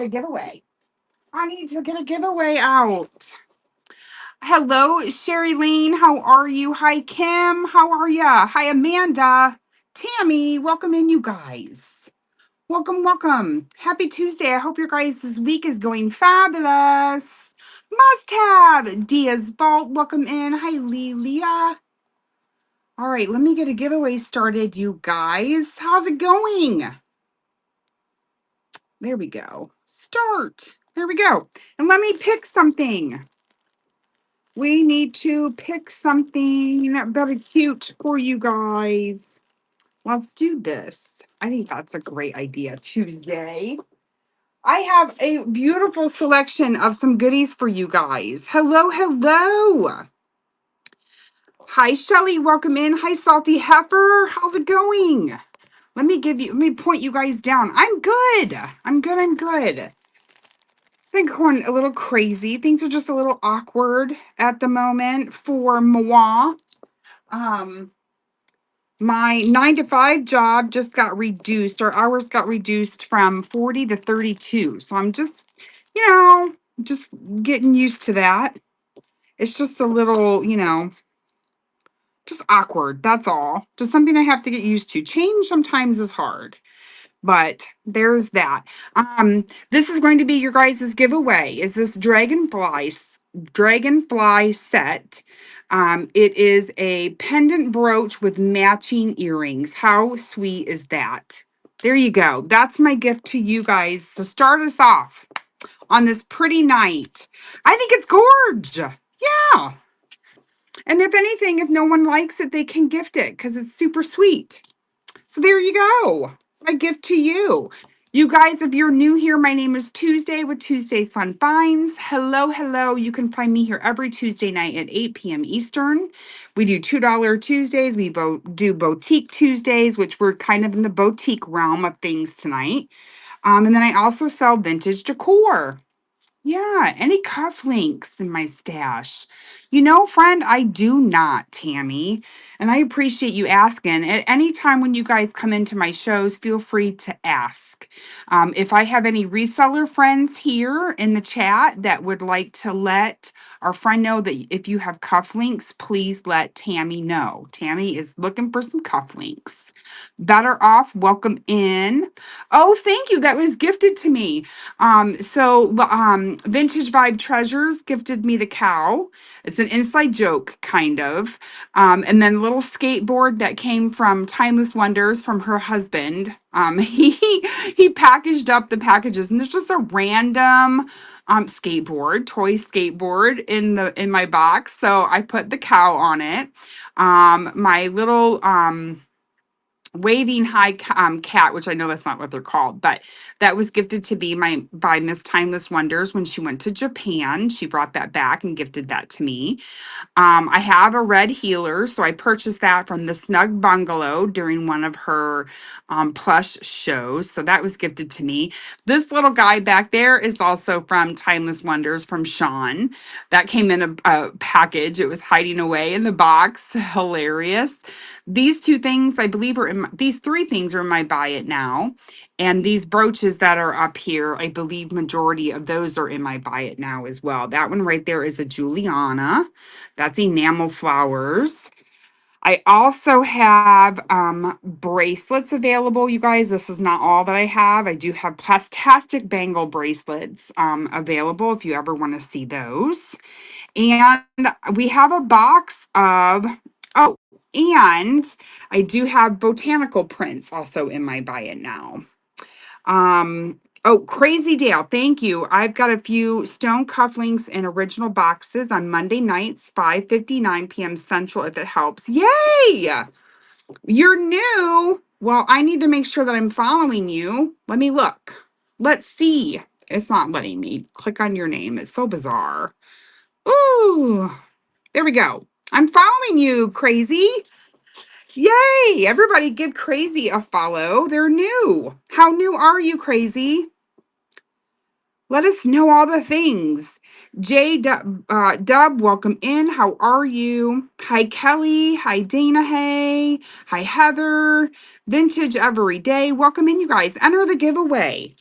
a giveaway. I need to get a giveaway out. Hello, Sherry Lane. How are you? Hi, Kim. How are ya? Hi, Amanda. Tammy, welcome in, you guys. Welcome, welcome. Happy Tuesday. I hope your guys' this week is going fabulous. Must have. Diaz Vault, welcome in. Hi, Leah. All right, let me get a giveaway started, you guys. How's it going? There we go. Start. There we go. And let me pick something. We need to pick something very cute for you guys. Let's do this. I think that's a great idea. Tuesday. I have a beautiful selection of some goodies for you guys. Hello, hello. Hi, Shelly. Welcome in. Hi, Salty Heifer. How's it going? Let me point you guys down. I'm good. I'm good. I'm good. It's been going a little crazy. Things are just a little awkward at the moment for moi. Um, my 9 to 5 job just got reduced. Our hours got reduced from 40 to 32. So I'm just, just getting used to that. It's just a little, just awkward. That's all. Just something I have to get used to. Change sometimes is hard. But there's that. This is going to be your guys' giveaway. Is this dragonfly set? It is a pendant brooch with matching earrings. How sweet is that? There you go. That's my gift to you guys to start us off on this pretty night. I think it's gorge. Yeah. And if anything, if no one likes it, they can gift it because it's super sweet. So there you go. My gift to you. You guys, if you're new here, my name is Tuesday with Tuesday's Fun Finds. Hello, hello. You can find me here every Tuesday night at 8 p.m. Eastern. We do $2 Tuesdays. We do Boutique Tuesdays, which we're kind of in the boutique realm of things tonight. And then I also sell vintage decor. Yeah, any cufflinks in my stash? Friend, I do not, Tammy. And I appreciate you asking. At any time when you guys come into my shows, feel free to ask. If I have any reseller friends here in the chat that would like to let our friend know that if you have cufflinks, please let Tammy know. Tammy is looking for some cufflinks. Better off, welcome in. Oh, thank you. That was gifted to me. Vintage Vibe Treasures gifted me the cow. It's an inside joke, kind of. And then little skateboard that came from Timeless Wonders from her husband. He packaged up the packages, and there's just a random toy skateboard in my box. So I put the cow on it. My little waving cat, which I know that's not what they're called, but that was gifted to be by Miss Timeless Wonders when she went to Japan. She brought that back and gifted that to me. I have a red healer, so I purchased that from the Snug Bungalow during one of her plush shows. So that was gifted to me. This little guy back there is also from Timeless Wonders from Sean. That came in a package. It was hiding away in the box. Hilarious. These two things, I believe, these three things are in my buy it now. And these brooches that are up here, I believe majority of those are in my buy it now as well. That one right there is a Juliana. That's enamel flowers. I also have bracelets available, you guys. This is not all that I have. I do have plastastic bangle bracelets available if you ever want to see those. And we have a box of, oh, and I do have botanical prints also in my buy it now. Oh, Crazy Dale, thank you. I've got a few stone cufflinks in original boxes on Monday nights, 5:59 p.m. Central, if it helps. Yay! You're new. Well, I need to make sure that I'm following you. Let me look. Let's see. It's not letting me click on your name. It's so bizarre. Ooh, there we go. I'm following you, Crazy. Yay! Everybody give Crazy a follow. They're new. How new are you, Crazy? Let us know all the things. Dub, welcome in. How are you? Hi, Kelly. Hi, Dana. Hey. Hi, Heather. Vintage Every Day. Welcome in, you guys. Enter the giveaway.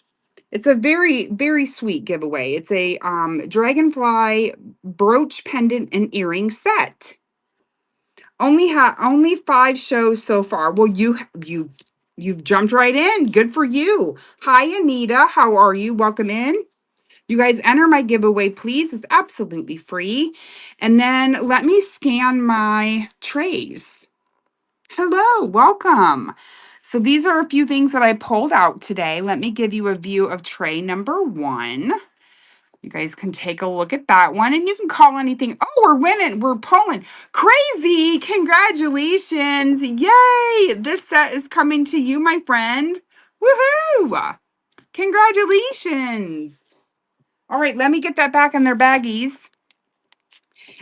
It's a very, very sweet giveaway. It's a dragonfly brooch pendant and earring set. Only 5 shows so far. Well, you've jumped right in. Good for you. Hi, Anita. How are you? Welcome in. You guys enter my giveaway, please. It's absolutely free. And then let me scan my trays. Hello, welcome. So these are a few things that I pulled out today. Let me give you a view of tray number 1. You guys can take a look at that one and you can call anything. Oh, we're winning. We're pulling. Crazy. Congratulations. Yay. This set is coming to you, my friend. Woohoo. Congratulations. All right, let me get that back in their baggies.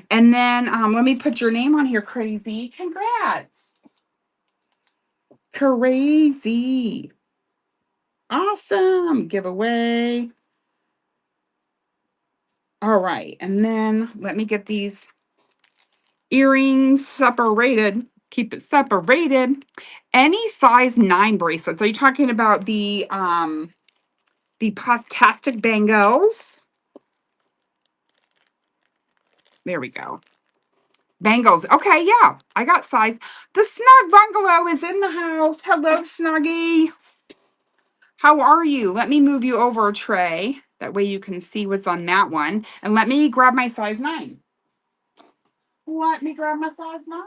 And then let me put your name on here, Crazy. Congrats. Crazy. Awesome. Giveaway. All right. And then let me get these earrings separated. Keep it separated. Any size 9 bracelets. Are you talking about the Postastic bangles? There we go. Bangles. Okay, yeah. I got size. The Snug Bungalow is in the house. Hello, Snuggie. How are you? Let me move you over a tray. That way you can see what's on that one. And let me grab my size 9. Let me grab my size 9.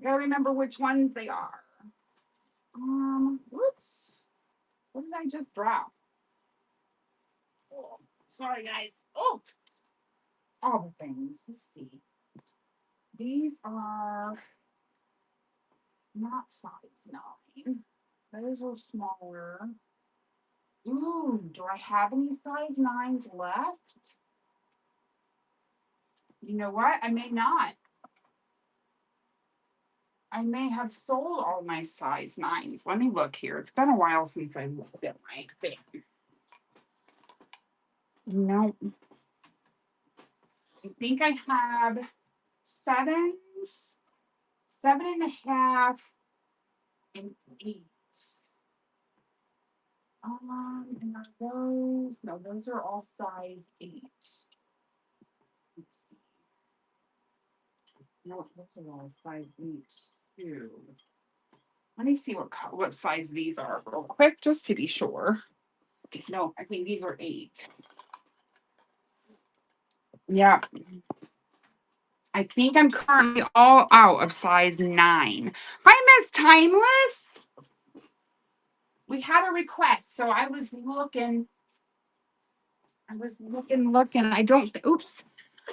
Gotta remember which ones they are. Whoops. What did I just drop? Oh, sorry, guys. Oh, all the things. Let's see. These are not size 9. Those are smaller. Ooh, do I have any size 9s left? You know what? I may not. I may have sold all my size 9s. Let me look here. It's been a while since I looked at my thing. No. I think I have 7s, 7.5, and 8s. And are those? No, those are all size 8. Let's see. No, those are all size 8 too. Let me see what size these are real quick, just to be sure. No, I think these are 8. Yeah. I think I'm currently all out of size 9. Hi, Miss Timeless. We had a request, so I was looking. Oops.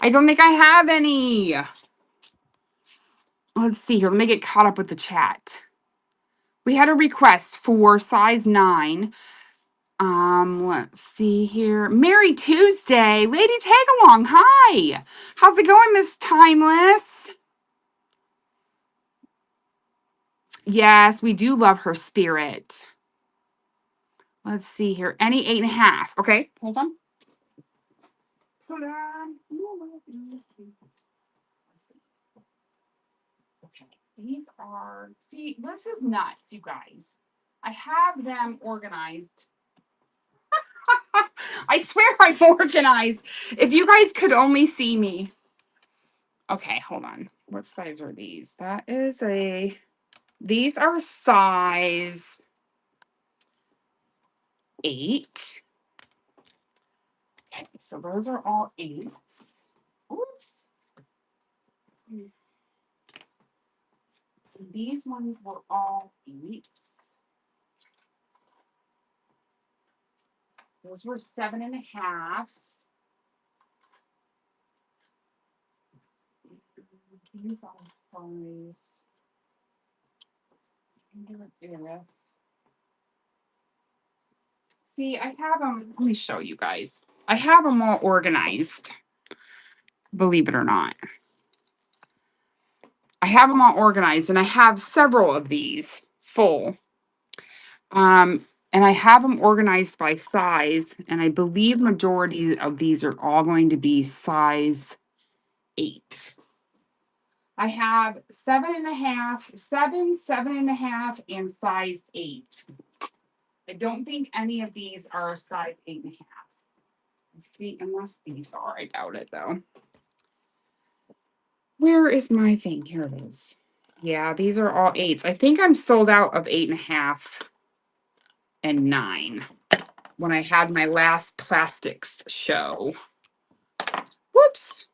I don't think I have any. Let's see here. Let me get caught up with the chat. We had a request for size 9. Let's see here. Merry Tuesday. Lady Tag Along. Hi. How's it going, Miss Timeless? Yes, we do love her spirit. Let's see here. Any 8.5. Okay, hold on. Hold on. Let's see. Okay, these are, see, this is nuts, you guys. I have them organized. I swear I'm organized. If you guys could only see me. Okay, hold on. What size are these? These are size 8. Okay, so those are all 8s. Oops. These ones were all 8s. Those were 7.5s. These are size. See, I have them. Let me show you guys. I have them all organized. Believe it or not. I have them all organized and I have several of these full. And I have them organized by size, and I believe majority of these are all going to be size 8. I have 7.5, 7, 7.5, and size 8. I don't think any of these are a size 8.5. See, unless these are, I doubt it though. Where is my thing? Here it is. Yeah, these are all 8s. I think I'm sold out of 8.5 and 9 when I had my last plastics show. Whoops.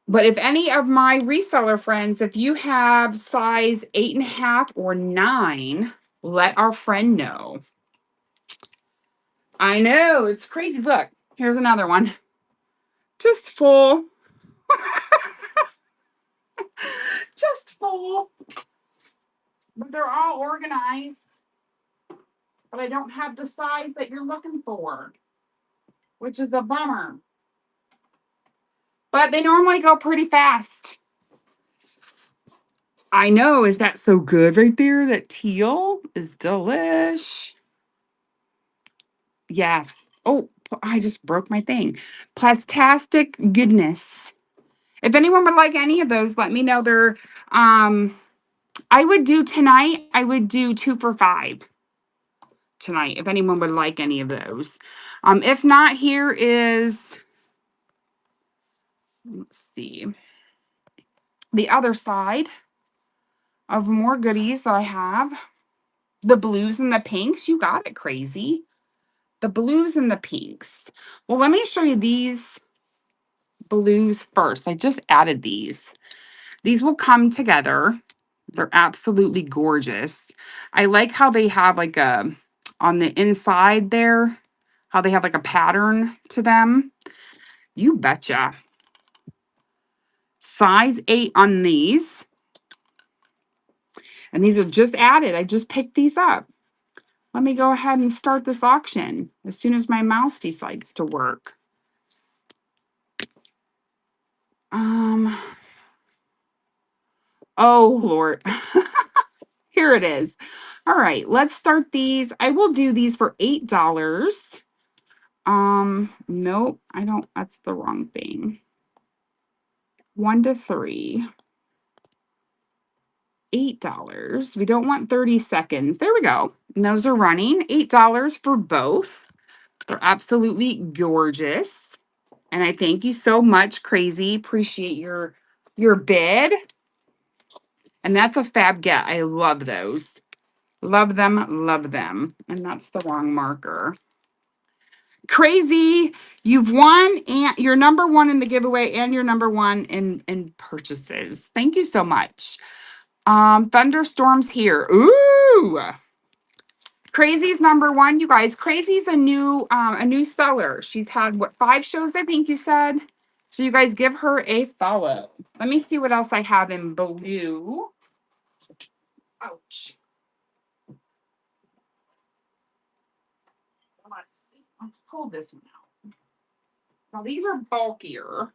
But if any of my reseller friends, if you have size 8.5 or 9, let our friend know. I know, it's crazy. Look, here's another one. Just full. Just full. But they're all organized. But I don't have the size that you're looking for, which is a bummer. But they normally go pretty fast. I know. Is that so good right there? That teal is delish. Yes. Oh, I just broke my thing. Plastastic goodness. If anyone would like any of those, let me know. They're I would do tonight, I would do 2 for $5 tonight if anyone would like any of those. If not, here is, let's see, the other side of more goodies that I have. The blues and the pinks. You got it, crazy. The blues and the pinks. Well, let me show you these blues first. I just added these. These will come together. They're absolutely gorgeous. I like how they have like a, on the inside there, how they have like a pattern to them. You betcha. Size 8 on these. And these are just added. I just picked these up. Let me go ahead and start this auction as soon as my mouse decides to work. Oh, Lord. Here it is. All right, let's start these. I will do these for $8. Nope, I don't, that's the wrong thing. 1 to 3. $8. We don't want 30 seconds. There we go. And those are running. $8 for both. They're absolutely gorgeous. And I thank you so much, Crazy. Appreciate your bid. And that's a fab get. I love those. Love them, love them. And that's the wrong marker. Crazy, you've won, and you're number 1 in the giveaway and you're number 1 in purchases. Thank you so much. Thunderstorms here. Ooh. Crazy's number 1, you guys. Crazy's a new seller. She's had what, 5 shows, I think you said. So you guys give her a follow. Let me see what else I have in blue. Ouch. Let's see. Let's pull this one out. Now these are bulkier.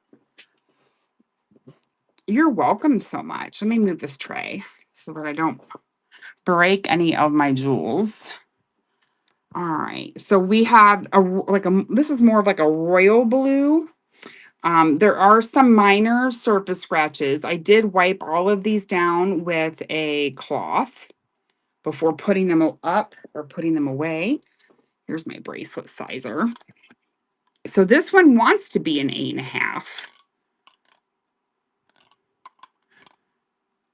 You're welcome so much. Let me move this tray so that I don't break any of my jewels. All right. So we have this is more of like a royal blue. There are some minor surface scratches. I did wipe all of these down with a cloth before putting them up or putting them away. Here's my bracelet sizer. So this one wants to be an 8.5.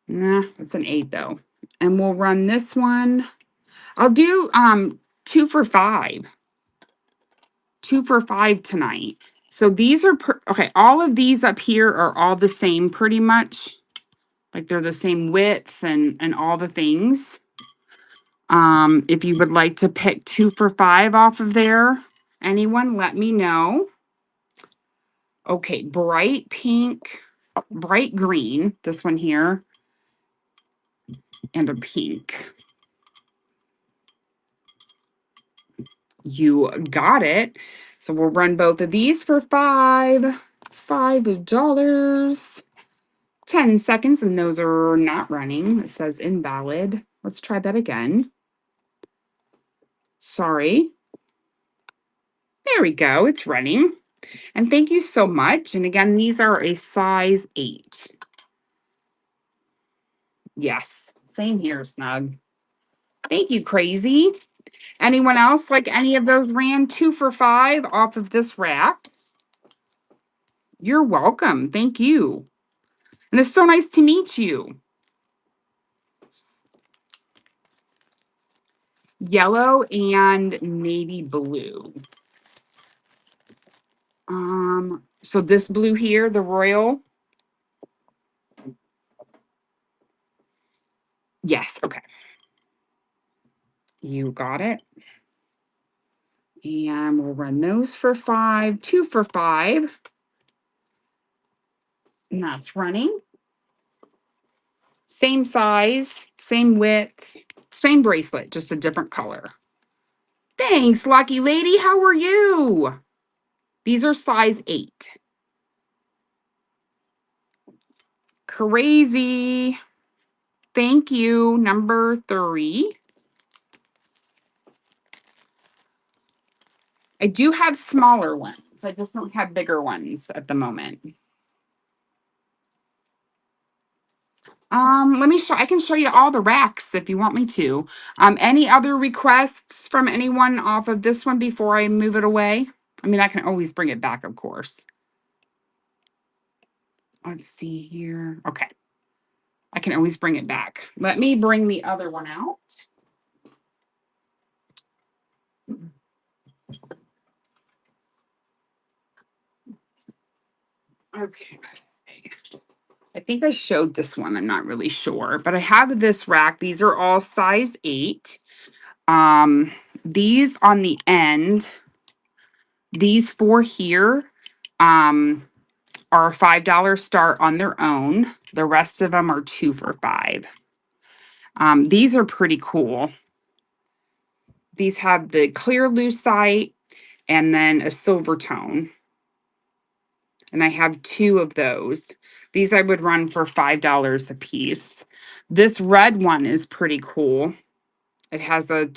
Nah, it's an 8 though. And we'll run this one. I'll do 2 for $5. 2 for $5 tonight. So these are okay. All of these up here are all the same pretty much. Like they're the same width and all the things. If you would like to pick 2 for $5 off of there, anyone, let me know. Okay, bright pink, bright green, this one here, and a pink. You got it. So we'll run both of these for $5. $5. 10 seconds, and those are not running. It says invalid. Let's try that again. Sorry. There we go. It's running. And thank you so much. And again, these are a size 8. Yes. Same here, Snug. Thank you, Crazy. Anyone else like any of those ran 2 for $5 off of this rack? You're welcome. Thank you. And it's so nice to meet you. Yellow and navy blue. So this blue here, the royal. Yes, okay. You got it. And we'll run those for 5, 2 for $5. And that's running. Same size, same width, same bracelet, just a different color. Thanks, lucky lady. How are you? These are size 8. Crazy. Thank you. Number 3. I do have smaller ones. I just don't have bigger ones at the moment. Let me show. I can show you all the racks if you want me to. Any other requests from anyone off of this one before I move it away? I mean, I can always bring it back, of course. Let's see here. Okay. I can always bring it back. Let me bring the other one out. Okay. I think I showed this one. I'm not really sure, but I have this rack. These are all size 8. These on the end, these 4 here, are a $5 start on their own. The rest of them are 2 for $5. These are pretty cool. These have the clear lucite and then a silver tone. And I have 2 of those. These I would run for $5 a piece. This red one is pretty cool. It has a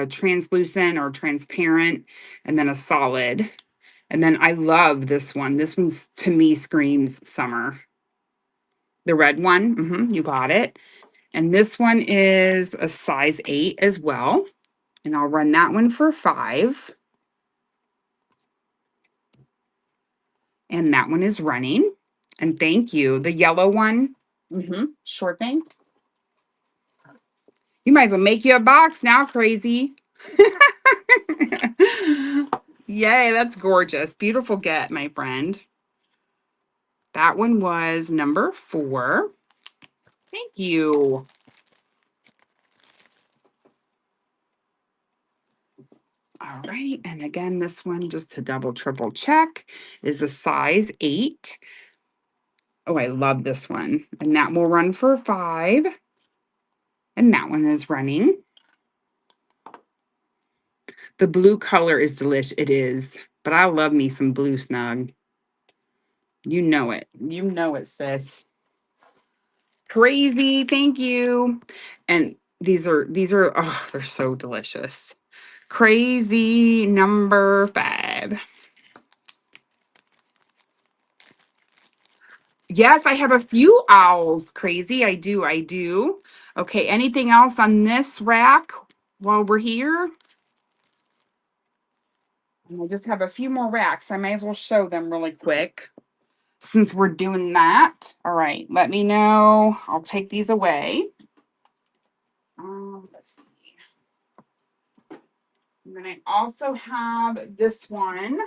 translucent or transparent and then a solid. And then I love this one. This one's to me screams summer. The red one, you got it. And this one is a size 8 as well. And I'll run that one for 5. And that one is running. And thank you. The yellow one, sure thing. You might as well make you a box now, Crazy. Yay, that's gorgeous. Beautiful get, my friend. That one was number 4. Thank you. All right. And again, this one, just to double, triple check, is a size 8. Oh, I love this one. And that will run for 5. And that one is running. The blue color is delicious. It is. But I love me some blue snug. You know it. You know it, sis. Crazy. Thank you. And these are, oh, they're so delicious. Crazy number 5. Yes, I have a few owls. Crazy. I do. I do. Okay. Anything else on this rack while we're here? And I just have a few more racks. I might as well show them really quick since we're doing that. All right. Let me know. I'll take these away. Let's see. And then I also have this one.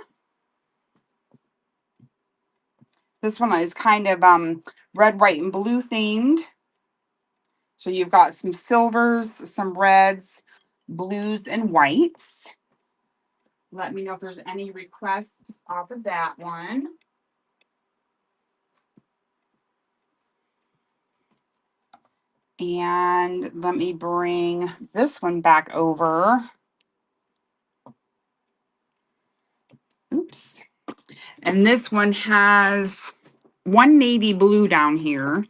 This one is kind of red, white, and blue themed. So you've got some silvers, some reds, blues, and whites. Let me know if there's any requests off of that one. And let me bring this one back over. Oops. And this one has one navy blue down here.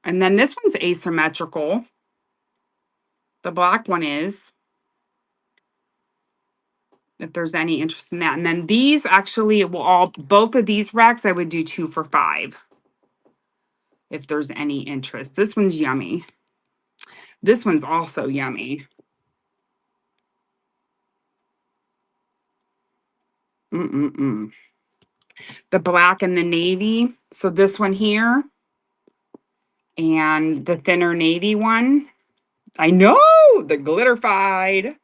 And then this one's asymmetrical. The black one is, if there's any interest in that. And then these actually will both of these racks, I would do 2 for $5. if there's any interest. This one's yummy. This one's also yummy. Mm-mm-mm. The black and the navy. So this one here and the thinner navy one. I know, the glitterfied.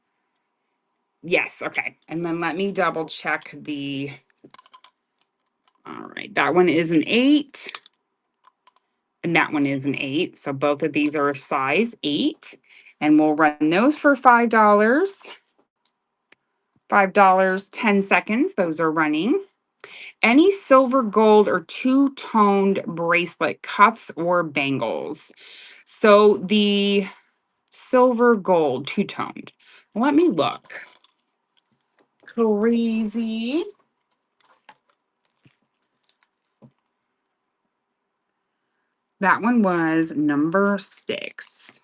Yes, okay. And then let me double check the, all right, that one is an 8. And that one is an 8. So both of these are a size 8. And we'll run those for $5. $5, 10 seconds. Those are running. Any silver, gold, or two-toned bracelet, cuffs, or bangles. So the silver, gold, two-toned. Let me look. Crazy. That one was number 6.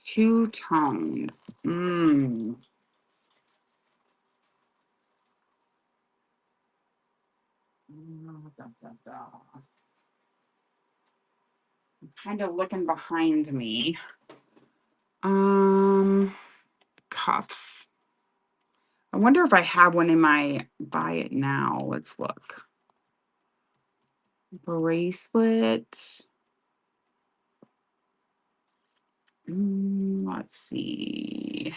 Two-toned. Mm. Kind of looking behind me. Cuffs. I wonder if I have one in my buy it now. Let's look. Bracelet. Let's see.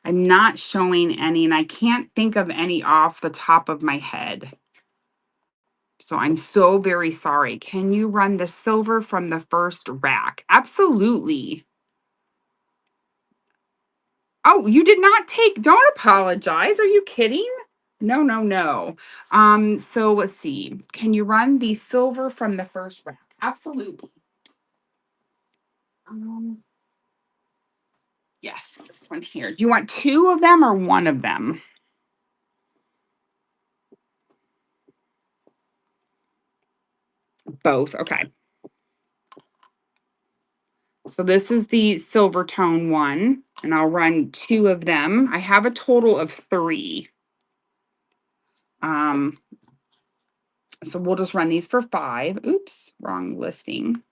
I'm not showing any, and I can't think of any off the top of my head. So I'm so very sorry. Can you run the silver from the first rack? Absolutely. Oh, you did not take, don't apologize. Are you kidding? No, no, no. So let's see. Can you run the silver from the first rack? Absolutely. Yes, this one here. Do you want 2 of them or 1 of them? Both. Okay. So this is the silver tone one, and I'll run 2 of them. I have a total of 3. So we'll just run these for 5. Oops, wrong listing.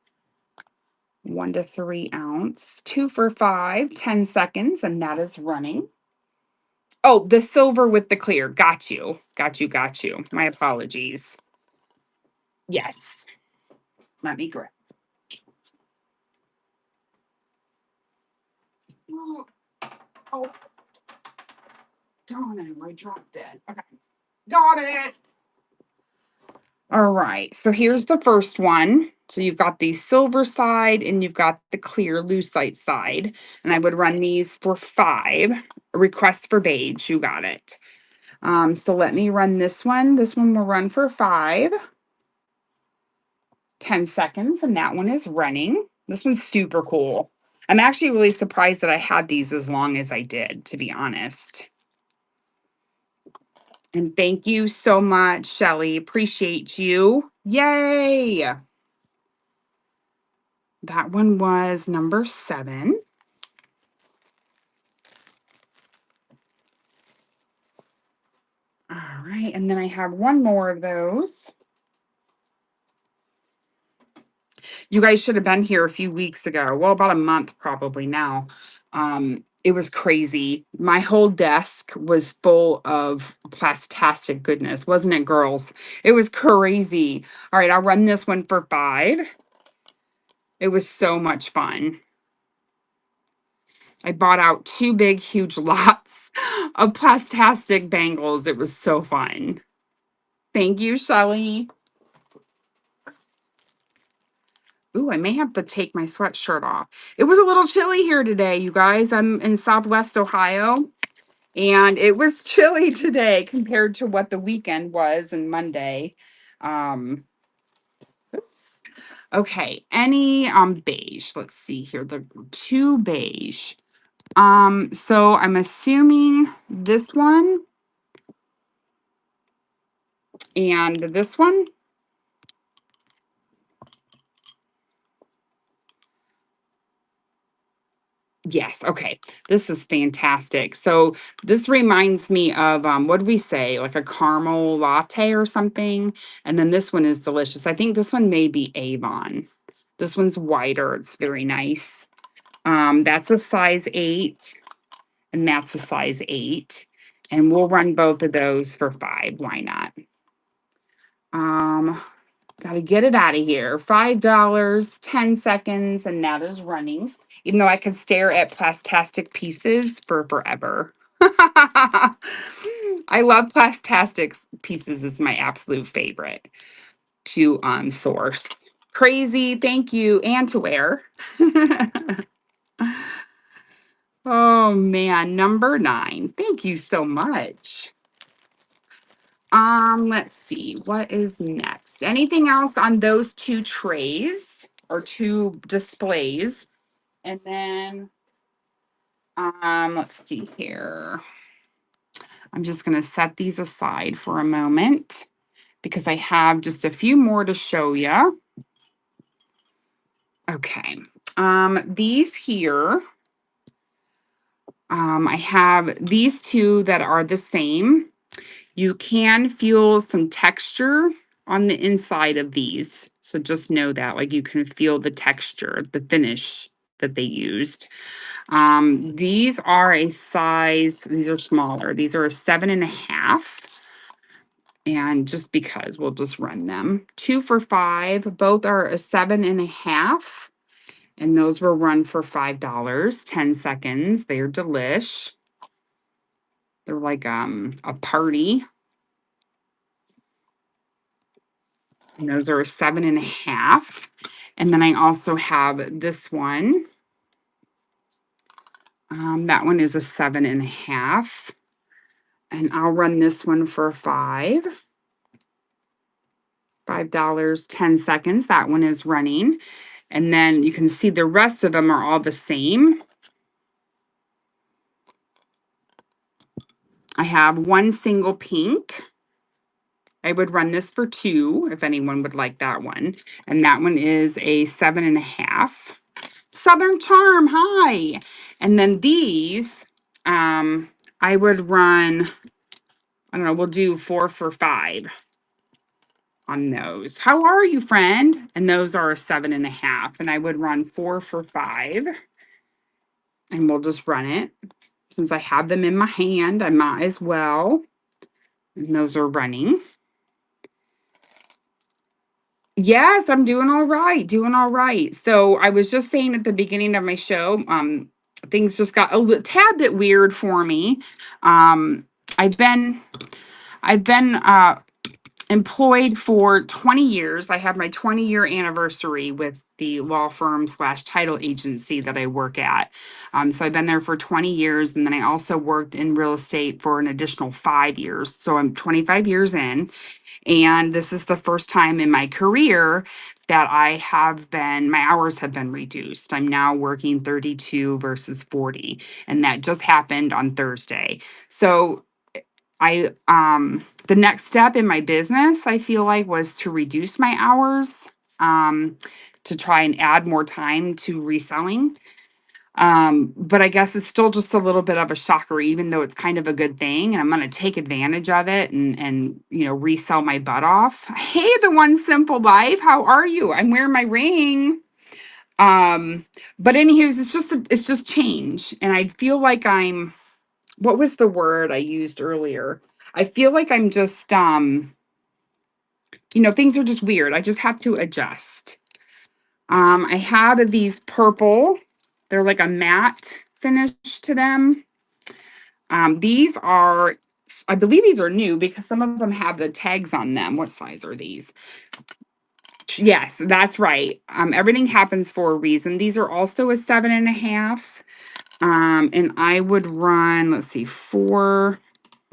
1 to 3 ounce, 2 for 5, 10 seconds, and that is running. Oh, the silver with the clear. Got you. Got you. Got you. My apologies. Yes. Let me grab. Oh, darn it. I dropped it. Okay. Got it. All right. So here's the first one. So you've got the silver side and you've got the clear lucite side. And I would run these for 5. Request for beige. You got it. So let me run this one. This one will run for 5. 10 seconds. And that one is running. This one's super cool. I'm actually really surprised that I had these as long as I did, to be honest. And thank you so much, Shelly. Appreciate you. Yay. That one was number 7. All right. And then I have one more of those. You guys should have been here a few weeks ago. Well, about a month probably now. It was crazy. My whole desk was full of plastastic goodness, wasn't it, girls? It was crazy. All right, I'll run this one for 5. It was so much fun. I bought out 2 big, huge lots of plastastic bangles. It was so fun. Thank you, Shelly. Ooh, I may have to take my sweatshirt off. It was a little chilly here today, you guys. I'm in Southwest Ohio, and it was chilly today compared to what the weekend was and Monday. Oops. Okay, any beige. Let's see here. The 2 beige. So I'm assuming this one and this one. Yes. Okay. This is fantastic. So this reminds me of what did we say? Like a caramel latte or something. And then this one is delicious. I think this one may be Avon. This one's whiter. It's very nice. That's a size 8, and that's a size 8. And we'll run both of those for 5. Why not? Um, Gotta get it out of here. $5, 10 seconds, and that is running. Even though I could stare at plastastic pieces for forever. I love plastastic pieces is my absolute favorite to source. Crazy, thank you, and to wear. Oh man, number 9. Thank you so much. Let's see. What is next? Anything else on those 2 trays or 2 displays? And then let's see here. I'm just going to set these aside for a moment because I have just a few more to show you. Okay. These here, I have these 2 that are the same. You can feel some texture on the inside of these. So just know that, like, you can feel the texture, the finish that they used. These are a size, these are smaller. These are a 7.5. And just because we'll just run them 2 for 5. Both are a 7.5. And those were run for $5, 10 seconds. They're delish. They're like a party. And those are a 7.5. And then I also have this one. That one is a 7.5. And I'll run this one for $5, 10 seconds. That one is running. And then you can see the rest of them are all the same. I have one single pink. I would run this for 2 if anyone would like that one. And that one is a 7.5. Southern Charm, hi. And then these, I would run, I don't know, we'll do 4 for 5 on those. How are you, friend? And those are a 7.5. And I would run 4 for 5. And we'll just run it. Since I have them in my hand, I might as well. And those are running. Yes, I'm doing all right. Doing all right. So I was just saying at the beginning of my show, things just got a tad bit weird for me. Um, I've been employed for 20 years. I have my 20-year anniversary with the law firm slash title agency that I work at. So I've been there for 20 years, and then I also worked in real estate for an additional 5 years. So I'm 25 years in. And this is the first time in my career that my hours have been reduced. I'm now working 32 versus 40, and that just happened on Thursday. So the next step in my business, I feel like, was to reduce my hours, to try and add more time to reselling. But I guess it's still just a little bit of a shocker, even though it's kind of a good thing. And I'm going to take advantage of it and resell my butt off. Hey, the One Simple Life, how are you? I'm wearing my ring. But anyways, it's just change. And I feel like what was the word I used earlier? I feel like I'm just, things are just weird. I just have to adjust. I have these purple, they're like a matte finish to them. These are, I believe these are new because some of them have the tags on them. What size are these? Yes, that's right. Everything happens for a reason. These are also a 7.5. And I would run, let's see, 4.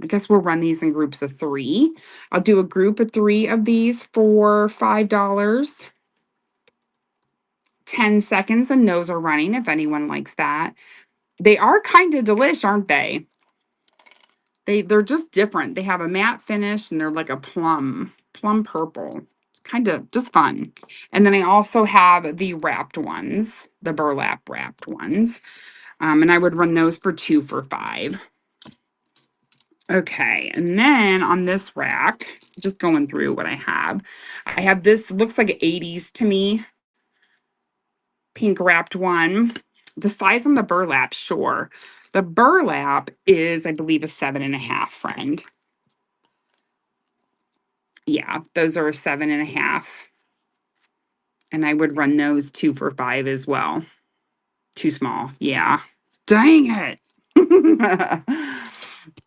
I guess we'll run these in groups of 3. I'll do a group of 3 of these for $5. 10 seconds, and those are running if anyone likes that. They are kind of delish, aren't they? They're just different. They have a matte finish and they're like a plum purple. It's kind of just fun. And then I also have the wrapped ones, the burlap wrapped ones. And I would run those for 2 for $5. Okay, and then on this rack, just going through what I have this, looks like 80s to me, pink wrapped one. The size on the burlap, sure. The burlap is, I believe, a 7.5, friend. Yeah, those are a 7.5. And I would run those 2 for $5 as well. Too small. Yeah. Dang it.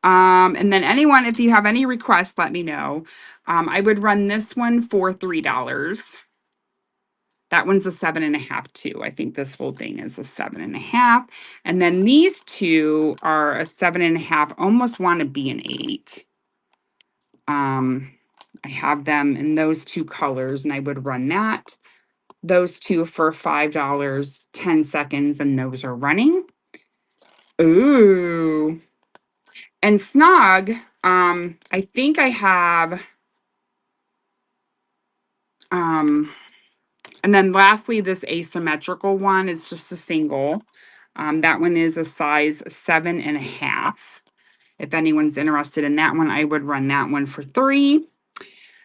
And then anyone, if you have any requests, let me know. I would run this one for $3. That one's a 7.5 too. I think this whole thing is a 7.5. And then these two are a 7.5, almost want to be an 8. I have them in those two colors, and I would run those two for $5, 10 seconds, and those are running. Ooh. And Snug, I think I have, and then lastly, this asymmetrical one, it's just a single. That one is a size 7.5. If anyone's interested in that one, I would run that one for $3.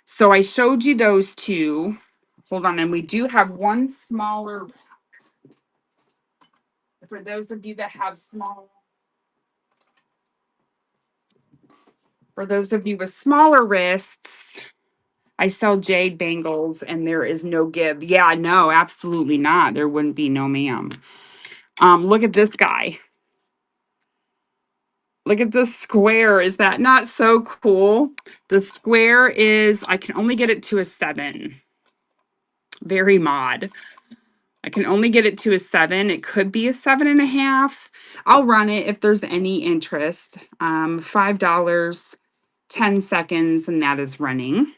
So I showed you those two. Hold on, and we do have one smaller. For those of you that have for those of you with smaller wrists, I sell jade bangles and there is no give. Yeah, no, absolutely not. There wouldn't be, no ma'am. Look at this guy. Look at this square. Is that not so cool? The square is, I can only get it to a 7. Very mod. I can only get it to a 7. It could be a 7.5. I'll run it if there's any interest. $5, 10 seconds, and that is running.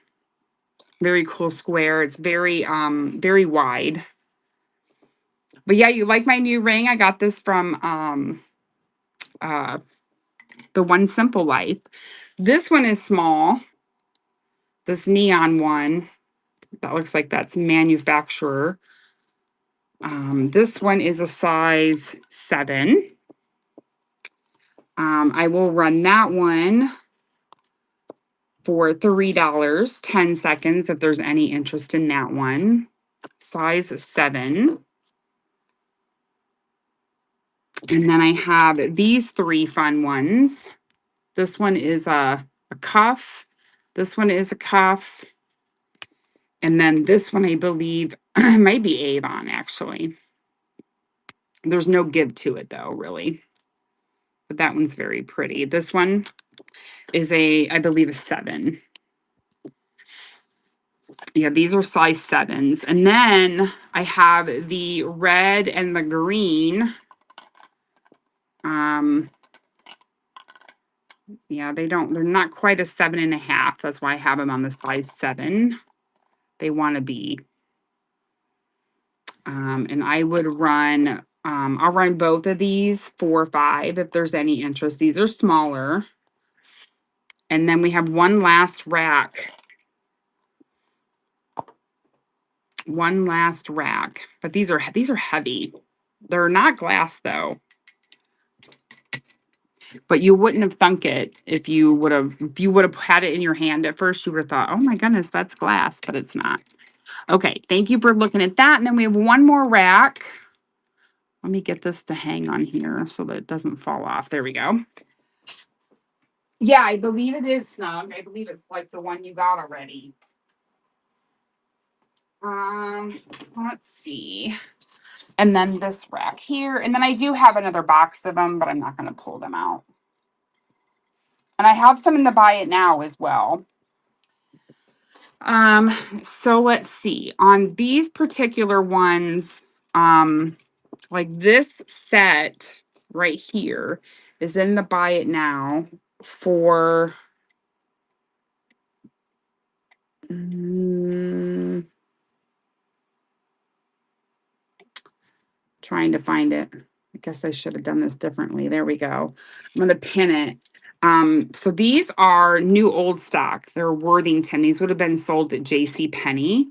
Very cool square. It's very, very wide. But yeah, you like my new ring? I got this from the One Simple Life. This one is small. This neon one. That looks like that's manufacturer. This one is a size 7. I will run that one for $3, 10 seconds, if there's any interest in that one. Size 7. And then I have these 3 fun ones. This one is a cuff. This one is a cuff. And then this one, I believe, might be Avon, actually. There's no give to it, though, really. But that one's very pretty. This one is I believe, a 7. Yeah, these are size 7s. And then I have the red and the green. Yeah, they're not quite a 7.5. That's why I have them on the size 7. They want to be. And I would run, I'll run both of these for $5 if there's any interest. These are smaller. And then we have one last rack. One last rack. But these are heavy. They're not glass though. But you wouldn't have thunk it if you would have had it in your hand at first. You would have thought, oh my goodness, that's glass, but it's not. Okay, thank you for looking at that. And then we have one more rack. Let me get this to hang on here so that it doesn't fall off. There we go. Yeah, I believe it is Snug. I believe it's like the one you got already. Let's see. And then this rack here. And then I do have another box of them, but I'm not going to pull them out. And I have some in the buy it now as well. So let's see. On these particular ones, like this set right here is in the buy it now for trying to find it. I guess I should have done this differently. There we go. I'm going to pin it. So these are new old stock. They're Worthington. These would have been sold at J.C. Penney,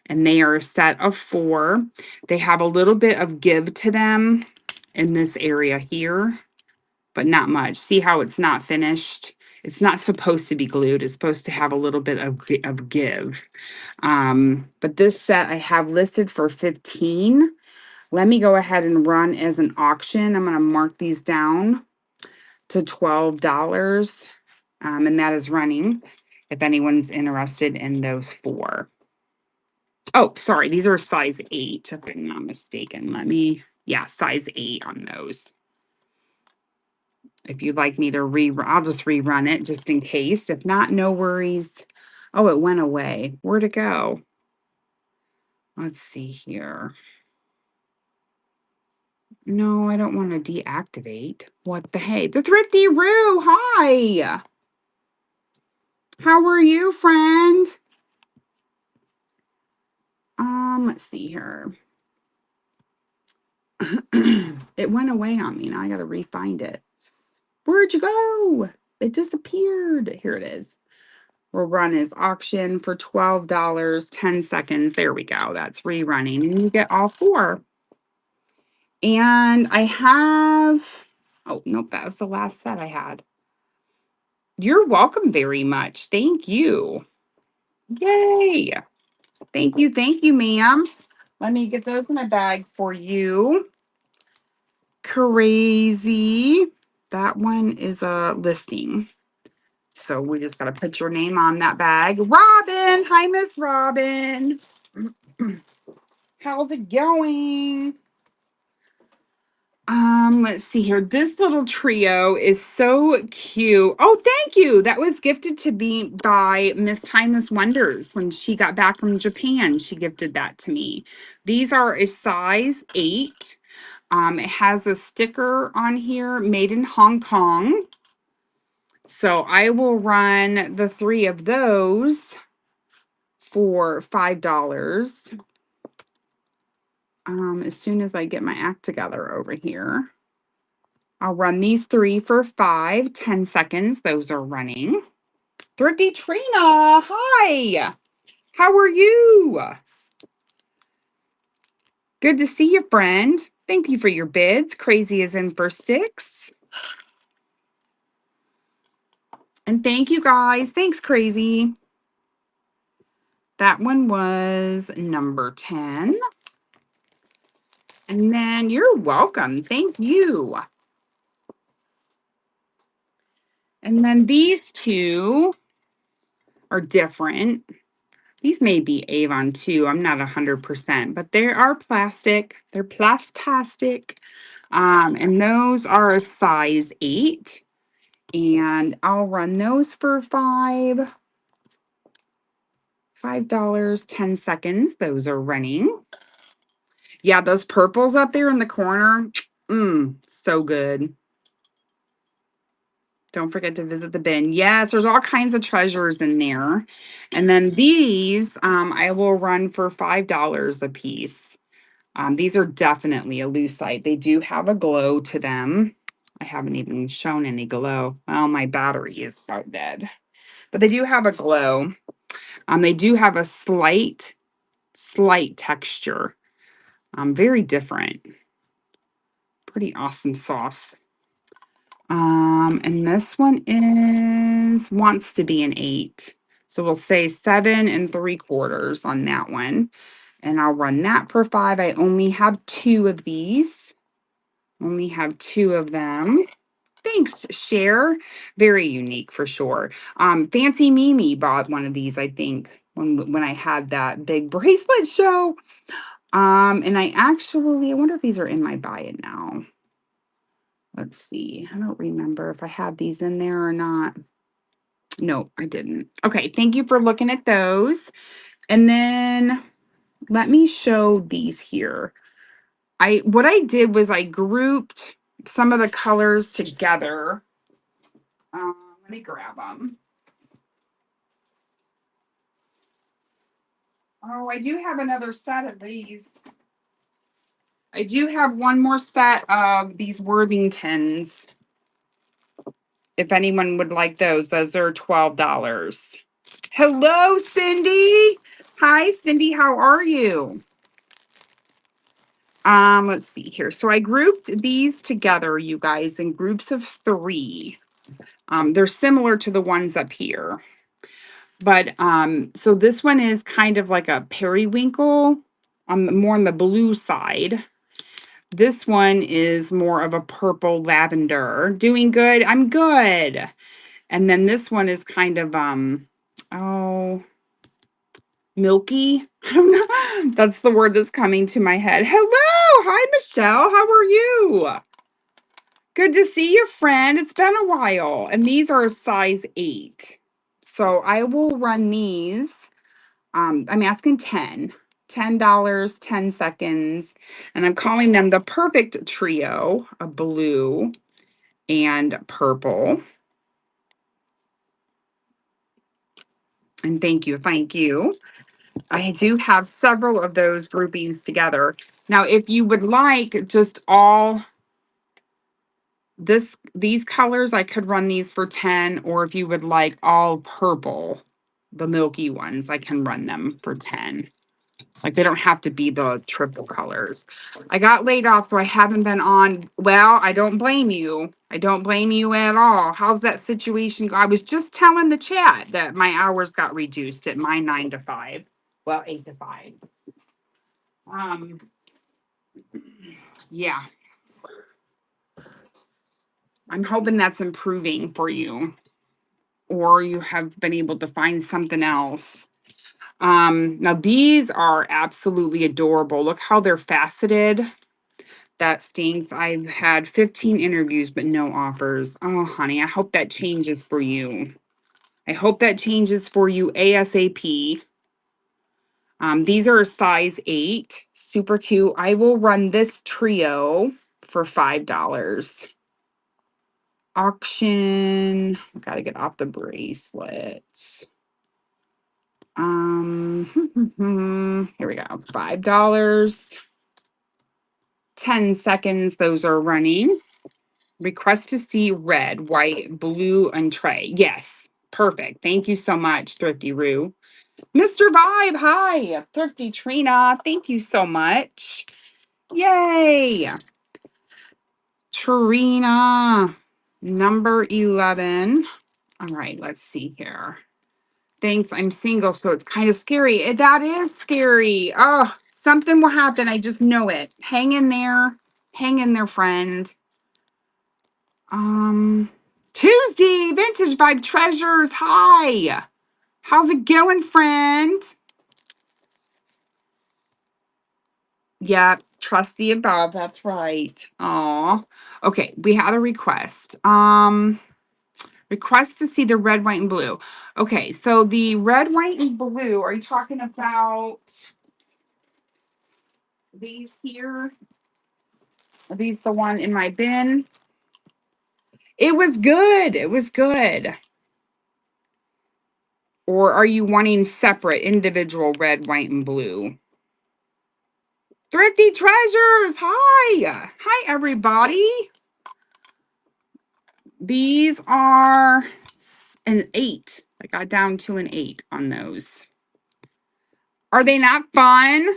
and they are a set of 4. They have a little bit of give to them. in this area here, but not much. See how it's not finished? It's not supposed to be glued. It's supposed to have a little bit of give. But this set I have listed for 15. Let me go ahead and run as an auction. I'm going to mark these down to $12. And that is running if anyone's interested in those 4. Oh, sorry. These are size 8, if I'm not mistaken. Size 8 on those. If you'd like me to I'll just rerun it just in case. If not, no worries. Oh, it went away. Where'd it go? Let's see here. No, I don't want to deactivate. What the hey? The Thrifty Roo. Hi. How are you, friend? Let's see here. It went away on me. Now I gotta re-find it. Where'd you go? It disappeared. Here it is. We'll run as auction for $12, 10 seconds. There we go. That's rerunning. And you get all 4. And I have, oh, nope, that was the last set I had. You're welcome very much. Thank you. Yay. Thank you, ma'am. Let me get those in a bag for you. Crazy. That one is a listing. So we just got to put your name on that bag. Robin. Hi, Miss Robin. How's it going? Let's see here. This little trio is so cute. Oh, thank you. That was gifted to me by Miss Timeless Wonders when she got back from Japan. She gifted that to me. These are a size 8. It has a sticker on here, made in Hong Kong. So I will run the 3 of those for $5. As soon as I get my act together over here. I'll run these 3 for 5, 10 seconds. Those are running. Thrifty Trina, hi. How are you? Good to see you, friend. Thank you for your bids. Crazy is in for 6. And thank you, guys. Thanks, Crazy. That one was number 10. And then you're welcome. Thank you. And then these 2 are different. These may be Avon too. I'm not 100%, but they are plastic. They're plastastic. And those are a size 8. And I'll run those for $5. $5, 10 seconds. Those are running. Yeah, those purples up there in the corner. So good. Don't forget to visit the bin. Yes, there's all kinds of treasures in there. And then these, I will run for $5 a piece. These are definitely a lucite. They do have a glow to them. I haven't even shown any glow. Well, my battery is about dead. But they do have a glow. They do have a slight texture. Very different. Pretty awesome sauce. And this one wants to be an 8. So we'll say 7 3/4 on that one. And I'll run that for 5. I only have 2 of these. Only have 2 of them. Thanks, Cher. Very unique for sure. Fancy Mimi bought one of these, I think, when I had that big bracelet show. And I wonder if these are in my buy it now. Let's see. I don't remember if I had these in there or not. No, I didn't. Okay, thank you for looking at those. And then let me show these here. What I did was I grouped some of the colors together. Let me grab them. Oh, I do have another set of these. I do have one more set of these Worthingtons. If anyone would like those are $12. Hello, Cindy. Hi, Cindy. How are you? Let's see here. So I grouped these together, you guys, in groups of 3. They're similar to the ones up here. But so this one is kind of like a periwinkle more on the blue side. This one is more of a purple lavender. Doing good. I'm good. And then this one is kind of oh, milky. I don't know. That's the word that's coming to my head. Hello. Hi, Michelle. How are you? Good to see you, friend. It's been a while. And these are a size 8. So I will run these. I'm asking $10, 10 seconds. And I'm calling them the perfect trio of blue and purple. And thank you. Thank you. I do have several of those groupings together. Now, if you would like just all these colors, I could run these for 10, or if you would like all purple, the milky ones, I can run them for 10. Like, they don't have to be the triple colors. I got laid off, so I haven't been on. Well, I don't blame you. I don't blame you at all. How's that situation? I was just telling the chat that my hours got reduced at my 9 to 5. Well, 8 to 5. Um, yeah, I'm hoping that's improving for you, or you have been able to find something else. Now these are absolutely adorable. Look how they're faceted. That stinks. I've had 15 interviews, but no offers. Oh, honey, I hope that changes for you. I hope that changes for you ASAP. These are a size 8. Super cute. I will run this trio for $5. Auction. Gotta get off the bracelet. Here we go. $5. 10 seconds. Those are running. Request to see red, white, blue, and tray. Yes. Perfect. Thank you so much, Thrifty Roo. Mr. Vibe, hi. Thrifty Trina, thank you so much. Yay. Trina, number 11. All right, let's see here. Thanks. I'm single, so it's kind of scary. That is scary. Oh, something will happen. I just know it. Hang in there. Hang in there, friend. Tuesday, Vintage Vibe Treasures. Hi. How's it going, friend? Yeah, trust the above. That's right. Aw. Okay, we had a request. Request to see the red, white, and blue. Okay, so the red, white, and blue, are you talking about these here? Are these the one in my bin? It was good. It was good. Or are you wanting separate, individual red, white, and blue? Thrifty Treasures. Hi. Hi, everybody. These are an 8. I got down to an 8 on those. Are they not fun?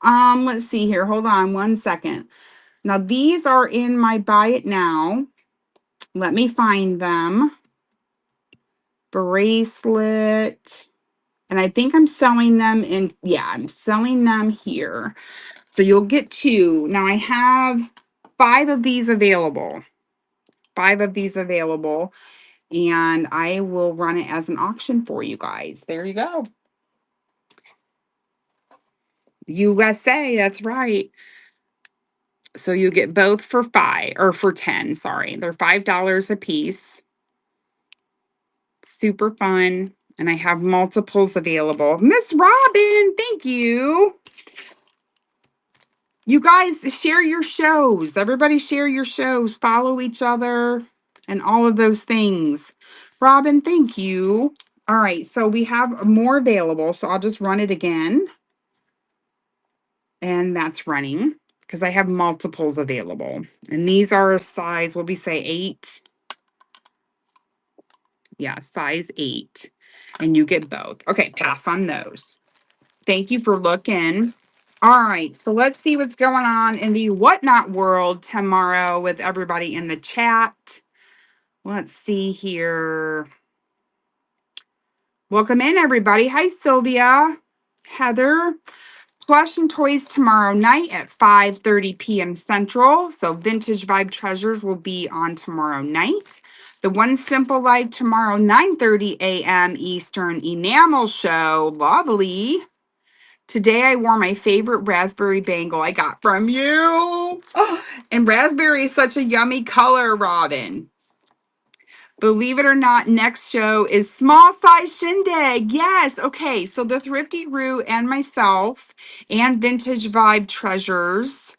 Let's see here. Hold on 1 second. Now, these are in my buy it now. Let me find them. Bracelet. And I think I'm selling them in, yeah, I'm selling them here. So you'll get 2. Now I have 5 of these available. 5 of these available. And I will run it as an auction for you guys. There you go. USA, that's right. So you get both for 5 or for 10, sorry. They're $5 a piece. Super fun. And I have multiples available. Miss Robin, thank you. You guys share your shows. Everybody share your shows. Follow each other and all of those things. Robin, thank you. All right, so we have more available. So I'll just run it again. And that's running because I have multiples available. And these are a size, what we say, 8. Yeah, size 8. And you get both. Okay, pass on those. Thank you for looking. All right, so let's see what's going on in the whatnot world tomorrow with everybody in the chat. Let's see here. Welcome in, everybody. Hi, Sylvia, Heather. Plush and Toys tomorrow night at 5:30 p.m. Central. So Vintage Vibe Treasures will be on tomorrow night. The One Simple Life tomorrow, 9:30 a.m. Eastern Enamel Show. Lovely. Today I wore my favorite raspberry bangle I got from you. And raspberry is such a yummy color, Robin. Believe it or not, next show is Small Size Shindig. Yes. Okay. So the Thrifty Roo and myself and Vintage Vibe Treasures.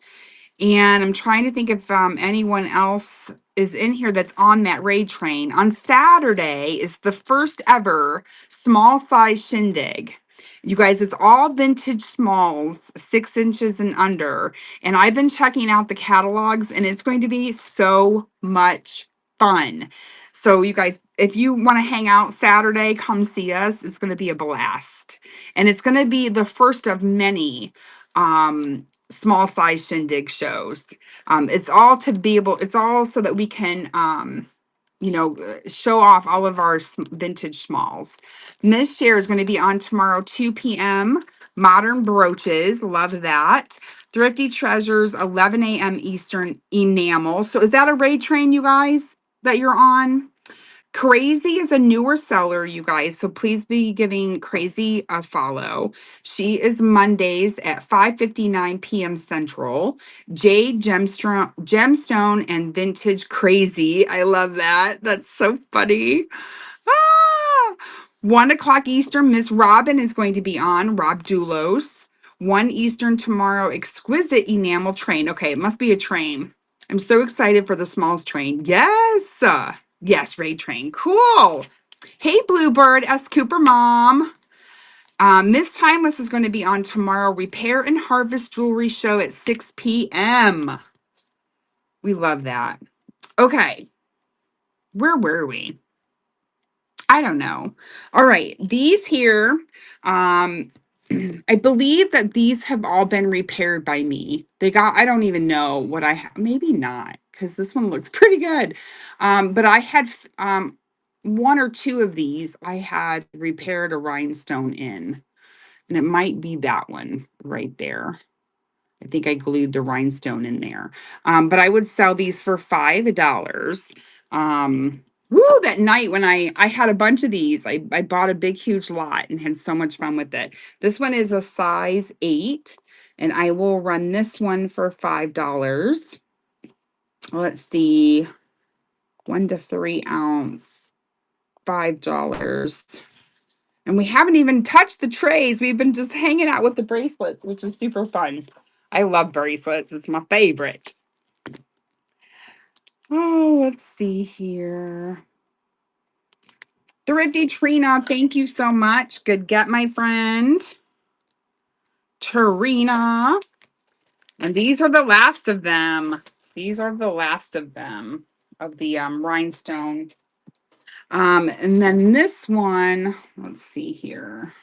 And I'm trying to think if anyone else is in here that's on that raid train. On Saturday is the first ever Small Size Shindig. You guys, it's all vintage smalls, 6 inches and under. And I've been checking out the catalogs, and it's going to be so much fun. So, you guys, if you want to hang out Saturday, come see us. It's going to be a blast. And it's going to be the first of many small size shindig shows. It's all to be able, it's all so that we can, show off all of our vintage smalls. Miss Share is going to be on tomorrow, 2 p.m. Modern Brooches, love that. Thrifty Treasures, 11 a.m. Eastern Enamel. So is that a raid train, you guys, that you're on? Crazy is a newer seller, you guys. So please be giving Crazy a follow. She is Mondays at 5:59 p.m. Central. Jade Gemstone and Vintage Crazy. I love that. That's so funny. Ah! 1 o'clock Eastern, Miss Robin is going to be on. Rob Doulos. 1 Eastern tomorrow, Exquisite Enamel Train. Okay, it must be a train. I'm so excited for the Smalls train. Yes. Yes, Ray Train. Cool. Hey, Bluebird, S. Cooper Mom. Miss Timeless is going to be on tomorrow. Repair and Harvest Jewelry Show at 6 p.m. We love that. Okay. Where were we? I don't know. All right. These here, I believe that these have all been repaired by me. I don't even know what maybe not, because this one looks pretty good. But I had one or two of these I had repaired a rhinestone in, and it might be that one right there. I think I glued the rhinestone in there. But I would sell these for $5. Woo, that night when I had a bunch of these, I bought a big, huge lot and had so much fun with it. This one is a size 8, and I will run this one for $5. Let's see, 1 to 3 ounce, $5. And we haven't even touched the trays. We've been just hanging out with the bracelets, which is super fun. I love bracelets. It's my favorite. Oh, let's see here. Thrifty Trina, thank you so much. Good get, my friend. Tarina. And these are the last of them. These are the last of them, of the rhinestone. And then this one, let's see here.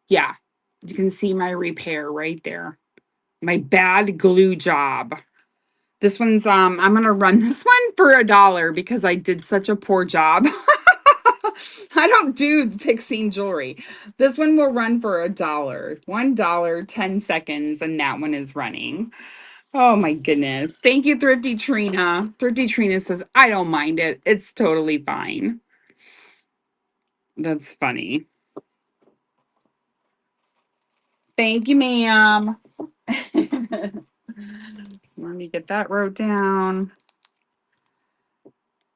Yeah, you can see my repair right there. My bad glue job. This one's I'm gonna run this one for $1 because I did such a poor job. I don't do fixing jewelry. This one will run for $1. $1, 10 seconds, and that one is running. Oh my goodness. Thank you, Thrifty Trina. Thrifty Trina says, I don't mind it. It's totally fine. That's funny. Thank you, ma'am. Let me get that wrote down.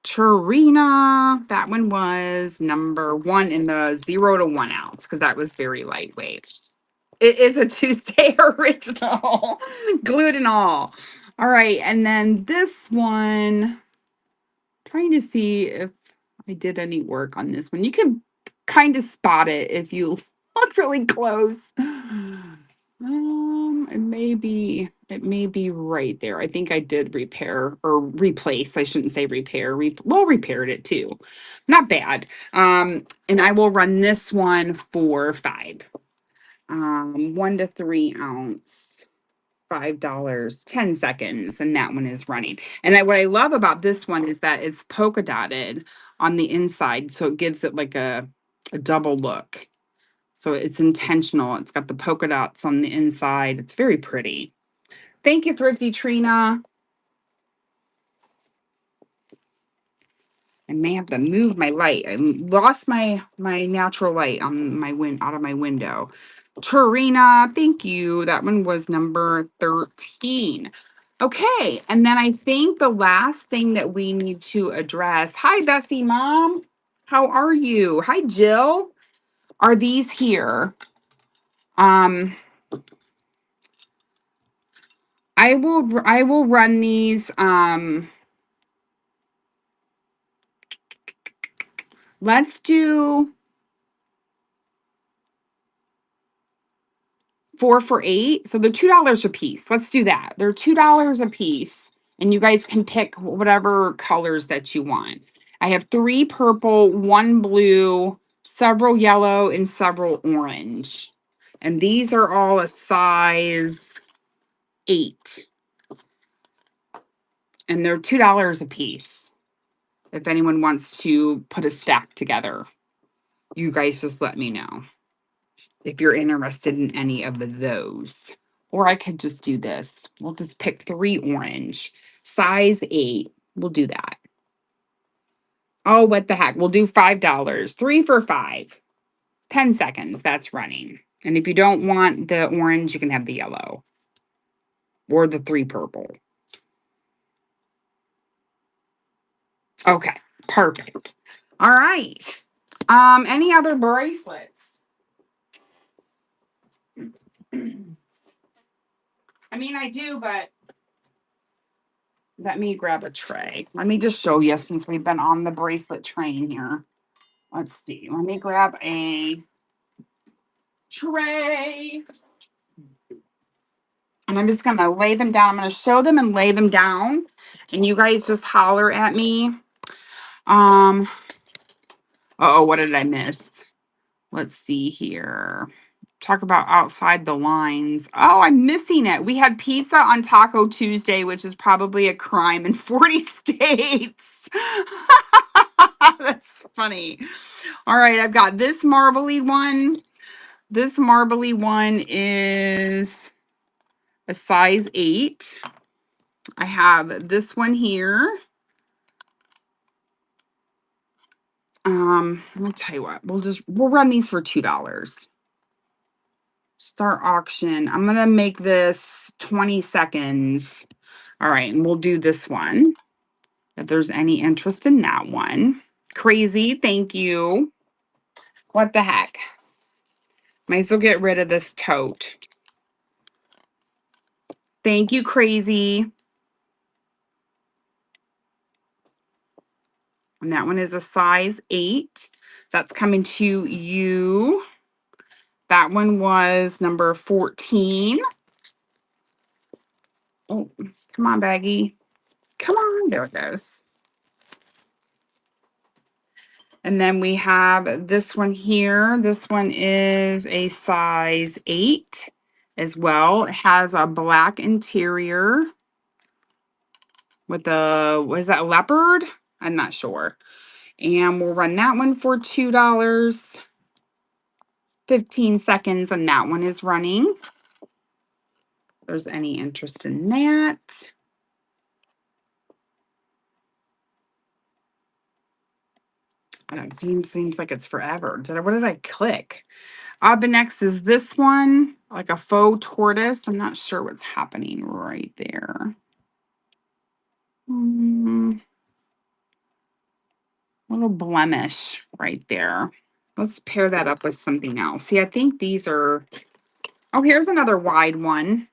Tarina, that one was number 1 in the 0 to 1 ounce because that was very lightweight. It is a Tuesday original, glued and all. All right, and then this one, trying to see if I did any work on this one. You can kind of spot it if you look really close. It may be right there. I think I did repair or replace. I shouldn't say repair. Repaired it too. Not bad. And I will run this one for $5. 1 to 3 ounce, $5, 10 seconds, and that one is running. And what I love about this one is that it's polka dotted on the inside, so it gives it like a double look. So it's intentional. It's got the polka dots on the inside. It's very pretty. Thank you, Thrifty Trina. I may have to move my light. I lost my natural light on my out of my window. Tarina, thank you. That one was number 13. Okay, and then I think the last thing that we need to address. Hi, Bessie Mom. How are you? Hi, Jill. Are these here? I will run these. Let's do 4 for $8. So they're $2 a piece. Let's do that. They're $2 a piece, and you guys can pick whatever colors that you want. I have 3 purple, 1 blue, several yellow, and several orange. And these are all a size 8. And they're $2 a piece. If anyone wants to put a stack together, you guys just let me know if you're interested in any of those. Or I could just do this. We'll just pick 3 orange, size 8. We'll do that. Oh, what the heck? We'll do $5. 3 for $5. 10 seconds. That's running. And if you don't want the orange, you can have the yellow or the 3 purple. Okay, perfect. All right. Any other bracelets? I mean, I do, but let me grab a tray. Let me just show you since we've been on the bracelet train here. Let's see. Let me grab a tray. And I'm just going to lay them down. I'm going to show them and lay them down. And you guys just holler at me. Uh-oh, what did I miss? Let's see here. Talk about outside the lines. Oh, I'm missing it. We had pizza on Taco Tuesday, which is probably a crime in 40 states. That's funny. All right, I've got this marbly one. This marbly one is a size 8. I have this one here. Let me tell you what. We'll run these for $2. Start auction. I'm gonna make this 20 seconds. All right, and we'll do this one. If there's any interest in that one. Crazy, thank you. What the heck? Might as well get rid of this tote. Thank you, Crazy. And that one is a size 8. That's coming to you. That one was number 14. Oh, come on, Baggy. Come on. There it goes. And then we have this one here. This one is a size 8 as well. It has a black interior with what is that, a leopard? I'm not sure. And we'll run that one for $2. 15 seconds, and that one is running. If there's any interest in that. It seems like it's forever. What did I click? But next is this one, like a faux tortoise. I'm not sure what's happening right there. Little blemish right there. Let's pair that up with something else. See, I think these are. Oh, here's another wide one.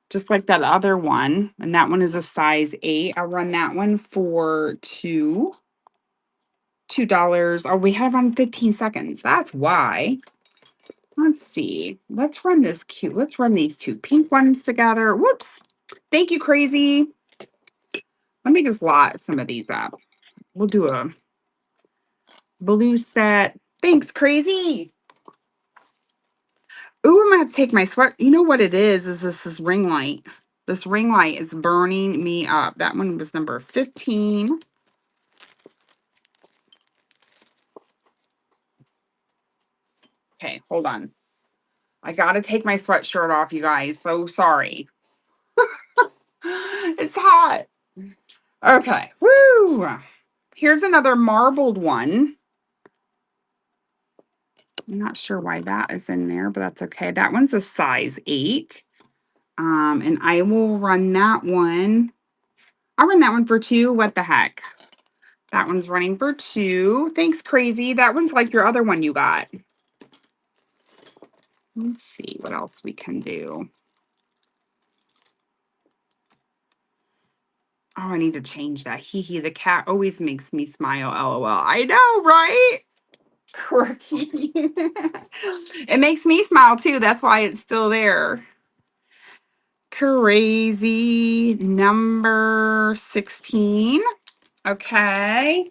Just like that other one. And that one is a size 8. I'll run that one for $2. Oh, we have on 15 seconds. That's why. Let's see. Let's run this cute. Let's run these 2 pink ones together. Whoops. Thank you, Crazy. Let me just lot some of these up. We'll do a blue set. Thanks, Crazy. Ooh, I'm gonna have to take my sweat. You know what it is this ring light. This ring light is burning me up. That one was number 15. Okay, hold on. I gotta take my sweatshirt off, you guys. So sorry. It's hot. Okay. Woo! Here's another marbled one. I'm not sure why that is in there, but that's okay. That one's a size 8. And I will run that one. I'll run that one for 2. What the heck? That one's running for 2. Thanks, Crazy. That one's like your other one you got. Let's see what else we can do. Oh, I need to change that. Hee hee, the cat always makes me smile. LOL. I know, right? Quirky. It makes me smile too. That's why it's still there. Crazy number 16. Okay.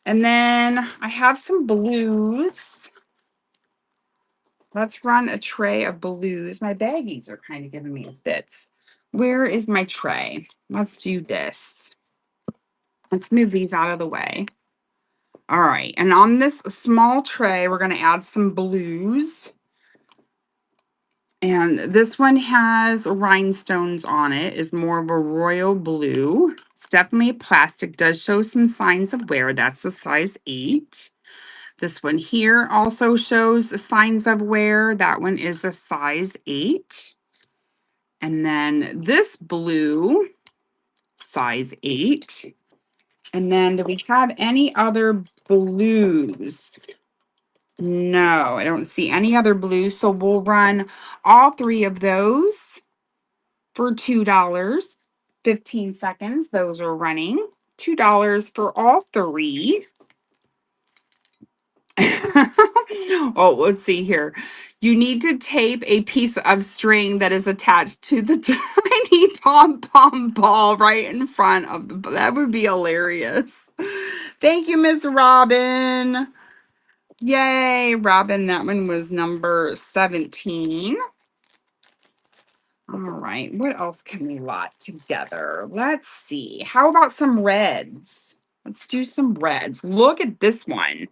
And then I have some blues. Let's run a tray of blues. My baggies are kind of giving me fits. Where is my tray? Let's do this. Let's move these out of the way. All right. And on this small tray, we're going to add some blues. And this one has rhinestones on it. Is more of a royal blue. It's definitely plastic. Does show some signs of wear. That's a size 8. This one here also shows signs of wear. That one is a size 8. And then this blue, size 8. And then do we have any other blues? No, I don't see any other blues. So we'll run all 3 of those for $2. 15 seconds. Those are running. $2 for all 3. Oh, let's see here. You need to tape a piece of string that is attached to the tiny pom pom ball right in front of the. That would be hilarious. Thank you, Miss Robin. Yay, Robin. That one was number 17. All right. What else can we lot together? Let's see. How about some reds? Let's do some reds. Look at this one.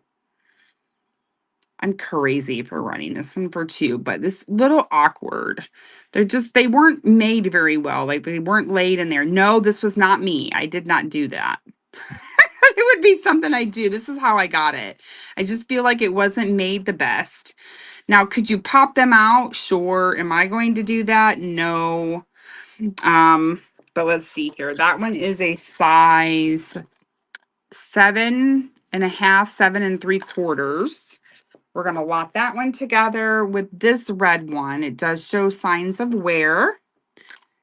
I'm crazy for running this one for 2, but this little awkward. They weren't made very well. Like they weren't laid in there. No, this was not me. I did not do that. It would be something I do. This is how I got it. I just feel like it wasn't made the best. Now, could you pop them out? Sure. Am I going to do that? No. But let's see here. That one is a size 7.5, 7 3/4. We're going to lot that one together with this red one. It does show signs of wear.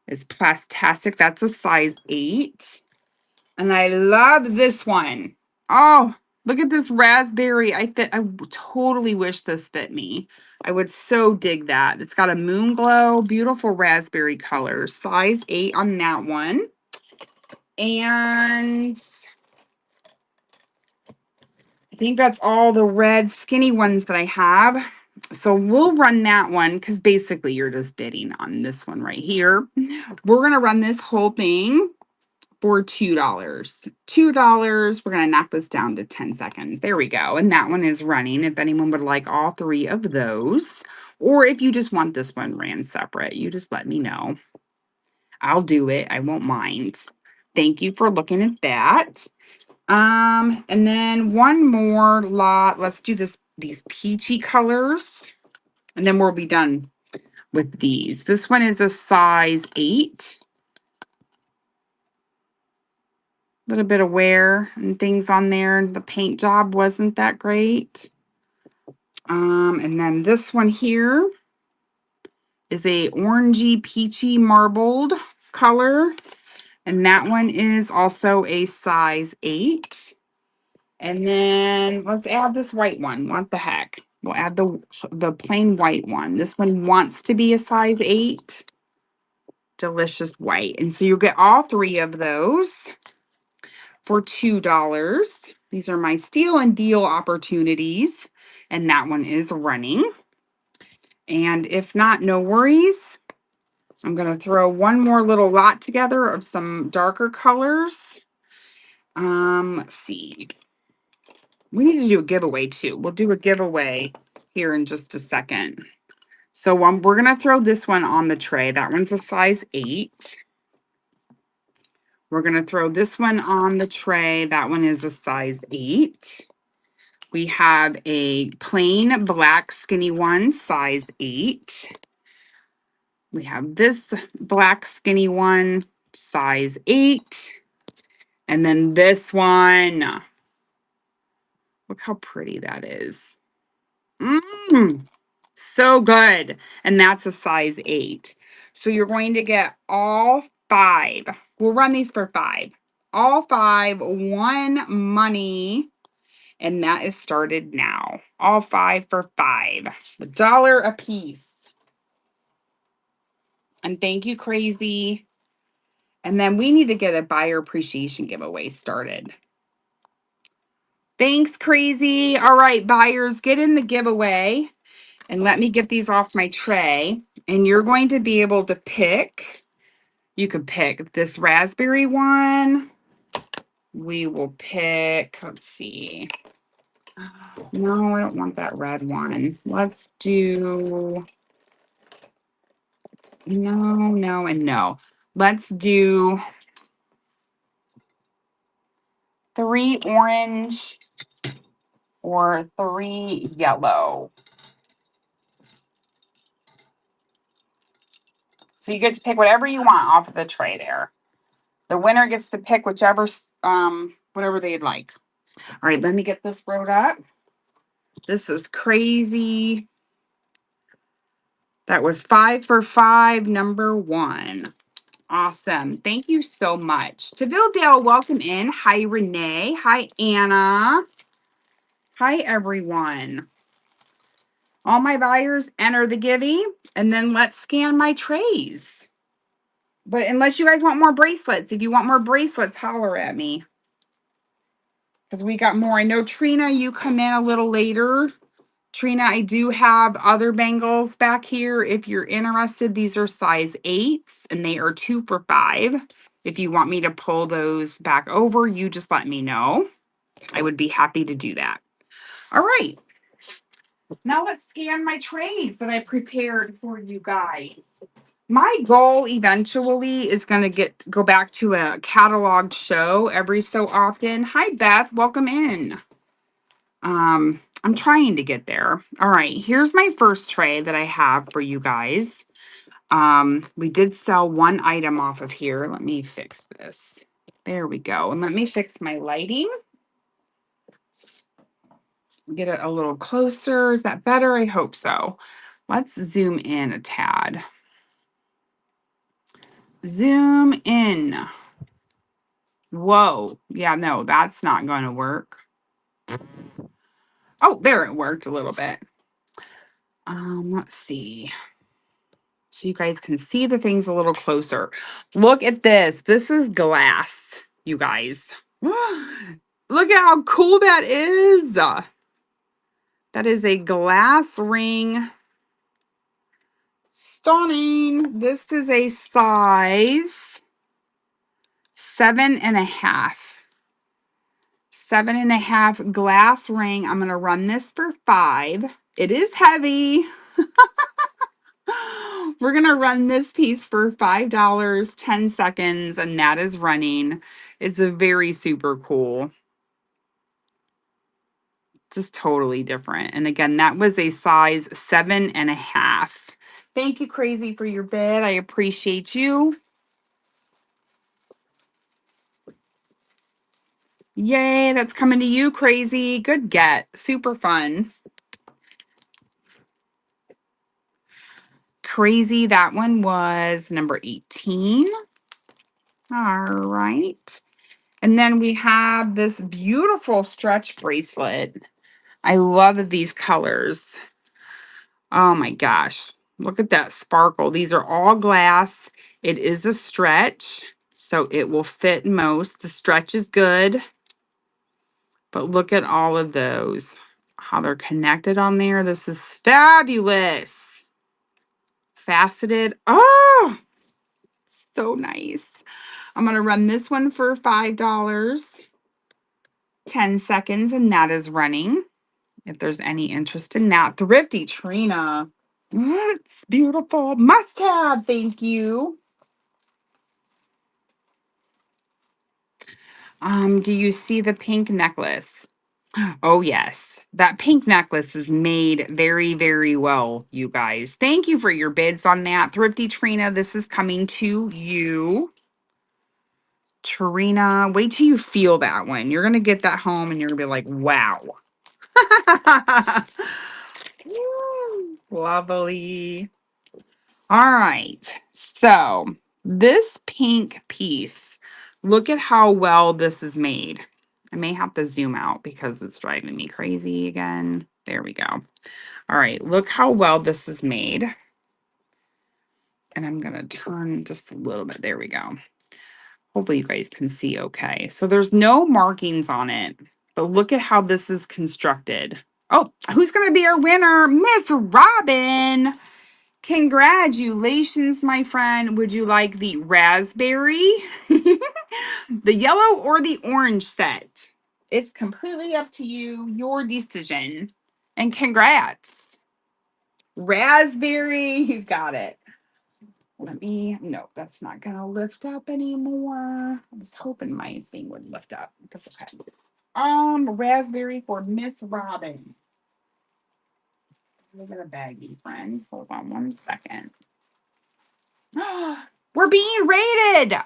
It's plastastic. That's a size 8. And I love this one. Oh, look at this raspberry. I totally wish this fit me. I would so dig that. It's got a moon glow, beautiful raspberry color. Size 8 on that one. And I think that's all the red skinny ones that I have. So we'll run that one because basically you're just bidding on this one right here. We're going to run this whole thing for $2. $2. We're going to knock this down to 10 seconds. There we go. And that one is running. If anyone would like all 3 of those, or if you just want this one ran separate, you just let me know. I'll do it. I won't mind. Thank you for looking at that. And then one more lot. Let's do these peachy colors, and then we'll be done with these. This one is a size 8. A little bit of wear and things on there. The paint job wasn't that great. And then this one here is a orangey peachy marbled color. And that one is also a size 8. And then let's add this white one. What the heck? We'll add the plain white one. This one wants to be a size 8. Delicious white. And so you'll get all 3 of those for $2. These are my steal and deal opportunities. And that one is running. And if not, no worries. I'm going to throw one more little lot together of some darker colors. Let's see. We need to do a giveaway too. We'll do a giveaway here in just a second. So we're going to throw this one on the tray. That one's a size 8. We're going to throw this one on the tray. That one is a size 8. We have a plain black skinny one, size 8. We have this black skinny one, size 8. And then this one. Look how pretty that is. So good. And that's a size 8. So you're going to get all 5. We'll run these for 5. All 5, one money. And that is started now. All 5 for $5. $1 a piece. And thank you, Crazy. And then we need to get a buyer appreciation giveaway started. Thanks, Crazy. All right, buyers, get in the giveaway. And let me get these off my tray. And you're going to be able to pick. You could pick this raspberry one. We will pick, let's see. No, I don't want that red one. Let's do no, and no. Let's do 3 orange or 3 yellow. So you get to pick whatever you want off of the tray there. The winner gets to pick whichever, whatever they'd like. All right, let me get this wrote up. This is Crazy. That was 5 for 5, number 1. Awesome. Thank you so much. To Villedale, welcome in. Hi, Renee. Hi, Anna. Hi, everyone. All my buyers enter the givey, and then let's scan my trays. But unless you guys want more bracelets, if you want more bracelets, holler at me. Because we got more. I know, Trina, you come in a little later. Trina, I do have other bangles back here. If you're interested, these are size 8s, and they are 2 for 5. If you want me to pull those back over, you just let me know. I would be happy to do that. All right. Now let's scan my trays that I prepared for you guys. My goal eventually is going to go back to a cataloged show every so often. Hi, Beth. Welcome in. I'm trying to get there. All right. Here's my first tray that I have for you guys. We did sell one item off of here. Let me fix this. There we go. And let me fix my lighting. Get it a little closer. Is that better? I hope so. Let's zoom in a tad. Zoom in. Whoa. Yeah, no, that's not going to work. Oh, there it worked a little bit. Let's see. So you guys can see the things a little closer. Look at this. This is glass, you guys. Look at how cool that is. That is a glass ring. Stunning. This is a size 7.5. 7.5 glass ring. I'm going to run this for 5. It is heavy. We're going to run this piece for $5, 10 seconds, and that is running. It's a very super cool. Just totally different. And again, that was a size 7.5. Thank you, Crazy, for your bid. I appreciate you. Yay, that's coming to you, Crazy. Good get. Super fun. Crazy, that one was number 18. All right. And then we have this beautiful stretch bracelet. I love these colors. Oh my gosh. Look at that sparkle. These are all glass. It is a stretch, so it will fit most. The stretch is good. But look at all of those. How they're connected on there. This is fabulous. faceted. Oh, so nice. I'm going to run this one for $5. 10 seconds, and that is running. If there's any interest in that. Thrifty Trina. It's beautiful. Must have. Thank you. Do you see the pink necklace? Oh, yes. That pink necklace is made very, very well, you guys. Thank you for your bids on that. Thrifty Trina, this is coming to you. Trina, wait till you feel that one. You're going to get that home and you're going to be like, wow. Lovely. All right. So, this pink piece, look at how well this is made. I may have to zoom out because it's driving me crazy again. There we go. All right. Look how well this is made. And I'm going to turn just a little bit. There we go. Hopefully you guys can see okay. So there's no markings on it, but look at how this is constructed. Oh, who's going to be our winner? Miss Robin. Congratulations, my friend. Would you like the raspberry, the yellow, or the orange set? It's completely up to you, your decision. And congrats. Raspberry, you got it. No, that's not gonna lift up anymore. I was hoping my thing would lift up. That's okay. Raspberry for Miss Robin. Look at a baggie, friend. Hold on 1 second. We're being rated.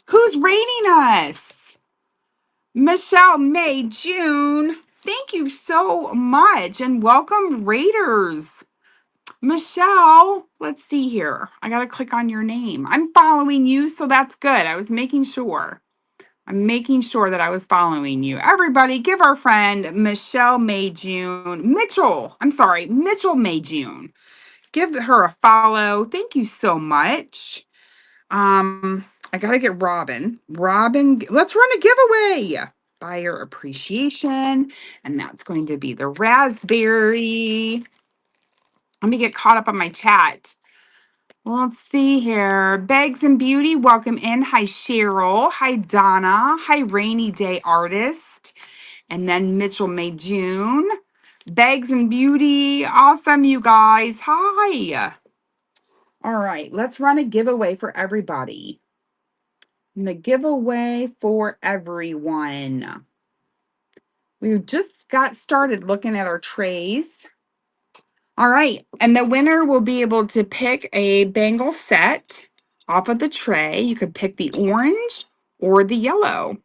Who's rating us? Michelle May June. Thank you so much and welcome Raiders. Michelle, let's see here. I got to click on your name. I'm following you, so that's good. I was making sure. I'm making sure that I was following you. Everybody, give our friend Michelle May June. Mitchell May June. Give her a follow. Thank you so much. I gotta get Robin. Robin, let's run a giveaway. Buyer appreciation, and that's going to be the raspberry. Let me get caught up on my chat. Let's see here. Bags and Beauty, welcome in. Hi, Cheryl. Hi, Donna. Hi, Rainy Day Artist. And then Mitchell May June. Bags and Beauty, awesome, you guys. Hi. All right, let's run a giveaway for everybody. And the giveaway for everyone. We just got started looking at our trays. All right. And the winner will be able to pick a bangle set off of the tray. You could pick the orange or the yellow.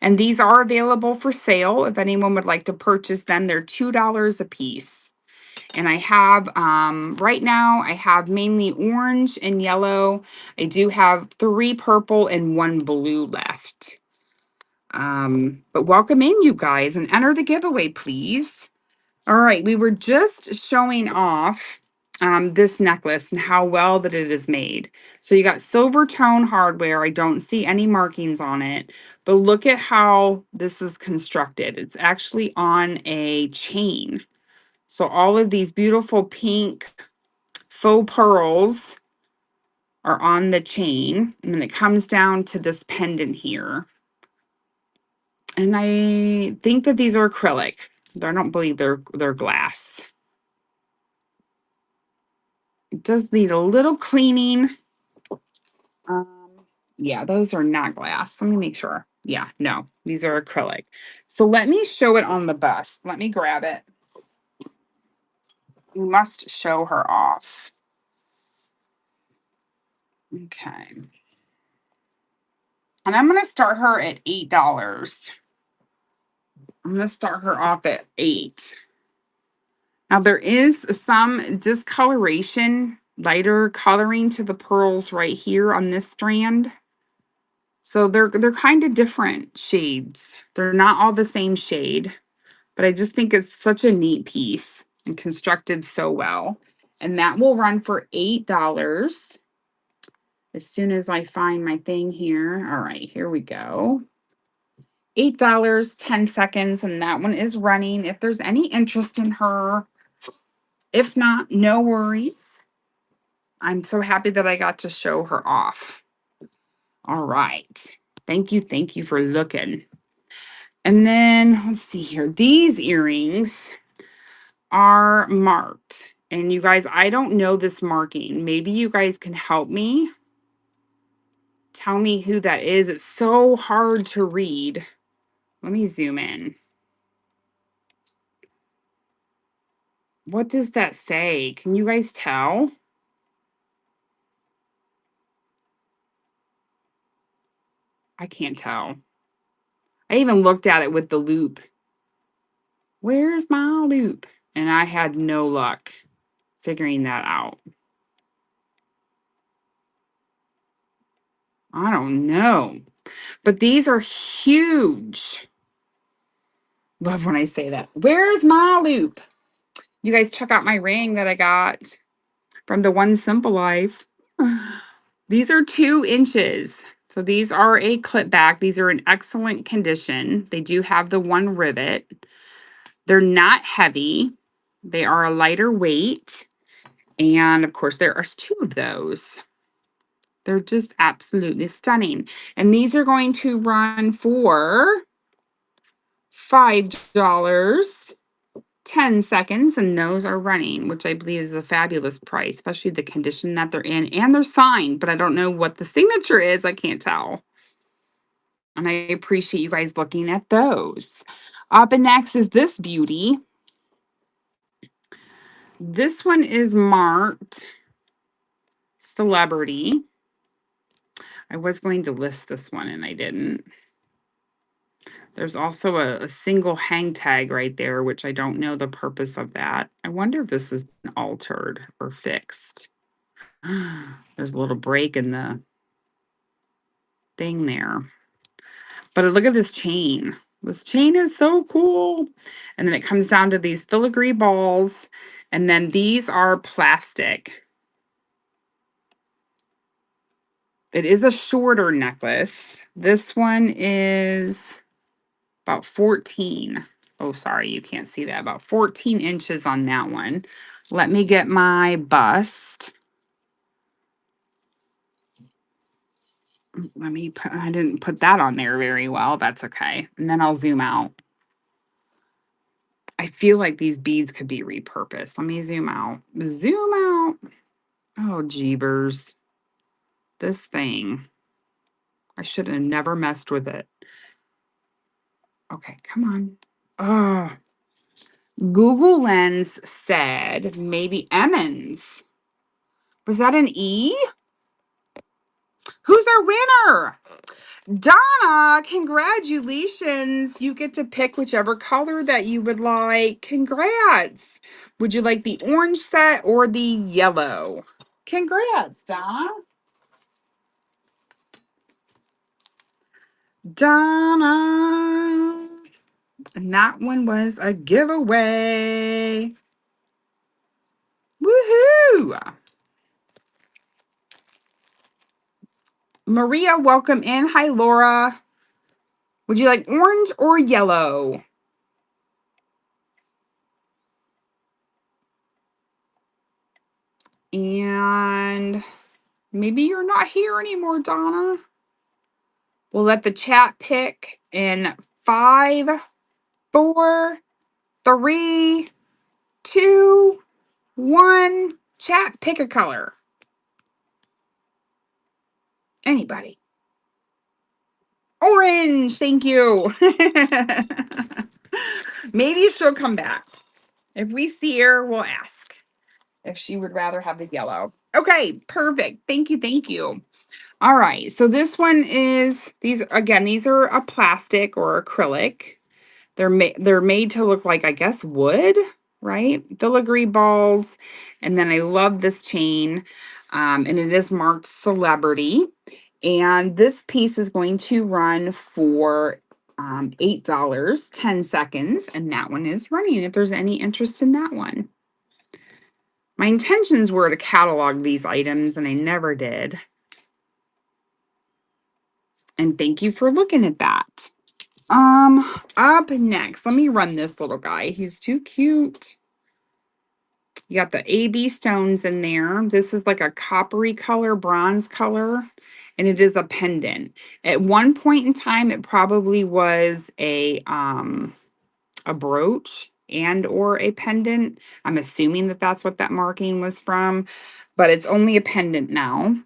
And these are available for sale. If anyone would like to purchase them, they're $2 a piece. And I have, right now, I have mainly orange and yellow. I do have 3 purple and 1 blue left. But welcome in, you guys, and enter the giveaway, please. All right, we were just showing off this necklace and how well that it is made. So you got silver tone hardware. I don't see any markings on it, but look at how this is constructed. It's actually on a chain. So all of these beautiful pink faux pearls are on the chain, and then it comes down to this pendant here. And I think that these are acrylic. I don't believe they're glass. It does need a little cleaning. Yeah, those are not glass. Let me make sure. Yeah, no, these are acrylic. So let me show it on the bust. Let me grab it. You must show her off. Okay. And I'm going to start her at $8. I'm going to start her off at $8. Now there is some discoloration, lighter coloring to the pearls right here on this strand. So they're kind of different shades. They're not all the same shade, but I just think it's such a neat piece and constructed so well. And that will run for $8. As soon as I find my thing here. All right, here we go. $8, 10 seconds, and that one is running. If there's any interest in her, if not, no worries. I'm so happy that I got to show her off. All right. Thank you for looking. And then let's see here. These earrings are marked. And you guys, I don't know this marking. Maybe you guys can help me. Tell me who that is. It's so hard to read. Let me zoom in. What does that say? Can you guys tell? I can't tell. I even looked at it with the loop. Where's my loop? And I had no luck figuring that out. I don't know. But these are huge. Love when I say that. Where's my loop? You guys check out my ring that I got from the One Simple Life. These are 2 inches. So these are a clip back. These are in excellent condition. They do have the 1 rivet. They're not heavy. They are a lighter weight. And of course, there are 2 of those. They're just absolutely stunning. And these are going to run for $5, 10 seconds, and those are running, which I believe is a fabulous price, especially the condition that they're in. And they're signed, but I don't know what the signature is. I can't tell. And I appreciate you guys looking at those. Up and next is this beauty. This one is marked Celebrity. I was going to list this one and I didn't. There's also a single hang tag right there, which I don't know the purpose of that. I wonder if this has been altered or fixed. There's a little break in the thing there. But look at this chain. This chain is so cool. And then it comes down to these filigree balls. And then these are plastic. It is a shorter necklace. This one is about 14. Oh, sorry, you can't see that. About 14 inches on that one. Let me get my bust. Let me put, I didn't put that on there very well. That's okay. And then I'll zoom out. I feel like these beads could be repurposed. Let me zoom out. Zoom out. Oh, jeebers. This thing. I should have never messed with it. Okay, come on. Oh, Google Lens said maybe Emmons. Was that an E? Who's our winner? Donna, congratulations. You get to pick whichever color that you would like. Congrats. Would you like the orange set or the yellow? Congrats, Donna. Donna. And that one was a giveaway. Woohoo! Maria, welcome in. Hi, Laura. Would you like orange or yellow? And maybe you're not here anymore, Donna. We'll let the chat pick in 5, 4, 3, 2, 1. Chat, pick a color. Anybody. Orange, thank you. Maybe she'll come back. If we see her, we'll ask if she would rather have the yellow. Okay, perfect. Thank you, thank you. All right, so this one is, these are a plastic or acrylic. They're made to look like, I guess, wood, right? Filigree balls. And then I love this chain. And it is marked Celebrity. And this piece is going to run for $8, 10 seconds. And that one is running if there's any interest in that one. My intentions were to catalog these items, and I never did. And thank you for looking at that. Up next, let me run this little guy. He's too cute. You got the AB stones in there. This is like a coppery color, bronze color, and it is a pendant. At one point in time, it probably was a brooch and or a pendant. I'm assuming that that's what that marking was from, but it's only a pendant now.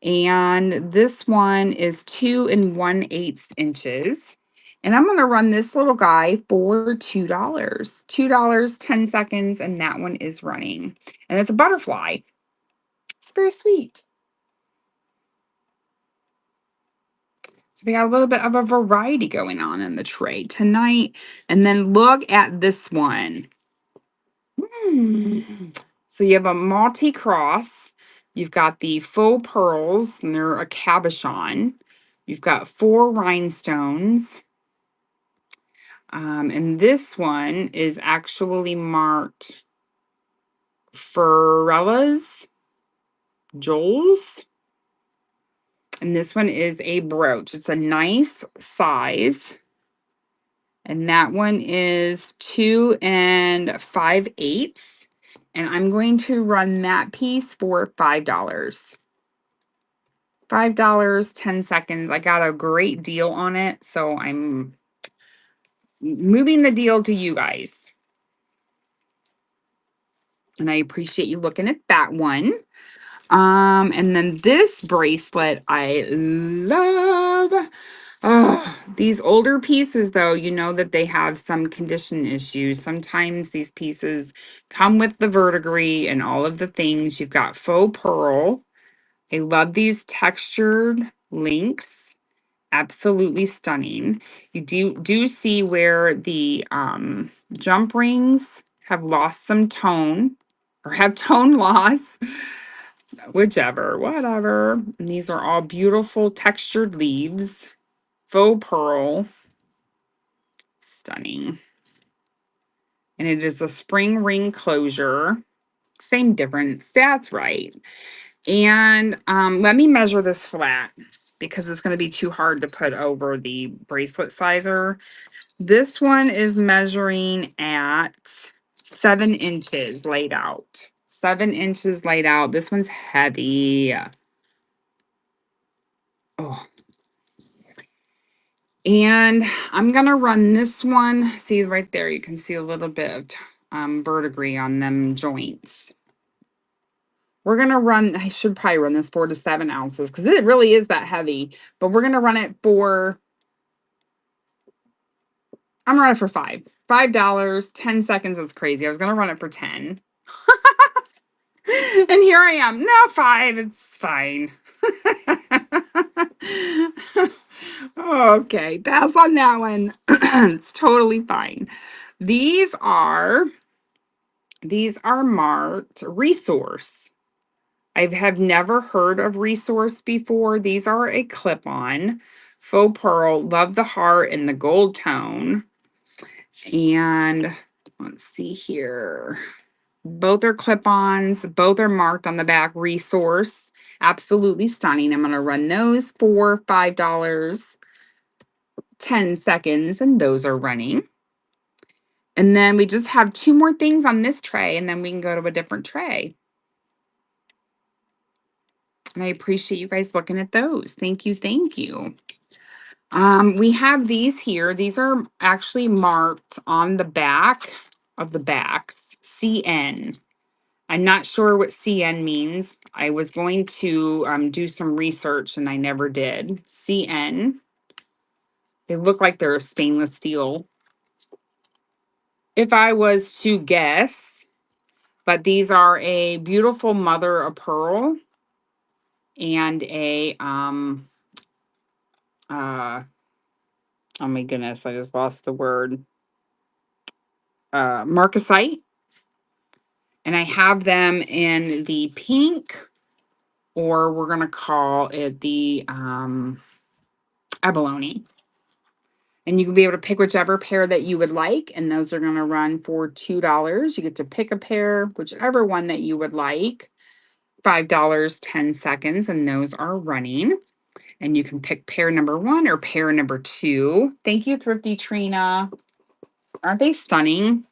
And this one is 2 1/8 inches. And I'm going to run this little guy for $2. $2, 10 seconds, and that one is running. And it's a butterfly. It's very sweet. So we got a little bit of a variety going on in the tray tonight. And then look at this one. So you have a multi-cross. You've got the faux pearls, and they're a cabochon. You've got 4 rhinestones. And this one is actually marked Forellas Joel's. And this one is a brooch. It's a nice size. And that one is 2 5/8. And I'm going to run that piece for $5. $5, 10 seconds. I got a great deal on it, so I'm moving the deal to you guys. And I appreciate you looking at that one. And then this bracelet I love. Oh, these older pieces, though, you know that they have some condition issues. Sometimes these pieces come with the verdigris and all of the things. You've got faux pearl. I love these textured links. Absolutely stunning. You do see where the jump rings have lost some tone or have tone loss, whichever, whatever. And these are all beautiful textured leaves, faux pearl, stunning. And it is a spring ring closure. Same difference. That's right. And let me measure this flat because it's going to be too hard to put over the bracelet sizer. This one is measuring at 7 inches laid out. 7 inches laid out. This one's heavy. Oh. And I'm going to run this one. See right there, you can see a little bit of verdigris on them joints. We're going to run, I should probably run this 4 to 7 ounces because it really is that heavy. But we're going to run it for, I'm running for $5. 10 seconds, that's crazy. I was going to run it for 10. And here I am. No, 5. It's fine. Okay, pass on that one. It's totally fine. These are marked Resource. I have never heard of Resource before. These are a clip-on faux pearl. Love the heart and the gold tone. And let's see here. Both are clip-ons. Both are marked on the back Resource. Absolutely stunning. I'm going to run those for $5. 10 seconds, and those are running. And then we just have 2 more things on this tray, and then we can go to a different tray. And I appreciate you guys looking at those. Thank you. Thank you. We have these here. These are actually marked on the back of the backs, CN. I'm not sure what CN means. I was going to do some research and I never did. CN. They look like they're stainless steel. If I was to guess, but these are a beautiful mother of pearl and a oh my goodness, I just lost the word. Marcasite. And I have them in the pink, or we're going to call it the abalone. And you can be able to pick whichever pair that you would like. And those are going to run for $2. You get to pick a pair, whichever one that you would like. $5, 10 seconds. And those are running. And you can pick pair number 1 or pair number 2. Thank you, Thrifty Trina. Aren't they stunning?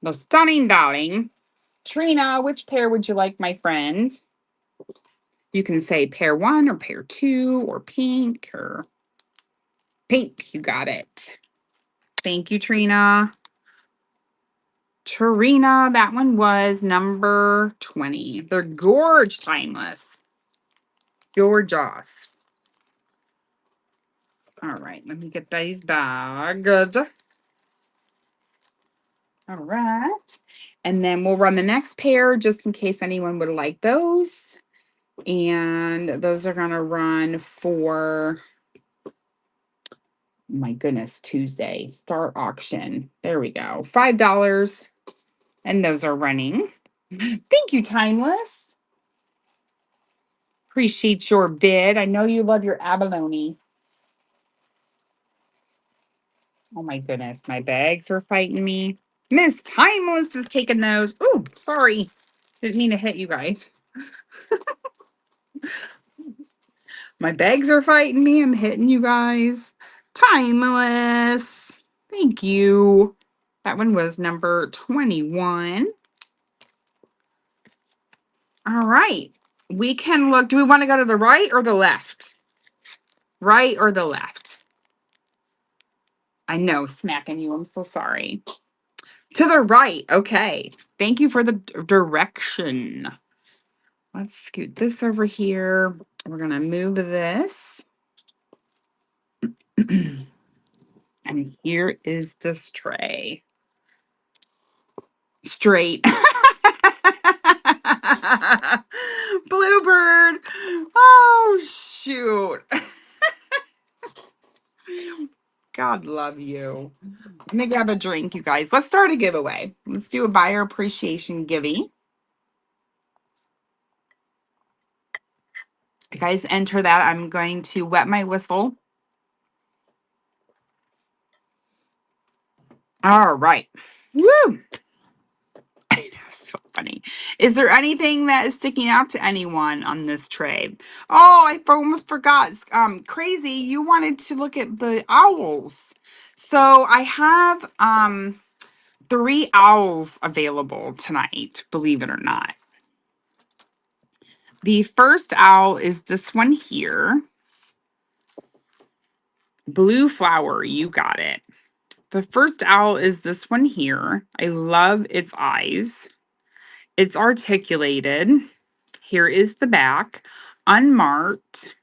The stunning, darling. Trina, which pair would you like, my friend? You can say pair 1 or pair 2 or pink or pink. You got it. Thank you, Trina. Tarina, that one was number 20. They're gorge timeless. Gorgeous. All right, let me get these bagged. All right. And then we'll run the next pair just in case anyone would like those. And those are going to run for, my goodness, Tuesday. Start auction. There we go. $5. And those are running. Thank you, Timeless. Appreciate your bid. I know you love your abalone. Oh my goodness, my bags are fighting me. Miss Timeless is taking those. Oh, sorry. Didn't mean to hit you guys. My bags are fighting me. I'm hitting you guys. Timeless. Thank you. That one was number 21. All right. We can look. Do we want to go to the right or the left? Right or the left? I know, smacking you. I'm so sorry. To the right. Okay. Thank you for the direction. Let's scoot this over here. We're going to move this. And here is this tray. Straight. Bluebird. Oh, shoot. God love you. Let me grab a drink, you guys. Let's start a giveaway. Let's do a buyer appreciation givey. You guys enter that. I'm going to wet my whistle. All right. Woo. So funny. Is there anything that is sticking out to anyone on this tray? Oh, I almost forgot. Crazy, you wanted to look at the owls. So I have 3 owls available tonight, believe it or not. The first owl is this one here. Blue flower, you got it. The first owl is this one here. I love its eyes. It's articulated. Here is the back, unmarked.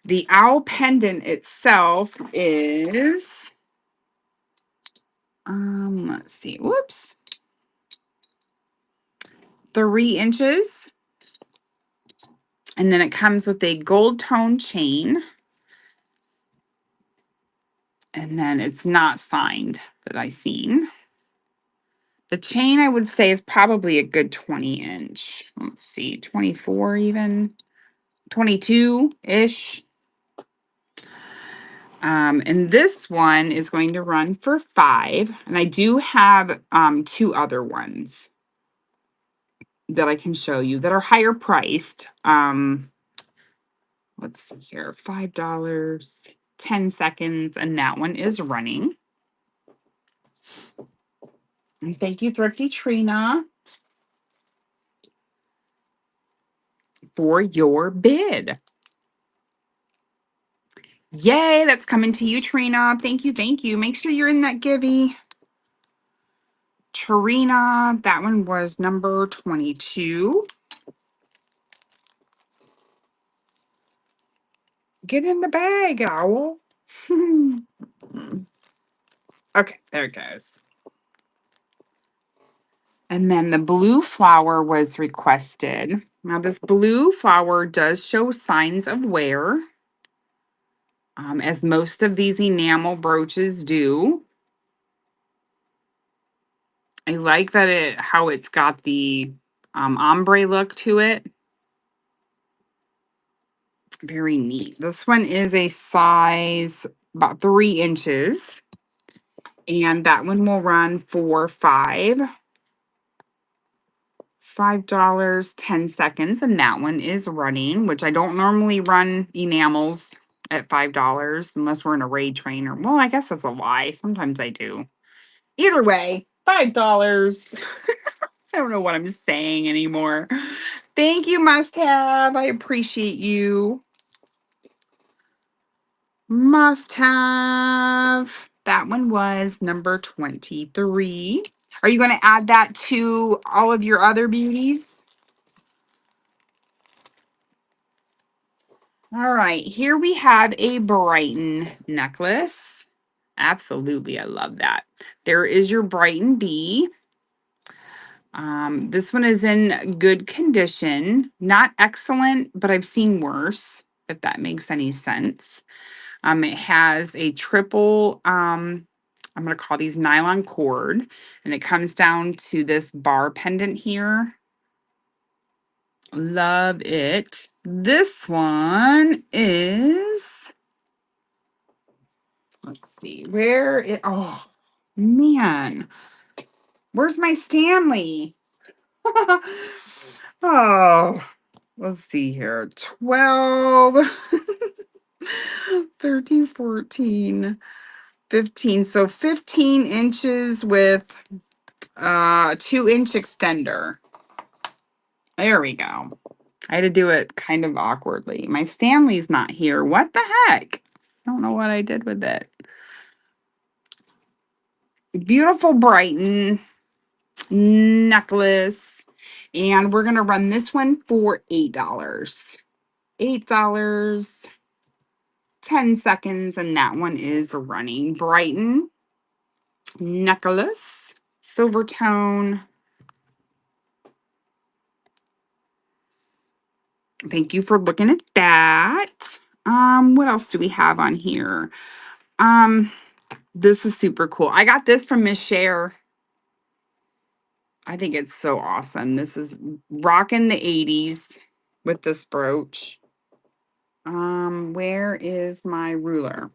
The owl pendant itself is, let's see, whoops, 3 inches. And then it comes with a gold tone chain. And then it's not signed that I seen. The chain, I would say, is probably a good 20 inch. Let's see, 24 even, 22-ish. And this one is going to run for $5. And I do have 2 other ones that I can show you that are higher priced. Let's see here, $5, 10 seconds, and that one is running. And thank you, Thrifty Trina, for your bid. Yay, that's coming to you, Trina. Thank you, thank you. Make sure you're in that givey. Trina, that one was number 22. Get in the bag, owl. Okay, there it goes. And then the blue flower was requested. Now, this blue flower does show signs of wear, as most of these enamel brooches do. I like that how it's got the ombre look to it. Very neat. This one is a size about 3 inches. And that one will run for $5, 10 seconds. And that one is running, which I don't normally run enamels at $5 unless we're in a raid train. Or, well, I guess that's a lie. Sometimes I do. Either way, $5. I don't know what I'm saying anymore. Thank you, Must Have. I appreciate you. Must Have. That one was number 23. Are you going to add that to all of your other beauties? All right, here we have a Brighton necklace. Absolutely, I love that. There is your Brighton bee. This one is in good condition, not excellent, but I've seen worse, if that makes any sense. It has a triple, I'm going to call these nylon cord, and it comes down to this bar pendant here. Love it. This one is, let's see, oh, man, where's my Stanley? Oh, let's see here. 12, 13, 14, 15. So 15 inches with 2-inch extender. There we go. I had to do it kind of awkwardly. My Stanley's not here. What the heck? I don't know what I did with it. Beautiful Brighton necklace. And we're going to run this one for $8. $8, 10 seconds, and that one is running. Brighton necklace, silver tone. Thank you for looking at that. What else do we have on here? This is super cool. I got this from Miss Cher. I think it's so awesome. This is rocking the 80s with this brooch. Where is my ruler?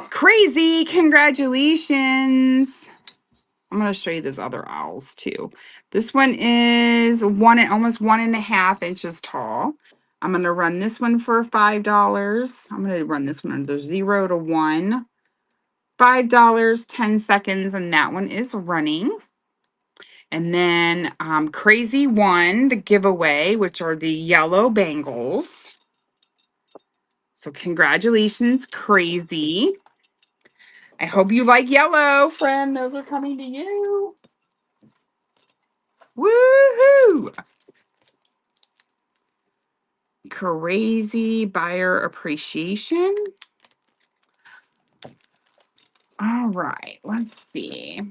Crazy! Congratulations! I'm going to show you those other owls too. This one is almost 1.5 inches tall. I'm going to run this one for $5. I'm going to run this one under 0 to 1. $5, 10 seconds, and that one is running. And then Crazy One, the giveaway, which are the yellow bangles. So congratulations, Crazy. I hope you like yellow, friend. Those are coming to you. Woohoo! Crazy buyer appreciation. All right, let's see.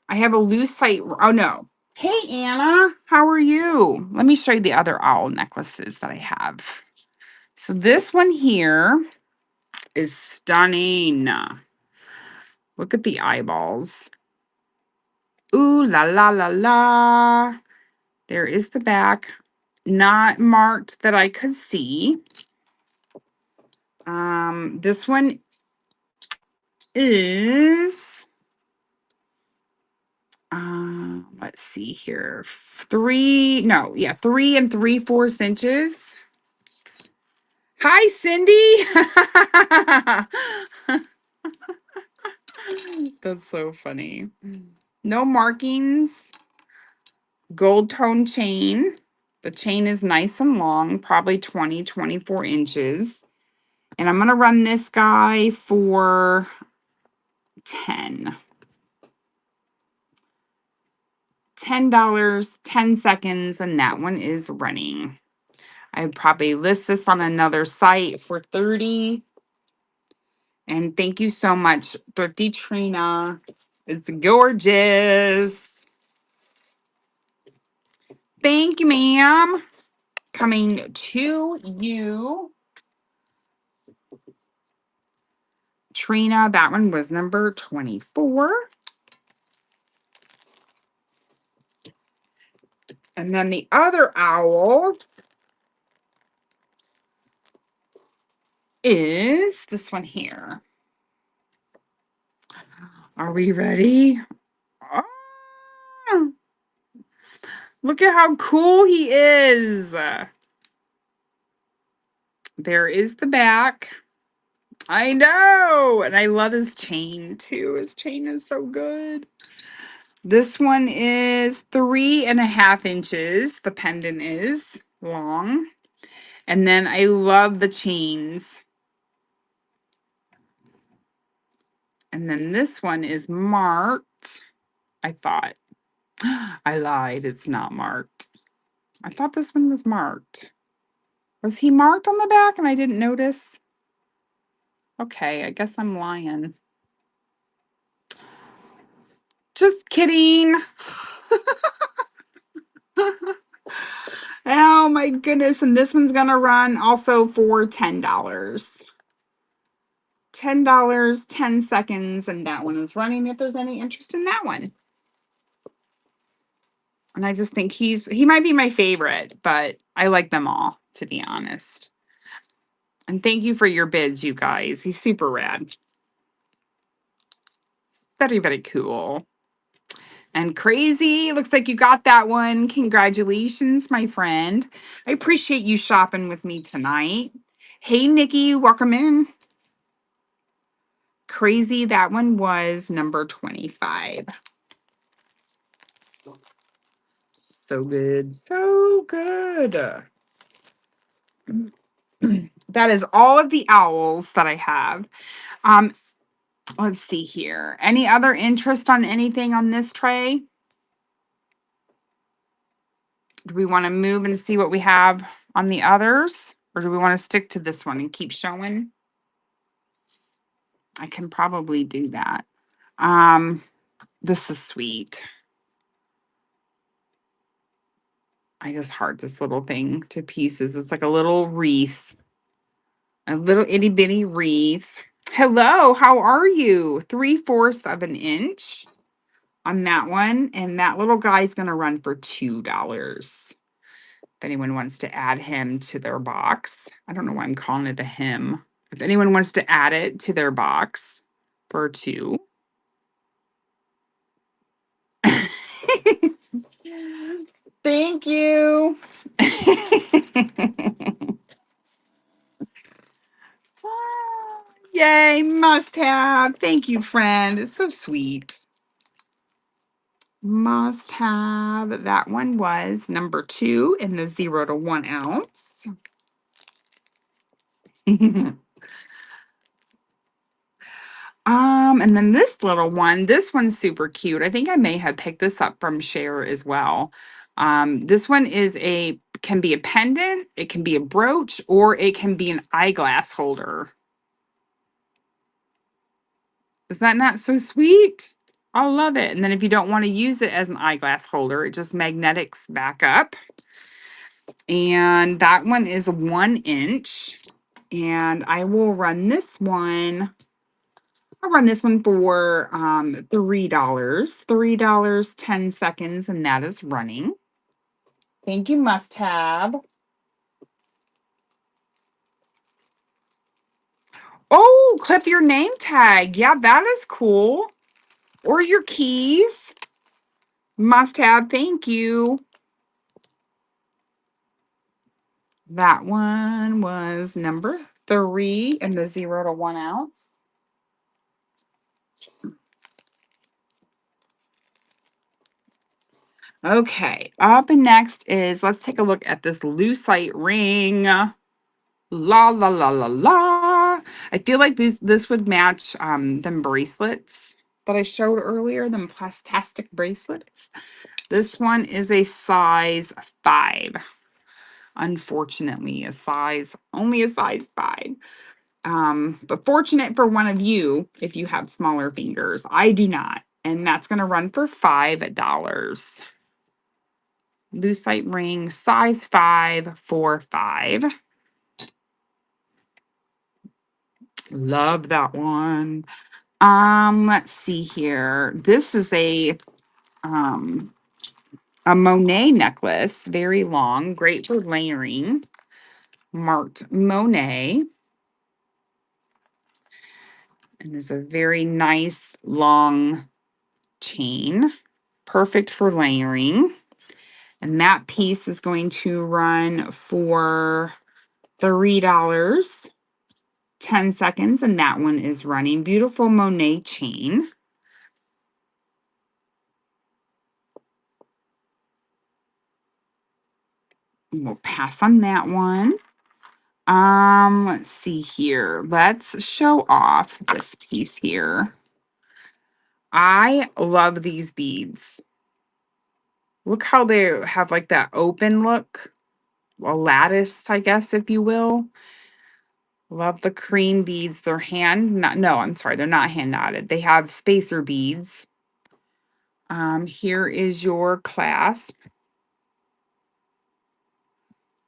I have a lucite. Oh, no. Hey, Anna. How are you? Let me show you the other owl necklaces that I have. So this one here is stunning. Look at the eyeballs. Ooh, la, la, la, la. There is the back. Not marked that I could see. This one is, let's see here. 3 and 3/4 inches. Hi, Cindy. That's so funny. No markings. Gold tone chain. The chain is nice and long, probably 24 inches. And I'm going to run this guy for 10. $10, 10 seconds, and that one is running. I would probably list this on another site for 30. And thank you so much, Thrifty Trina. It's gorgeous. Thank you, ma'am. Coming to you, Trina. That one was number 24. And then the other owl is this one here. Are we ready? Oh, look at how cool he is. There is the back. I know. And I love his chain too. His chain is so good. This one is 3.5 inches. The pendant is long. And then I love the chains. And then this one is marked. I thought. I lied. It's not marked. I thought this one was marked. Was he marked on the back and I didn't notice? Okay, I guess I'm lying. Just kidding. Oh my goodness. And this one's going to run also for $10. $10, 10 seconds, and that one is running if there's any interest in that one. And I just think he might be my favorite, but I like them all, to be honest. And thank you for your bids, you guys. He's super rad. Very, very cool. And crazy. Looks like you got that one. Congratulations, my friend. I appreciate you shopping with me tonight. Hey, Nikki, welcome in. Crazy. That one was number 25. So good. So good. That is all of the owls that I have. Um, let's see here. Any other interest on anything on this tray? Do we want to move and see what we have on the others? Or do we want to stick to this one and keep showing? I can probably do that. This is sweet. I just heart this little thing to pieces. It's like a little wreath. A little itty bitty wreath. Hello, how are you? 3/4 of an inch on that one. And that little guy's going to run for $2. If anyone wants to add him to their box, I don't know why I'm calling it a him. If anyone wants to add it to their box for 2. Thank you. Yay, must have. Thank you, friend. It's so sweet. Must have. That one was number 2 in the 0 to 1 ounce. And then this little one, this one's super cute. I think I may have picked this up from Share as well. This one can be a pendant, it can be a brooch, or it can be an eyeglass holder. Is that not so sweet? I love it. And then if you don't want to use it as an eyeglass holder, it just magnetics back up. And that one is 1 inch. And I will run this one. I'll run this one for $3. $3, 10 seconds, and that is running. Thank you, must have. Oh, clip your name tag. Yeah, that is cool. Or your keys. Must have. Thank you. That one was number 3 in the 0 to 1 ounce. Okay, up next is let's take a look at this lucite ring. La la la la la. I feel like this would match them bracelets that I showed earlier, them plastastic bracelets. This one is a size 5. Unfortunately, only a size 5. But fortunate for one of you if you have smaller fingers. I do not. And that's going to run for $5. Lucite ring, size 5 for 5. Love that one. Let's see here. This is a Monet necklace, very long, great for layering. Marked Monet. And there's a very nice long chain, perfect for layering. And that piece is going to run for $3, 10 seconds, and that one is running. Beautiful Monet chain. We'll pass on that one. Let's see here. Let's show off this piece here. I love these beads. Look how they have like that open look, a lattice, I guess, if you will. Love the cream beads. They're I'm sorry, they're not hand knotted. They have spacer beads. Here is your clasp.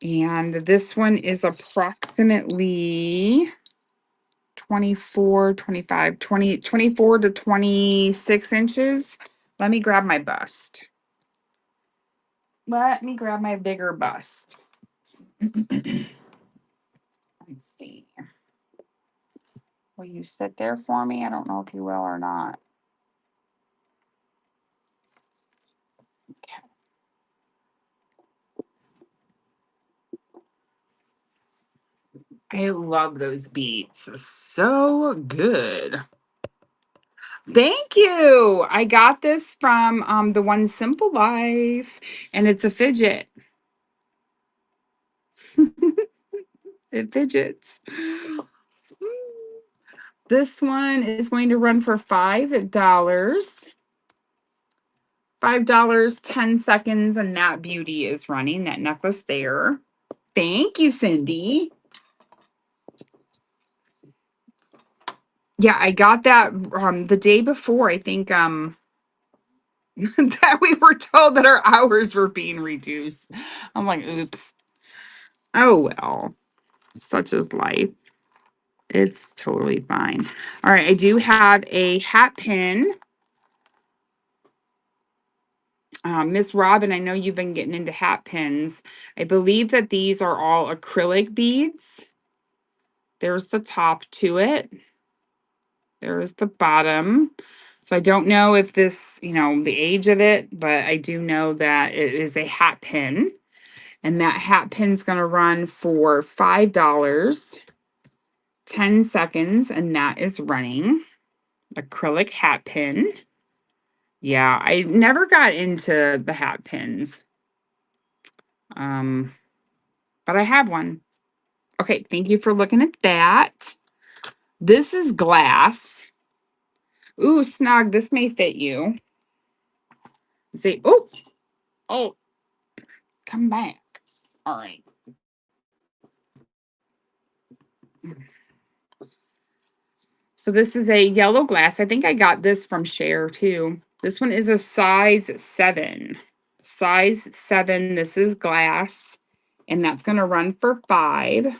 And this one is approximately 24, 25, 20, 24 to 26 inches. Let me grab my bust. Let me grab my bigger bust. Let's see. Will you sit there for me? I don't know if you will or not. Okay. I love those beads. So good. Thank you. I got this from the One Simple Life, and it's a fidget. It fidgets. This one is going to run for $5. $5, 10 seconds, and that beauty is running, that necklace there. Thank you, Cindy. Yeah, I got that the day before. I think that we were told that our hours were being reduced. I'm like, oops. Oh well. Such is life. It's totally fine. All right, I do have a hat pin. Miss Robin, I know you've been getting into hat pins. I believe that these are all acrylic beads. There's the top to it. There's the bottom. So I don't know if this, the age of it, but I do know that it is a hat pin. And that hat pin's going to run for $5, 10 seconds, and that is running. Acrylic hat pin. Yeah, I never got into the hat pins. But I have one. Okay, thank you for looking at that. This is glass. Ooh, Snug, this may fit you. See, oh, come back. All right. So this is a yellow glass. I think I got this from Cher too. This one is a size 7. Size 7. This is glass. And that's going to run for $5.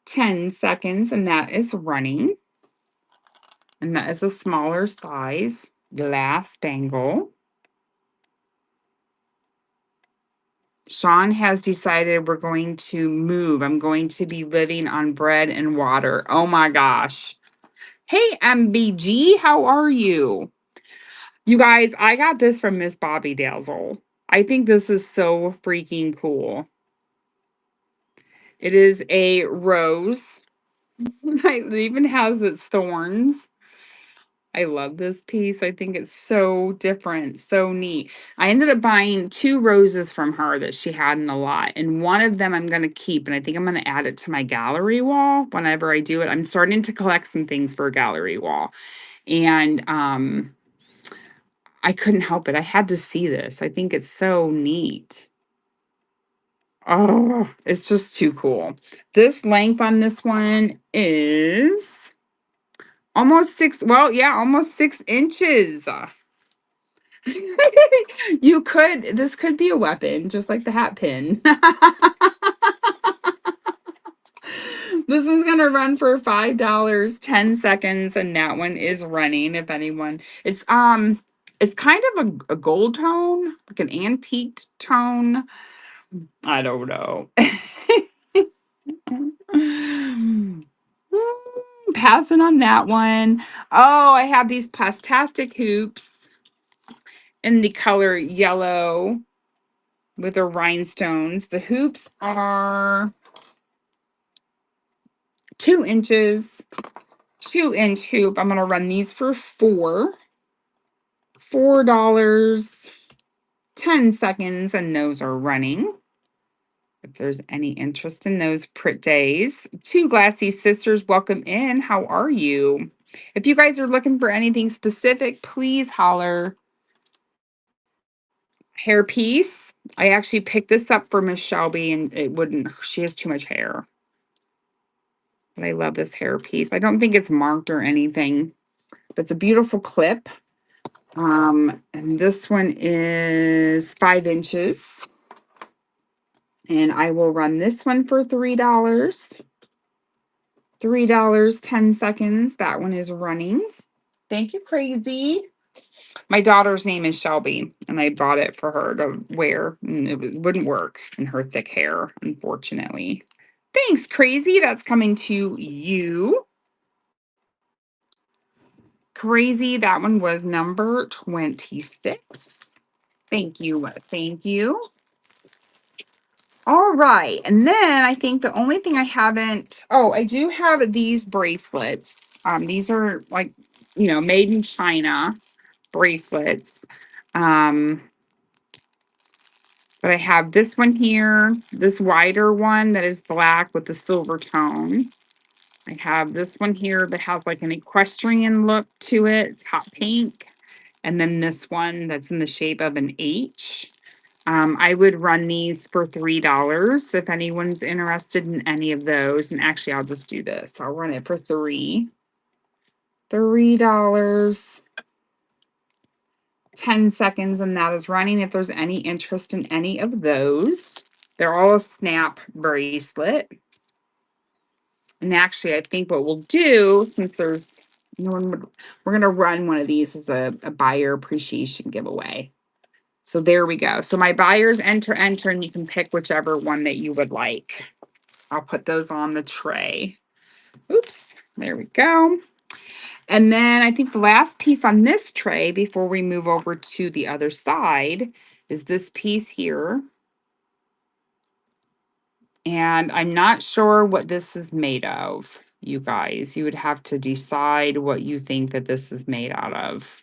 10 seconds. And that is running. And that is a smaller size glass bangle. Sean has decided we're going to move. I'm going to be living on bread and water. Oh my gosh. Hey, MBG, how are you? You guys, I got this from Miss Bobby Dazzle. I think this is so freaking cool. It is a rose. It even has its thorns. I love this piece. I think it's so different, so neat. I ended up buying 2 roses from her that she had in the lot, and one of them I'm going to keep, and I think I'm going to add it to my gallery wall whenever I do it. I'm starting to collect some things for a gallery wall, and I couldn't help it. I had to see this. I think it's so neat. Oh, it's just too cool. This length on this one is almost 6 inches. This could be a weapon, just like the hat pin. This one's gonna run for $5, 10 seconds, and that one is running. If anyone, it's kind of a gold tone, like an antique tone. I don't know. Passing on that one. Oh, I have these plastastic hoops in the color yellow with the rhinestones. The hoops are 2 inches, 2-inch hoop. I'm going to run these for $4. 10 seconds, and those are running. If there's any interest in those Prit days. Two Glassy Sisters, welcome in. How are you? If you guys are looking for anything specific, please holler. Hair piece. I actually picked this up for Miss Shelby, and it wouldn't, she has too much hair. But I love this hair piece. I don't think it's marked or anything, but it's a beautiful clip. And this one is 5 inches. And I will run this one for $3. $3, 10 seconds. That one is running. Thank you, Crazy. My daughter's name is Shelby, and I bought it for her to wear, and it wouldn't work in her thick hair, unfortunately. Thanks, Crazy. That's coming to you. Crazy. That one was number 26. Thank you. Thank you. All right. And then I think the only thing I haven't, oh, I do have these bracelets. These are like, made in China bracelets. But I have this one here, this wider one that is black with the silver tone. I have this one here that has like an equestrian look to it. It's hot pink. And then this one that's in the shape of an H. I would run these for $3 if anyone's interested in any of those. And actually, I'll just do this. I'll run it for $3. 10 seconds, and that is running. If there's any interest in any of those, they're all a snap bracelet. And actually, I think what we'll do, since there's no one, we're going to run one of these as a buyer appreciation giveaway. So there we go. So my buyers enter, and you can pick whichever one that you would like. I'll put those on the tray. Oops, there we go. And then I think the last piece on this tray before we move over to the other side is this piece here. And I'm not sure what this is made of, you guys. You would have to decide what you think that this is made out of.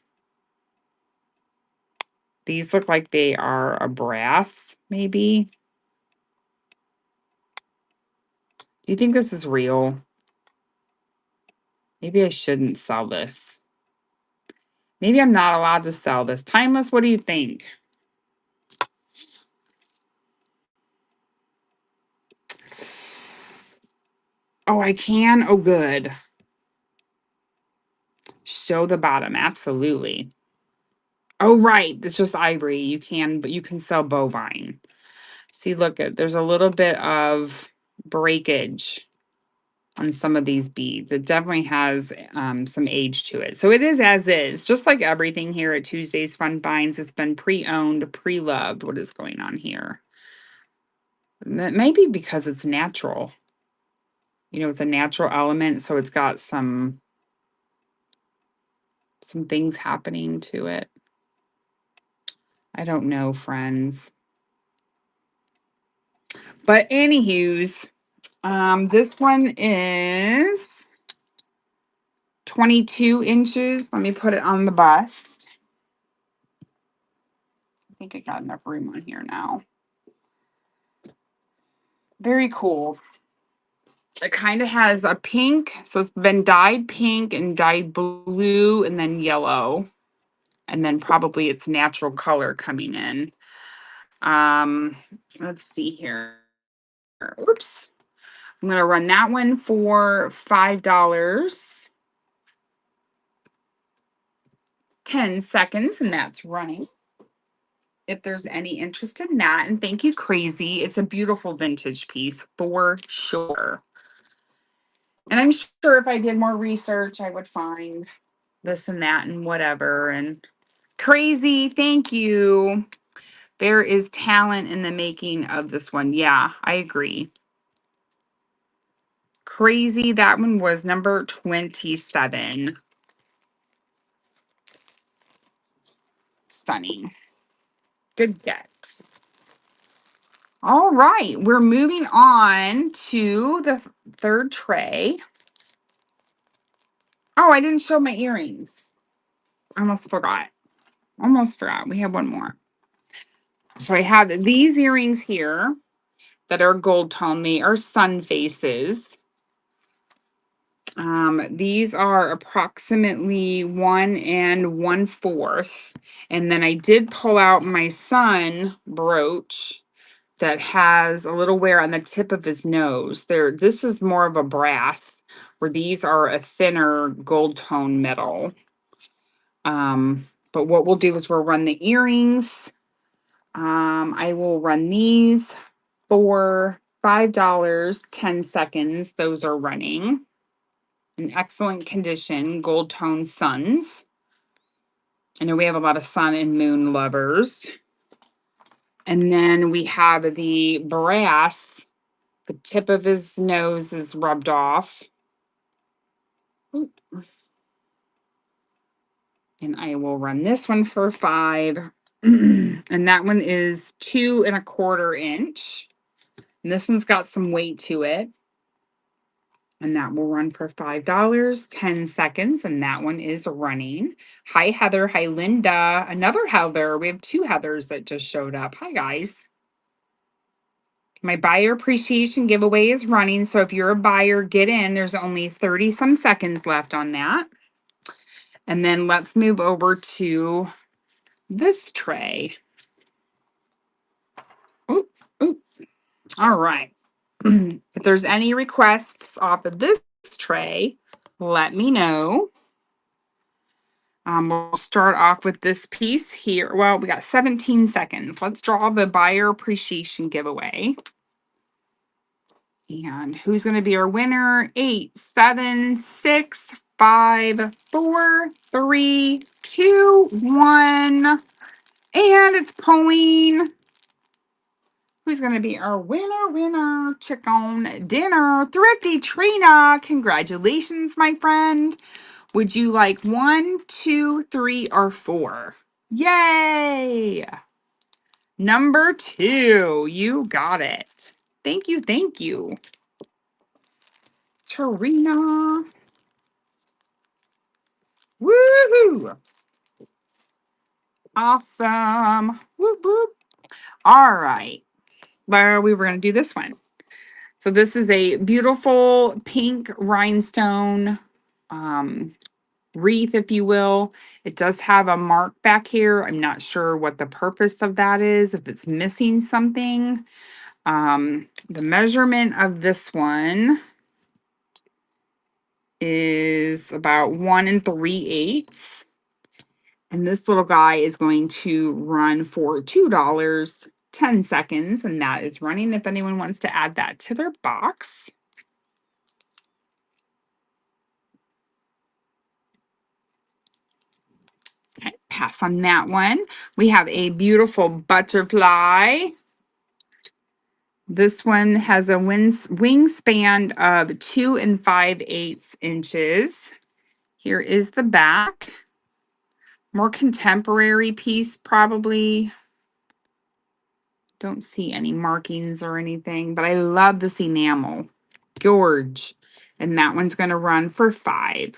These look like they are a brass, maybe. Do you think this is real? Maybe I shouldn't sell this. Maybe I'm not allowed to sell this. Timeless, what do you think? Oh, I can? Oh, good. Show the bottom, absolutely. Oh, right. It's just ivory. You can, but you can sell bovine. See, look, there's a little bit of breakage on some of these beads. It definitely has some age to it. So it is as is, just like everything here at Tuesday's Fun Finds. It's been pre-owned, pre-loved. What is going on here? That may be because it's natural. It's a natural element, so it's got some things happening to it. I don't know, friends. But anywho's, this one is 22 inches. Let me put it on the bust. I think I got enough room on here now. Very cool. It kind of has a pink, so it's been dyed pink and dyed blue and then yellow. And then probably its natural color coming in. Let's see here. Oops. I'm going to run that one for $5. 10 seconds, and that's running. If there's any interest in that, and thank you, Crazy. It's a beautiful vintage piece for sure. And I'm sure if I did more research, I would find this and that and whatever. And Crazy, thank you. There is talent in the making of this one. Yeah, I agree. Crazy, that one was number 27. Stunning. Good get. All right, we're moving on to the third tray. Oh, I didn't show my earrings. I almost forgot. We have one more. So I have these earrings here that are gold tone. They are sun faces. These are approximately 1 1/4. And then I did pull out my son brooch that has a little wear on the tip of his nose. This is more of a brass, where these are a thinner gold tone metal. But what we'll do is we'll run the earrings. I will run these for $5, 10 seconds. Those are running in excellent condition, gold tone suns. I know we have a lot of sun and moon lovers. And then we have the brass. The tip of his nose is rubbed off. Oop. And I will run this one for 5. And that one is 2 1/4 inch. And this one's got some weight to it. And that will run for $5, 10 seconds. And that one is running. Hi, Heather. Hi, Linda. Another Heather. We have 2 Heathers that just showed up. Hi, guys. My buyer appreciation giveaway is running. So if you're a buyer, get in. There's only 30 some seconds left on that. And then let's move over to this tray. Oop, oop. All right. If there's any requests off of this tray, let me know. We'll start off with this piece here. Well, we got 17 seconds. Let's draw the buyer appreciation giveaway. And who's going to be our winner? 8, 7, 6, 5, 4, 3, 2, 1. And it's Pauline. Who's going to be our winner? Chicken dinner. Thrifty Trina. Congratulations, my friend. Would you like 1, 2, 3, or 4? Yay! Number 2. You got it. Thank you. Thank you. Tarina. Woohoo! Awesome. Whoop, whoop. All right. Well, we were going to do this one. So this is a beautiful pink rhinestone wreath, if you will. It does have a mark back here. I'm not sure what the purpose of that is, if it's missing something. The measurement of this one is about 1 3/8. And this little guy is going to run for $2, 10 seconds. And that is running if anyone wants to add that to their box. Okay, pass on that one. We have a beautiful butterfly. This one has a wingspan of 2 5/8 inches. Here is the back. More contemporary piece, probably. Don't see any markings or anything, but I love this enamel. George. And that one's going to run for $5.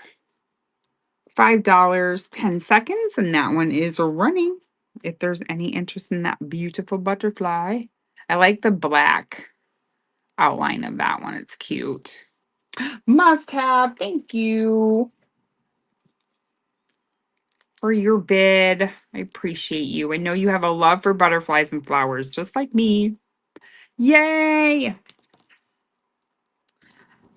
$5, 10 seconds. And that one is running. If there's any interest in that beautiful butterfly. I like the black outline of that one. It's cute. Must have. Thank you for your bid. I appreciate you. I know you have a love for butterflies and flowers, just like me. Yay!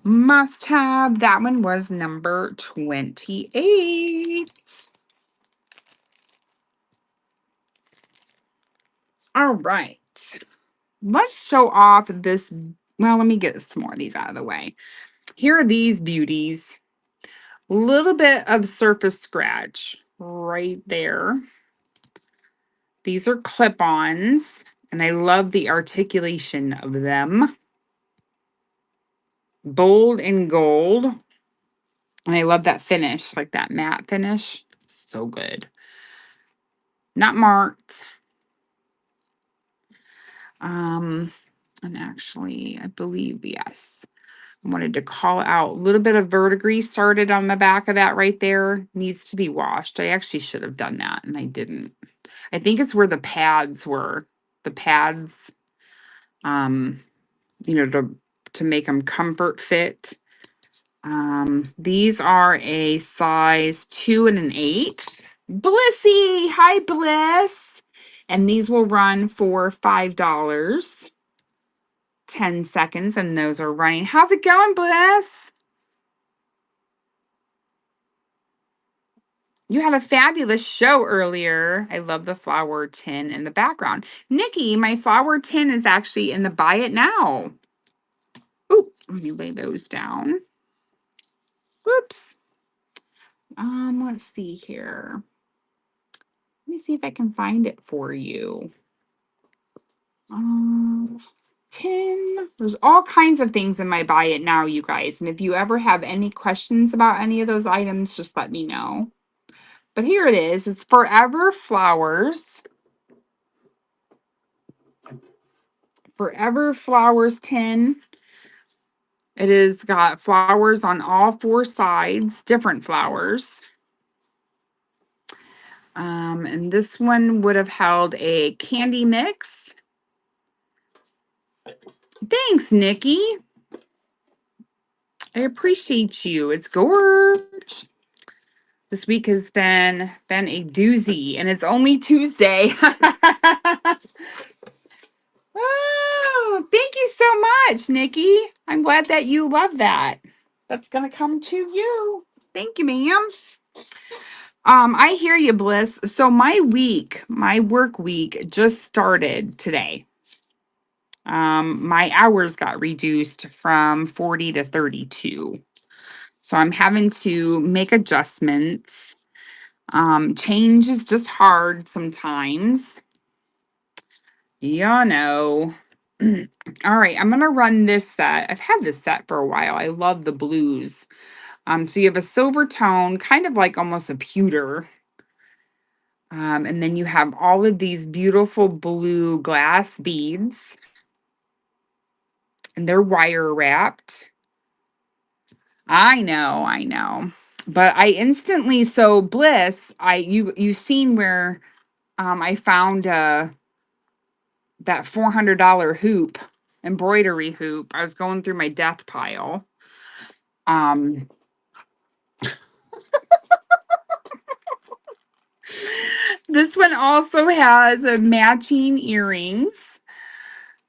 Must have. That one was number 28. All right. Let's show off this. Well, let me get some more of these out of the way. Here are these beauties. A little bit of surface scratch right there. These are clip-ons, and I love the articulation of them. Bold and gold. And I love that finish, like that matte finish. So good. Not marked. And actually, I believe, yes. I wanted to call out a little bit of verdigris started on the back of that right there. Needs to be washed. I actually should have done that, and I didn't. I think it's where the pads were. the pads, um, you know, to make them comfort fit. These are a size 2 1/8. Blissy, hi Bliss. And these will run for $5, 10 seconds, and those are running. How's it going, Bliss? You had a fabulous show earlier. I love the flower tin in the background. Nikki, my flower tin is actually in the buy it now. Oop, let me lay those down. Oops. Let's see here. Let me see if I can find it for you. Um, tin. There's all kinds of things in my buy it now, you guys. And if you ever have any questions about any of those items, just let me know. But here it is. It's Forever Flowers. Forever Flowers tin. It has got flowers on all four sides, different flowers. And this one would have held a candy mix. Thanks, Nikki. I appreciate you. It's gorge. This week has been a doozy, and it's only Tuesday. Oh, thank you so much, Nikki. I'm glad that you love that. That's gonna come to you. Thank you, ma'am. I hear you, Bliss. So my work week just started today. My hours got reduced from 40 to 32. So I'm having to make adjustments. Change is just hard sometimes. You know. All right, I'm gonna run this set. I've had this set for a while. I love the blues. So you have a silver tone, kind of like almost a pewter. And then you have all of these beautiful blue glass beads, and they're wire wrapped. I know. But I instantly so Bliss, you seen where I found that $400 hoop, embroidery hoop. I was going through my death pile. Um this one also has a matching earrings.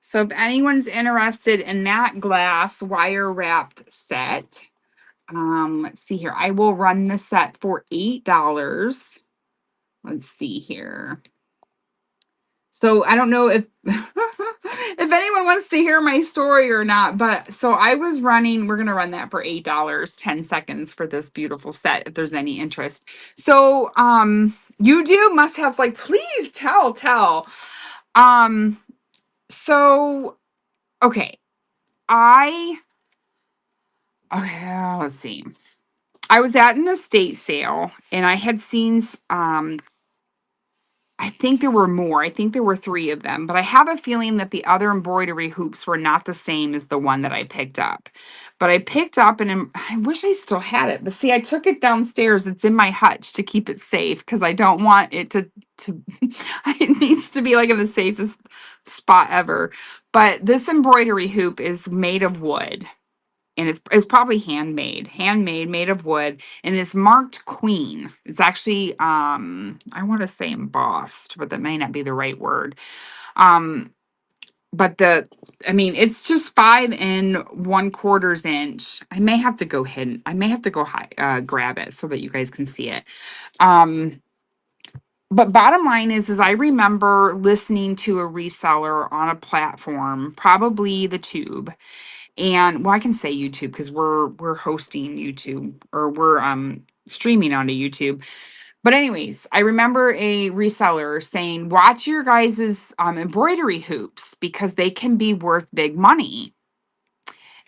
So if anyone's interested in that glass wire wrapped set, let's see here. I will run the set for $8. Let's see here. So I don't know if if anyone wants to hear my story or not, but so I was running, we're gonna run that for $8, 10 seconds for this beautiful set, if there's any interest. So you do must have like, please tell. Um, so okay, I okay, let's see. I was at an estate sale and I had seen I think there were more. I think there were three of them, but I have a feeling that the other embroidery hoops were not the same as the one that I picked up. But I picked up and I wish I still had it. But see, I took it downstairs. It's in my hutch to keep it safe because I don't want it to it needs to be like in the safest spot ever. But this embroidery hoop is made of wood, and it's probably handmade, made of wood, and it's marked queen. It's actually I want to say embossed, but that may not be the right word. um but I mean, it's just 5 1/4 inch. I may have to go hidden. I may have to go high, grab it so that you guys can see it. um but bottom line is I remember listening to a reseller on a platform, probably the Tube. And well, I can say YouTube because we're hosting YouTube, or we're streaming onto YouTube. But anyways, I remember a reseller saying, watch your guys's embroidery hoops because they can be worth big money.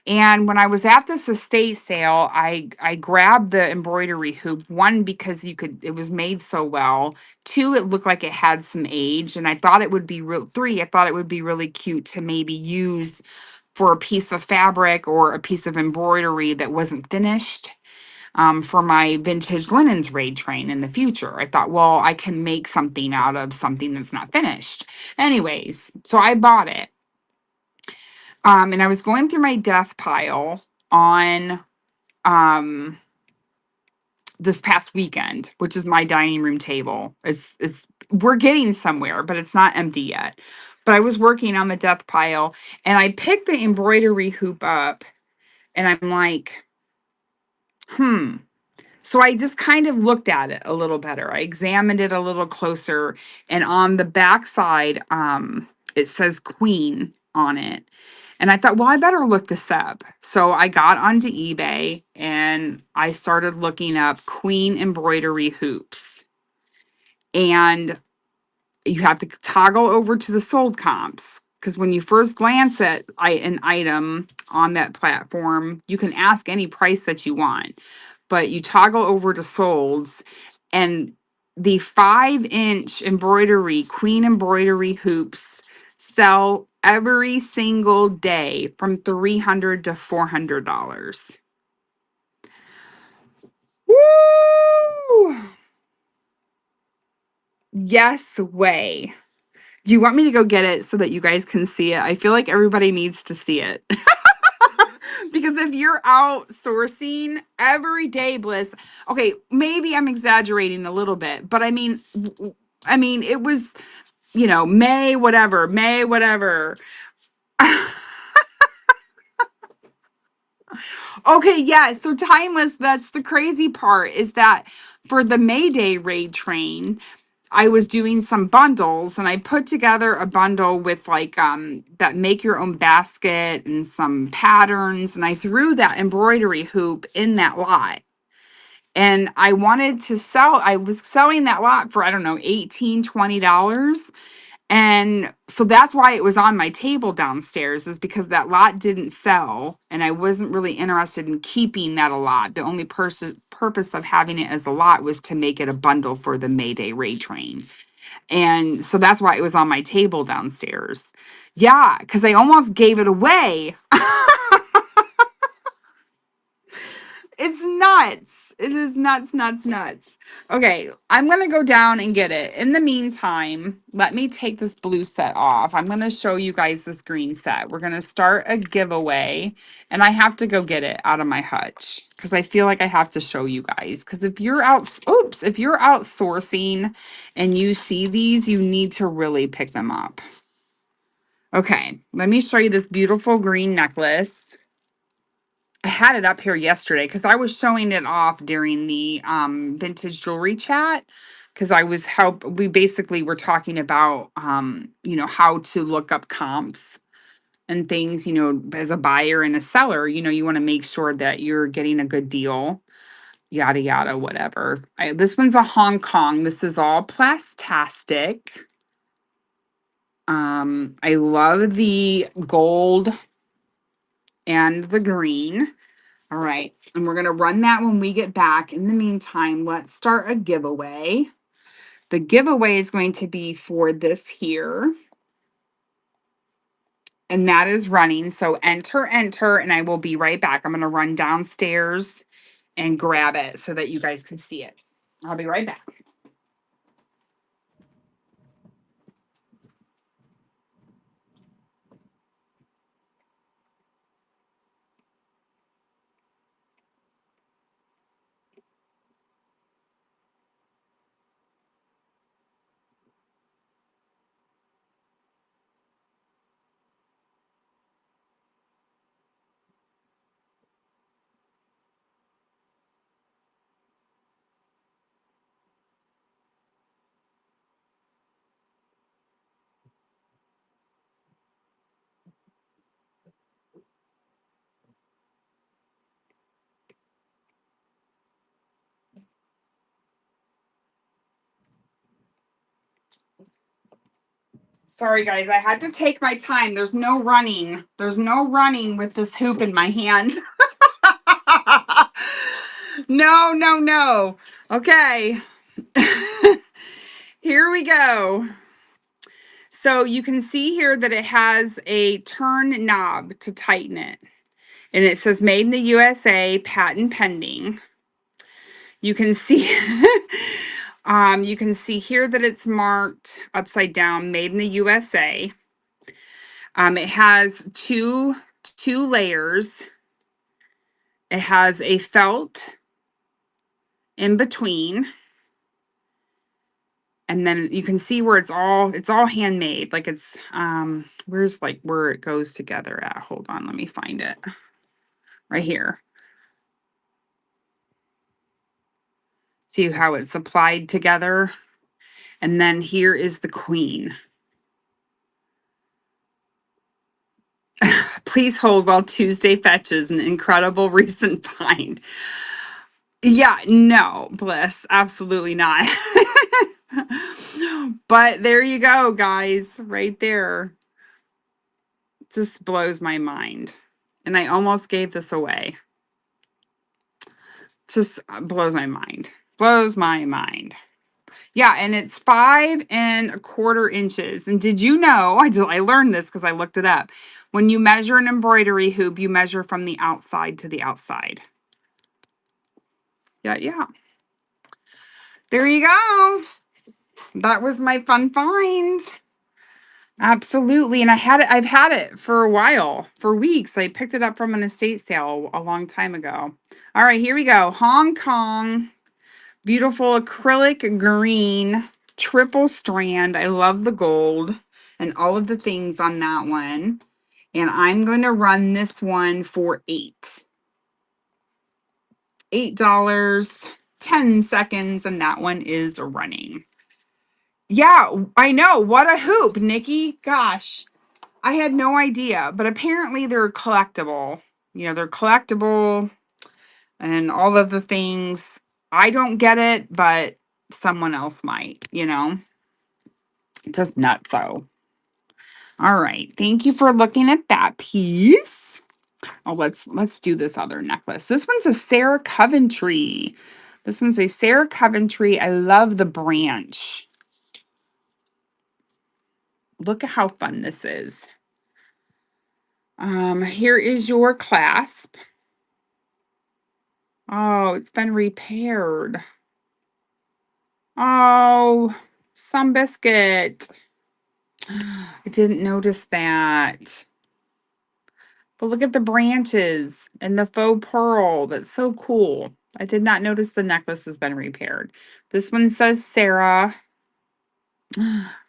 And when I was at this estate sale, I grabbed the embroidery hoop. One, because it was made so well. Two, it looked like it had some age, and I thought it would be real. Three, I thought it would be really cute to maybe use for a piece of fabric or a piece of embroidery that wasn't finished. for my vintage linens raid train in the future. I thought, well, I can make something out of something that's not finished. Anyways, so I bought it. And I was going through my death pile on um this past weekend, which is my dining room table. It's we're getting somewhere, but it's not empty yet. But I was working on the death pile and I picked the embroidery hoop up and I'm like, hmm. So I just kind of looked at it a little better. I examined it a little closer, and on the back side, it says Queen on it. And I thought, well, I better look this up. So I got onto eBay and I started looking up Queen embroidery hoops. And you have to toggle over to the sold comps because when you first glance at an item on that platform, you can ask any price that you want, but you toggle over to solds, and the 5-inch embroidery queen embroidery hoops sell every single day from $300 to $400. Woo! Yes way. Do you want me to go get it so that you guys can see it? I feel like everybody needs to see it. Because if you're outsourcing every day, Bliss, okay, maybe I'm exaggerating a little bit, but I mean, it was, May, whatever, May, whatever. Okay, yeah. So timeless, that's the crazy part is that for the Mayday raid train, I was doing some bundles and I put together a bundle with like that make your own basket and some patterns, and I threw that embroidery hoop in that lot. And I was selling that lot for I don't know, $18-$20. And so that's why it was on my table downstairs, is because that lot didn't sell and I wasn't really interested in keeping that a lot. The only purpose of having it as a lot was to make it a bundle for the Mayday raid train. And so that's why it was on my table downstairs. Yeah, because I almost gave it away. It's nuts. It is nuts, nuts, nuts. Okay, I'm going to go down and get it. In the meantime, let me take this blue set off. I'm going to show you guys this green set. We're going to start a giveaway, and I have to go get it out of my hutch because I feel like I have to show you guys. Because if you're outsourcing and you see these, you need to really pick them up. Okay, let me show you this beautiful green necklace. I had it up here yesterday because I was showing it off during the vintage jewelry chat because we basically were talking about how to look up comps and things, as a buyer and a seller, you want to make sure that you're getting a good deal, yada yada, whatever. This one's a Hong Kong. This is all plastastic. I love the gold and the green. All right. And we're going to run that when we get back. In the meantime, let's start a giveaway. The giveaway is going to be for this here. And that is running. So enter, and I will be right back. I'm going to run downstairs and grab it so that you guys can see it. I'll be right back. Sorry, guys. I had to take my time. There's no running. There's no running with this hoop in my hand. No, no, no. Okay. Here we go. So you can see here that it has a turn knob to tighten it. And it says made in the USA, patent pending. You can see you can see here that it's marked upside down, made in the USA. It has two layers. It has a felt in between. And then you can see where it's all handmade. Like it's where's like where it goes together at. Hold on, let me find it. Right here. See how it's applied together? And then here is the queen. Please hold while Tuesday fetches an incredible recent find. Yeah, no, Bliss, absolutely not. But there you go, guys, right there. Just blows my mind. And I almost gave this away. Just blows my mind. Blows my mind. Yeah, and it's 5¼ inches. And did you know, I learned this because I looked it up. When you measure an embroidery hoop, you measure from the outside to the outside. Yeah. There you go. That was my fun find. Absolutely. And I've had it for a while, for weeks. I picked it up from an estate sale a long time ago. All right, here we go. Hong Kong. Beautiful acrylic green, triple strand. I love the gold and all of the things on that one. And I'm going to run this one for $8, 10 seconds, and that one is running. Yeah, I know. What a hoop, Nikki. Gosh, I had no idea, but apparently they're collectible. They're collectible and all of the things. I don't get it, but someone else might, Just nutso. All right. Thank you for looking at that piece. Oh, let's do this other necklace. This one's a Sarah Coventry. I love the branch. Look at how fun this is. Here is your clasp. Oh, it's been repaired. Oh, some biscuit. I didn't notice that. But look at the branches and the faux pearl. That's so cool. I did not notice the necklace has been repaired. This one says Sarah.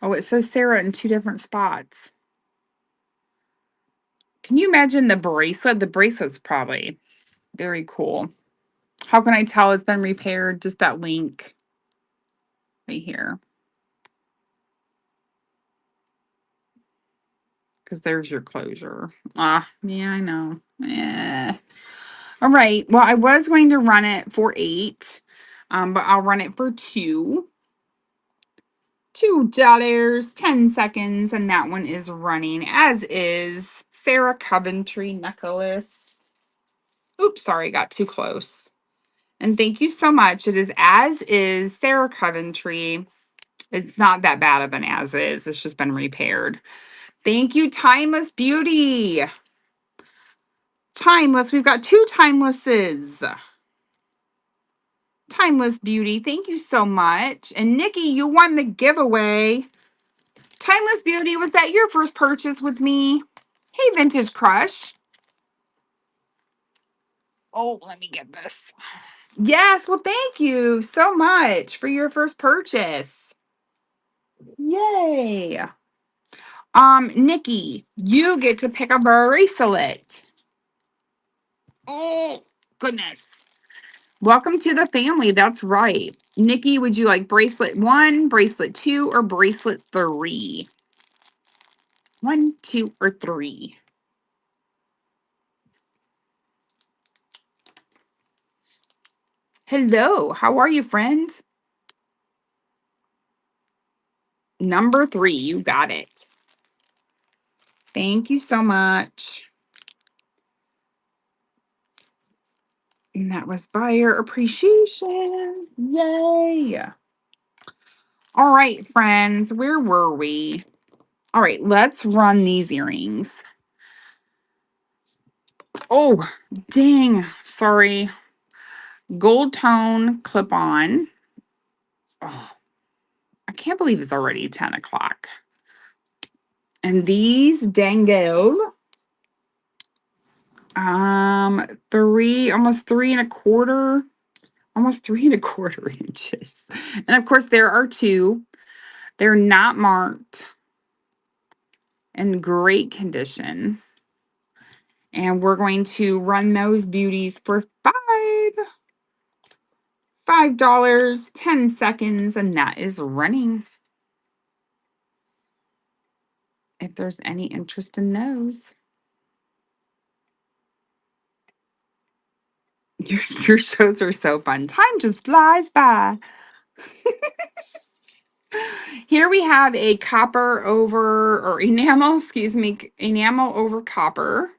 Oh, it says Sarah in 2 different spots. Can you imagine the bracelet? The bracelet's probably very cool. How can I tell it's been repaired? Just that link right here. Because there's your closure. Yeah, I know. All right. Well, I was going to run it for 8, but I'll run it for $2. $2, 10 seconds, and that one is running, as is Sarah Coventry necklace. Oops, sorry, got too close. And thank you so much. It is as is Sarah Coventry. It's not that bad of an as is. It's just been repaired. Thank you, Timeless Beauty. Timeless. We've got 2 timelesses. Timeless Beauty. Thank you so much. And Nikki, you won the giveaway. Timeless Beauty, was that your first purchase with me? Hey, Vintage Crush. Oh, let me get this. Yes, well, thank you so much for your first purchase. Yay. Nikki, you get to pick a bracelet. Oh, goodness. Welcome to the family. That's right. Nikki, would you like bracelet 1, bracelet 2, or bracelet 3? 1, 2, or 3? Hello, how are you, friend? Number 3, you got it. Thank you so much. And that was buyer appreciation. Yay. All right, friends, where were we? All right, let's run these earrings. Oh, dang. Sorry. gold tone clip-on. Oh, I can't believe it's already 10 o'clock. And these dangle almost 3 1/4, almost 3 1/4 inches. And of course, there are two. They're not marked, in great condition. And we're going to run those beauties for $5, 10 seconds, and that is running. If there's any interest in those. Your shows are so fun. Time just flies by. Here we have a copper over, or enamel, excuse me, enamel over copper.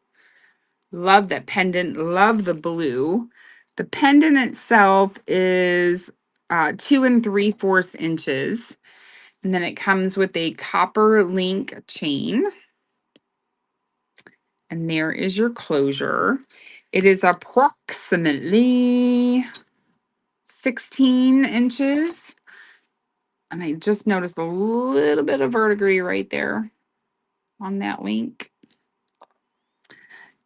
Love that pendant. Love the blue. The pendant itself is 2 3/4 inches. And then it comes with a copper link chain. And there is your closure. It is approximately 16 inches. And I just noticed a little bit of verdigris right there on that link.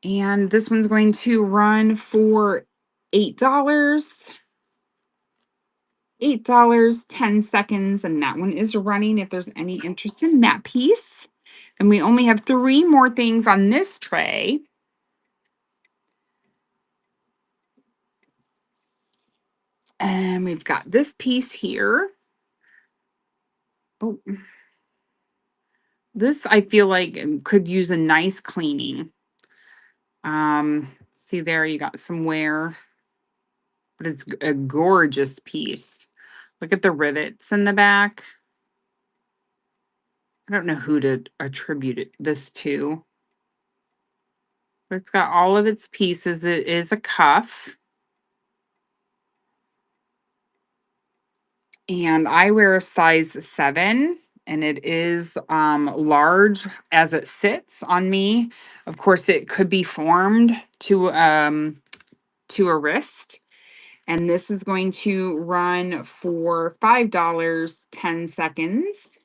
And this one's going to run for $8. $8, 10 seconds. And that one is running if there's any interest in that piece. And we only have 3 more things on this tray. And we've got this piece here. Oh, this I feel like could use a nice cleaning. See there, you got some wear, but it's a gorgeous piece. Look at the rivets in the back. I don't know who to attribute this to, but it's got all of its pieces. It is a cuff. And I wear a size 7, and it is large as it sits on me. Of course, it could be formed to a wrist. And this is going to run for $5, 10 seconds.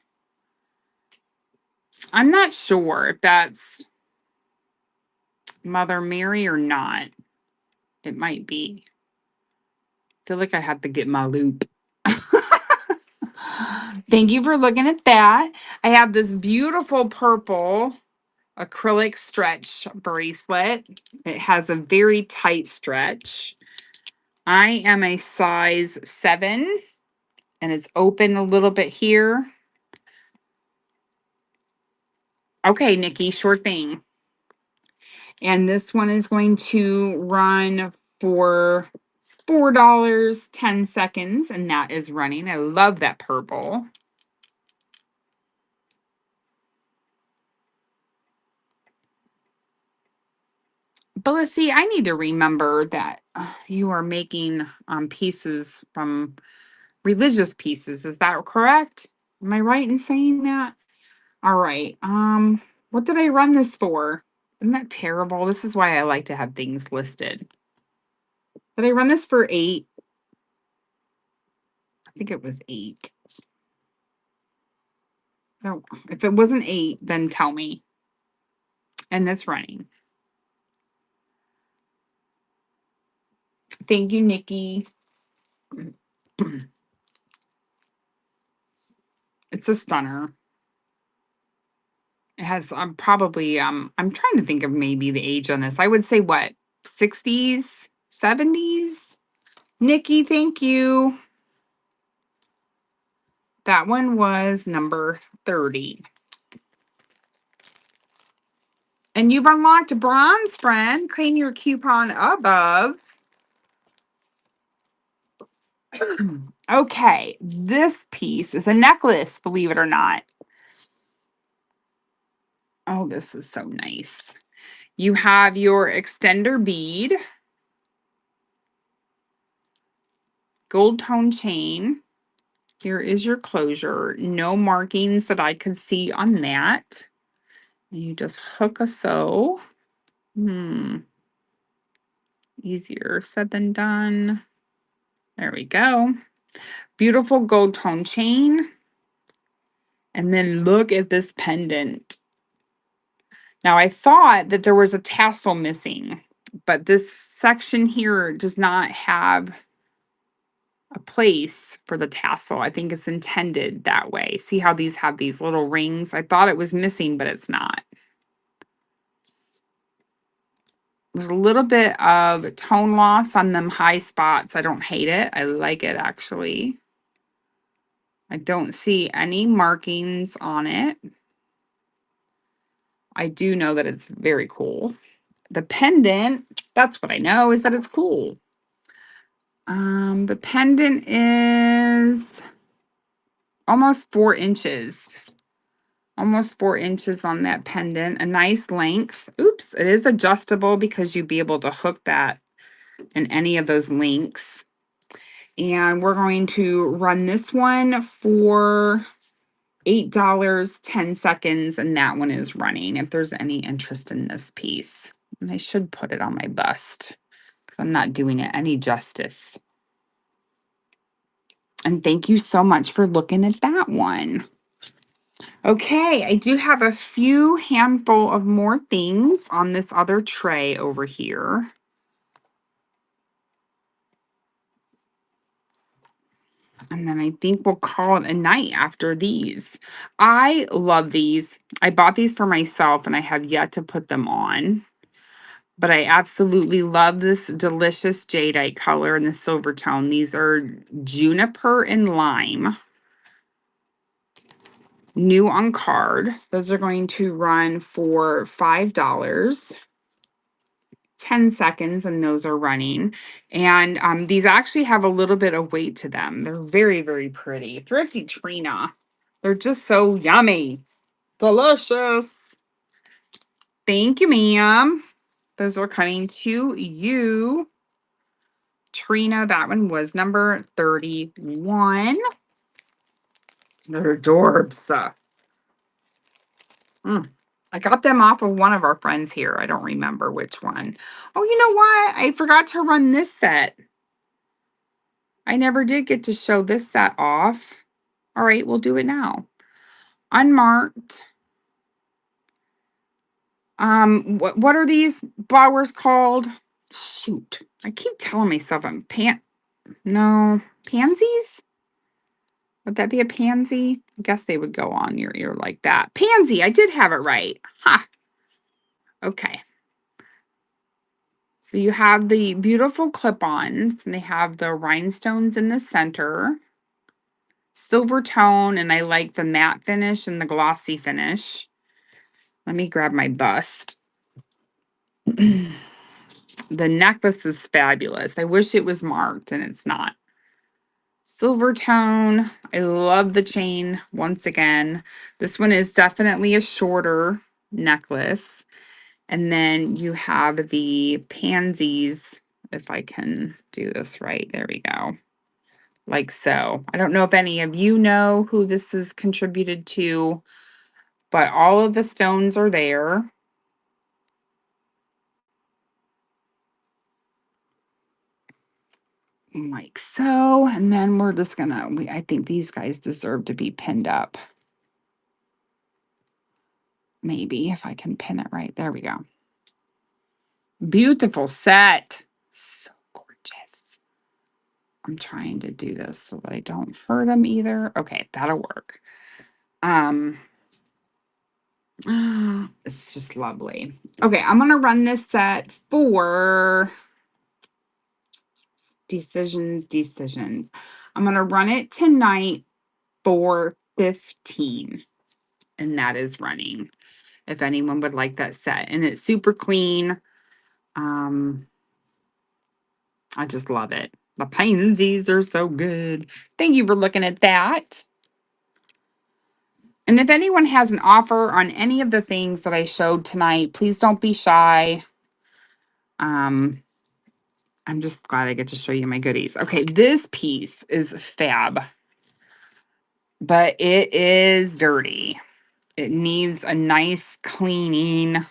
I'm not sure if that's Mother Mary or not. It might be. I feel like I have to get my loop. Thank you for looking at that. I have this beautiful purple acrylic stretch bracelet. It has a very tight stretch. I am a size 7, and it's open a little bit here. Okay, Nikki, sure thing. And this one is going to run for $4, 10 seconds, and that is running. I love that purple. But let's see, I need to remember that you are making pieces from religious pieces. Is that correct? Am I right in saying that? All right. What did I run this for? Isn't that terrible? This is why I like to have things listed. Did I run this for 8? I think it was 8. No, if it wasn't 8, then tell me. And that's running. Thank you, Nikki. It's a stunner. It has probably I'm trying to think of maybe the age on this. I would say what, 60s, 70s? Nikki, thank you. That one was number 30. And you've unlocked bronze, friend. Claim your coupon above. Okay, this piece is a necklace, believe it or not. Oh, this is so nice. You have your extender bead, gold tone chain. Here is your closure. No markings that I could see on that. You just hook a sew. Easier said than done. There we go. Beautiful gold tone chain. And then look at this pendant. Now, I thought that there was a tassel missing, but this section here does not have a place for the tassel. I think it's intended that way. See how these have these little rings? I thought it was missing, but it's not. There's a little bit of tone loss on them high spots. I don't hate it. I like it, actually. I don't see any markings on it. I do know that it's very cool. The pendant, that's what I know, is that it's cool. The pendant is almost 4 inches. Almost 4 inches on that pendant. A nice length. Oops, it is adjustable because you'd be able to hook that in any of those links. And we're going to run this one for $8, 10 seconds, and that one is running if there's any interest in this piece. And I should put it on my bust because I'm not doing it any justice. And thank you so much for looking at that one. Okay, I do have a few handful of more things on this other tray over here. And then I think we'll call it a night after these. I love these. I bought these for myself and I have yet to put them on. But I absolutely love this delicious jadeite color and the silver tone. These are juniper and lime. New on card. Those are going to run for $5. 10 seconds and those are running. And these actually have a little bit of weight to them. They're very, very pretty. Thrifty Trina. They're just so yummy. Delicious. Thank you, ma'am. Those are coming to you. Trina, that one was number 31. They're adorbs. I got them off of one of our friends here. I don't remember which one. Oh, you know what? I forgot to run this set. I never did get to show this set off. All right, we'll do it now. Unmarked. What are these flowers called? Shoot. I keep telling myself I'm no, pansies? Would that be a pansy? I guess they would go on your ear like that. Pansy, I did have it right. Ha. Okay. So you have the beautiful clip-ons, and they have the rhinestones in the center. Silver tone, and I like the matte finish and the glossy finish. Let me grab my bust. The necklace is fabulous. I wish it was marked, and it's not. Silver tone. I love the chain once again. This one is definitely a shorter necklace. And then you have the pansies, if I can do this right. There we go. Like so. I don't know if any of you know who this is contributed to, but all of the stones are there. Like so. And then we're just gonna, I think these guys deserve to be pinned up. Maybe if I can pin it right. There we go. Beautiful set. So gorgeous. I'm trying to do this so that I don't hurt them either. Okay, that'll work. It's just lovely. Okay, I'm gonna run this set for decisions. I'm gonna run it tonight for 15, and that is running. If anyone would like that set, and it's super clean. I just love it. The pansies are so good. Thank you for looking at that. And if anyone has an offer on any of the things that I showed tonight, please don't be shy. I'm just glad I get to show you my goodies. Okay, this piece is fab, but it is dirty. It needs a nice cleaning.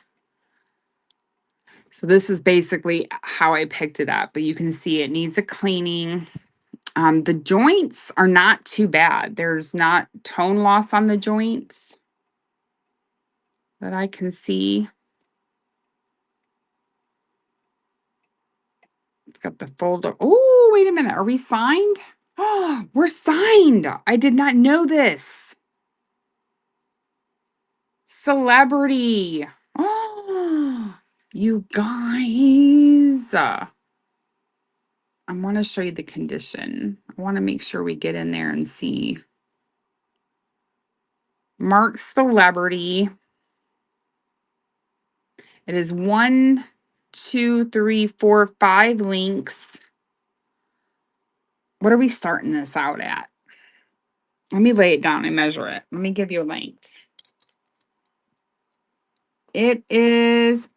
So this is basically how I picked it up, but you can see it needs a cleaning. The joints are not too bad. There's not tone loss on the joints that I can see. It's got the folder. Oh, wait a minute. Are we signed? Oh, we're signed. I did not know this. Celebrity. Oh, you guys. I want to show you the condition. I want to make sure we get in there and see. Mark Celebrity. It is 1, 2, 3, 4, 5 links. What are we starting this out at? Let me lay it down and measure it. Let me give you a length. It is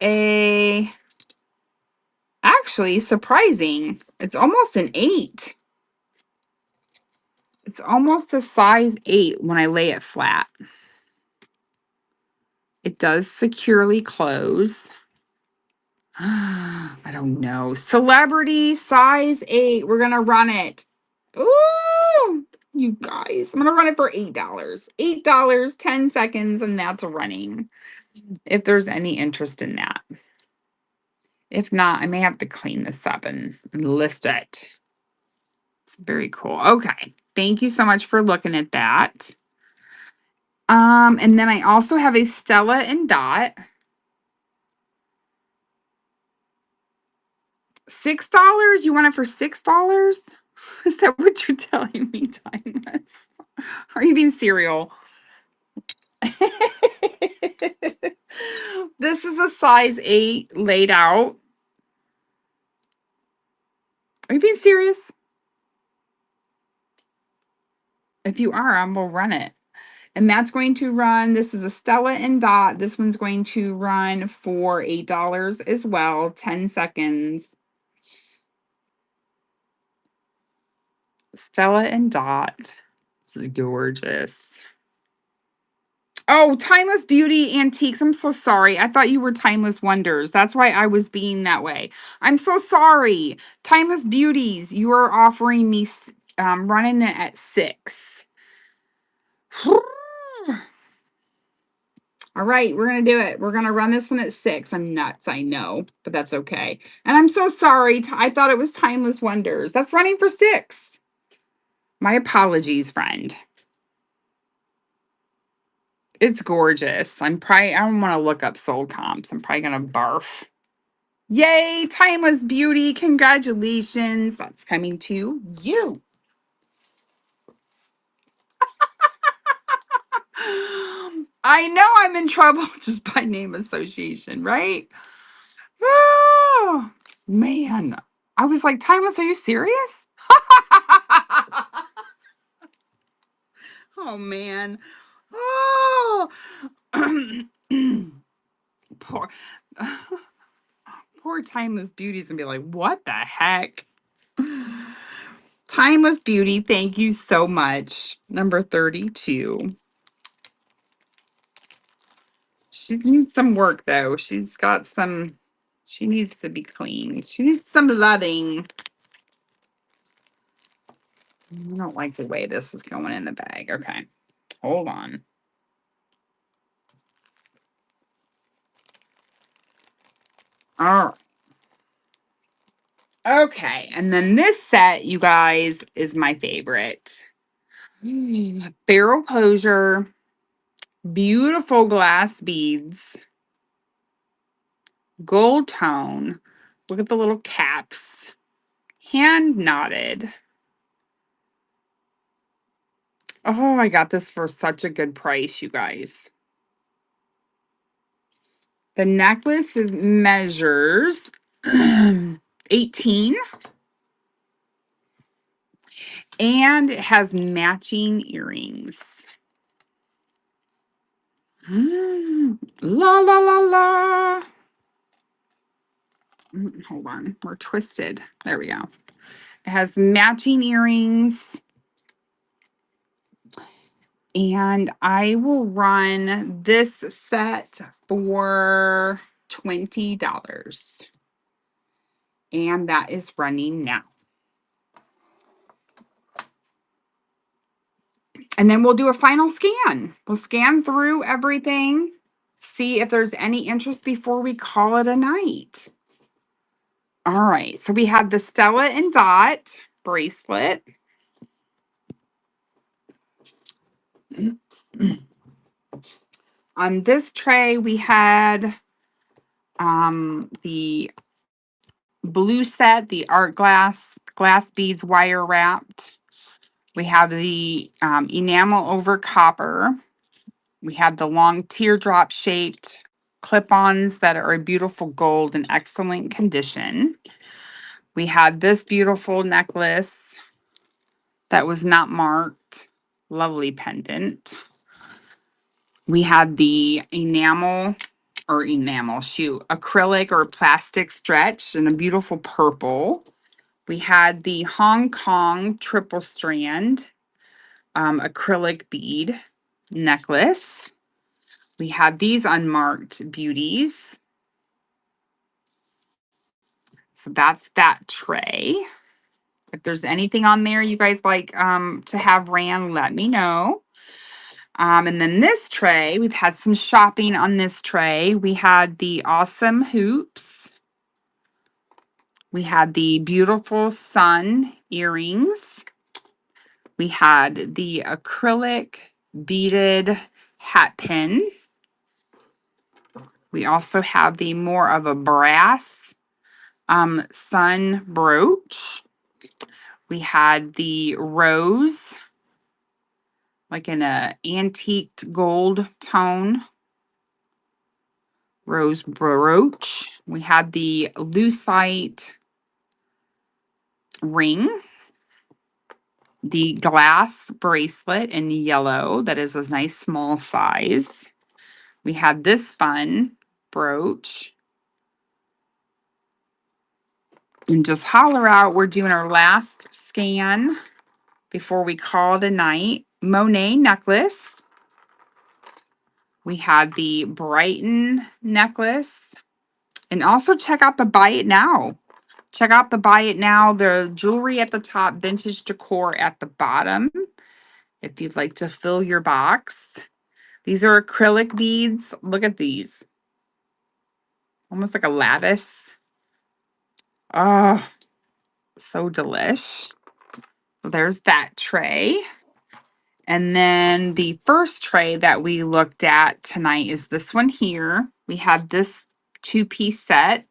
actually surprising. It's almost an 8. It's almost a size 8 when I lay it flat. It does securely close. I don't know. Celebrity size 8. We're going to run it. Ooh, you guys. I'm going to run it for $8. $8, 10 seconds, and that's running. If there's any interest in that. If not, I may have to clean this up and list it. It's very cool. Okay. Thank you so much for looking at that. And then I also have a Stella and Dot. $6? You want it for $6? Is that what you're telling me, Timeless? Are you being serial? This is a size 8 laid out. Are you being serious? If you are, I will run it. And that's going to run, this is a Stella and Dot. This one's going to run for $8 as well, 10 seconds. Stella and Dot. This is gorgeous. Oh, Timeless Beauty Antiques. I'm so sorry. I thought you were Timeless Wonders. That's why I was being that way. I'm so sorry. Timeless Beauties, you are offering me running it at 6. All right, we're going to do it. We're going to run this one at 6. I'm nuts, I know, but that's okay. And I'm so sorry. I thought it was Timeless Wonders. That's running for 6. My apologies, friend. It's gorgeous. I don't want to look up sold comps. I'm probably going to barf. Yay, Timeless Beauty. Congratulations. That's coming to you. I know I'm in trouble just by name association, right? Oh, man. I was like, Timeless, are you serious? Oh, man. Oh, poor, poor Timeless Beauty's gonna be like, what the heck? Timeless Beauty, thank you so much. Number 32. She needs some work though. She needs to be cleaned. She needs some loving. I don't like the way this is going in the bag. Okay. Hold on. All right. Okay. And then this set, you guys, is my favorite. Barrel closure, beautiful glass beads, gold tone. Look at the little caps. Hand knotted. Oh, I got this for such a good price, you guys. The necklace measures 18 and it has matching earrings. La la la la. Hold on, we're twisted. There we go. It has matching earrings. And I will run this set for $20. And that is running now. And then we'll do a final scan. We'll scan through everything, see if there's any interest before we call it a night. All right, so we have the Stella and Dot bracelet. On this tray, we had the blue set, the art glass beads wire wrapped. We have the enamel over copper. We have the long teardrop shaped clip-ons that are a beautiful gold in excellent condition. We had this beautiful necklace that was not marked. Lovely pendant. We had the acrylic or plastic stretch in a beautiful purple. We had the Hong Kong triple strand acrylic bead necklace. We had these unmarked beauties. So that's that tray. If there's anything on there you guys like to have ran, let me know. And then this tray, we've had some shopping on this tray. We had the awesome hoops. We had the beautiful sun earrings. We had the acrylic beaded hat pin. We also have the more of a brass sun brooch. We had the rose, like in a antiqued gold tone, rose brooch. We had the lucite ring, the glass bracelet in yellow that is a nice small size. We had this fun brooch. And just holler out, we're doing our last scan before we call it a night. Monet necklace. We had the Brighton necklace. And also check out the Buy It Now. Check out the Buy It Now. The jewelry at the top, vintage decor at the bottom. If you'd like to fill your box. These are acrylic beads. Look at these. Almost like a lattice. Oh, so delish. There's that tray. And then the first tray that we looked at tonight is this one here. We have this two-piece set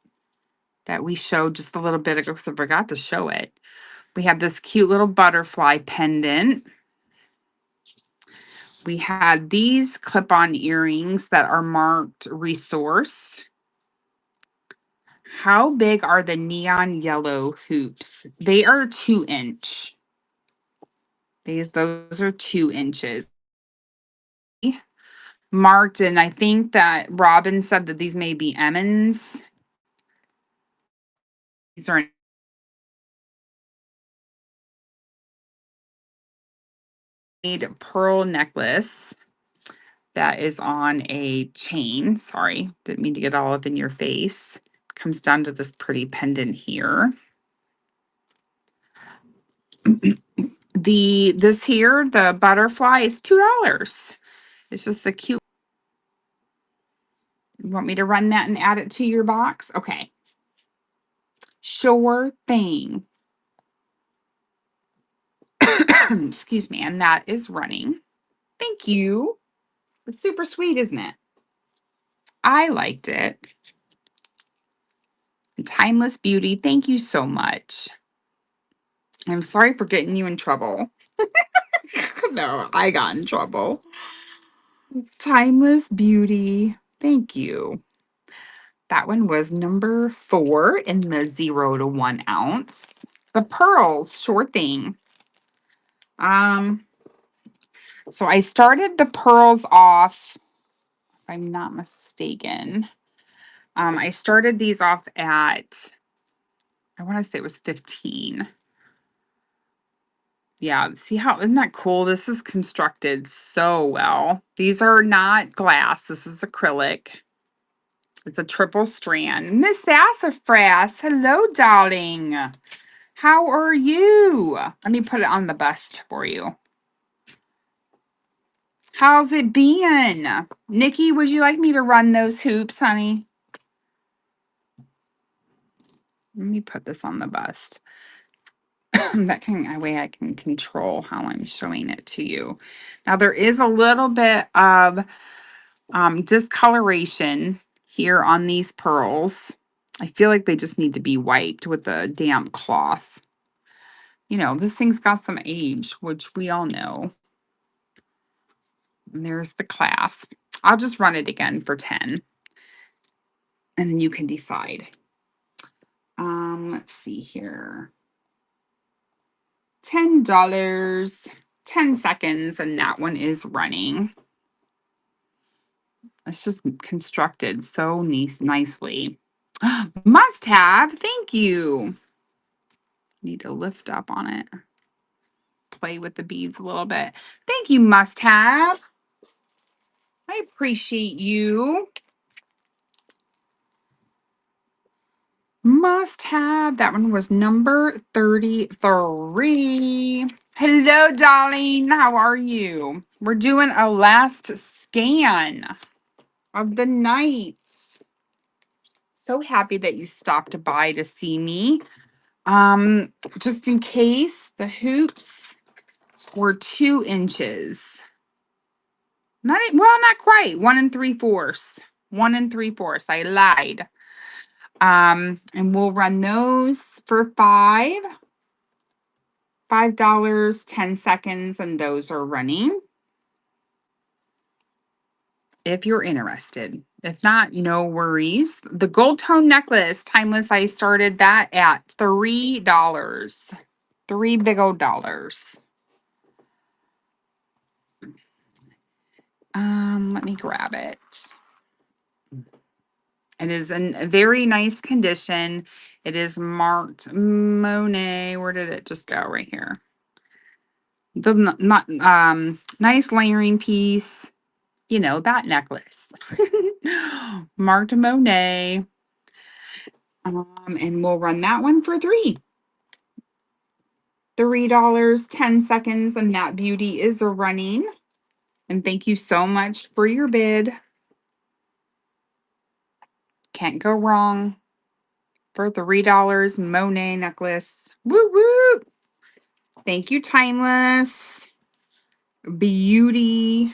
that we showed just a little bit ago because I forgot to show it. We have this cute little butterfly pendant. We had these clip-on earrings that are marked resource. How big are the neon yellow hoops? They are 2-inch. Those are 2 inches. Marked, and I think that Robin said that these may be Emmons. These are a pearl necklace that is on a chain. Sorry, didn't mean to get all up in your face. Comes down to this pretty pendant here. This here, the butterfly, is $2. It's just a cute. You want me to run that and add it to your box? Okay. Sure thing. Excuse me, and that is running. Thank you. It's super sweet, isn't it? I liked it. Timeless Beauty, thank you so much. I'm sorry for getting you in trouble. No, I got in trouble. Timeless Beauty, thank you. That one was number 4 in the 0 to 1 ounce. The pearls, sure thing. So I started the pearls off, if I'm not mistaken. I started these off at, I want to say it was 15. Yeah, see how, isn't that cool? This is constructed so well. These are not glass. This is acrylic. It's a triple strand. Miss Sassafras, hello, darling. How are you? Let me put it on the bust for you. How's it been? Nikki, would you like me to run those hoops, honey? Let me put this on the bust. That way I can control how I'm showing it to you. Now there is a little bit of discoloration here on these pearls. I feel like they just need to be wiped with a damp cloth. You know, this thing's got some age, which we all know. And there's the clasp. I'll just run it again for 10. And then you can decide. Let's see here. $10, 10 seconds, and that one is running. It's just constructed so nicely. Must have. Thank you. Need to lift up on it. Play with the beads a little bit. Thank you, Must Have. I appreciate you. Must Have. That one was number 33. Hello, darling. How are you? We're doing a last scan of the night. So happy that you stopped by to see me. Just in case, the hoops were 2 inches. Not quite. 1 3/4. 1 3/4. I lied. And we'll run those for $5, 10 seconds, and those are running. If you're interested. If not, no worries. The gold tone necklace, Timeless, I started that at $3. 3 big old dollars. Let me grab it. It is in a very nice condition. It is marked Monet. Where did it just go? Right here. The nice layering piece. You know, that necklace. Marked Monet. And we'll run that one for $3, 10 seconds, and that beauty is running. And thank you so much for your bid. Can't go wrong. For $3, Monet necklace. Woo woo! Thank you, Timeless. Beauty.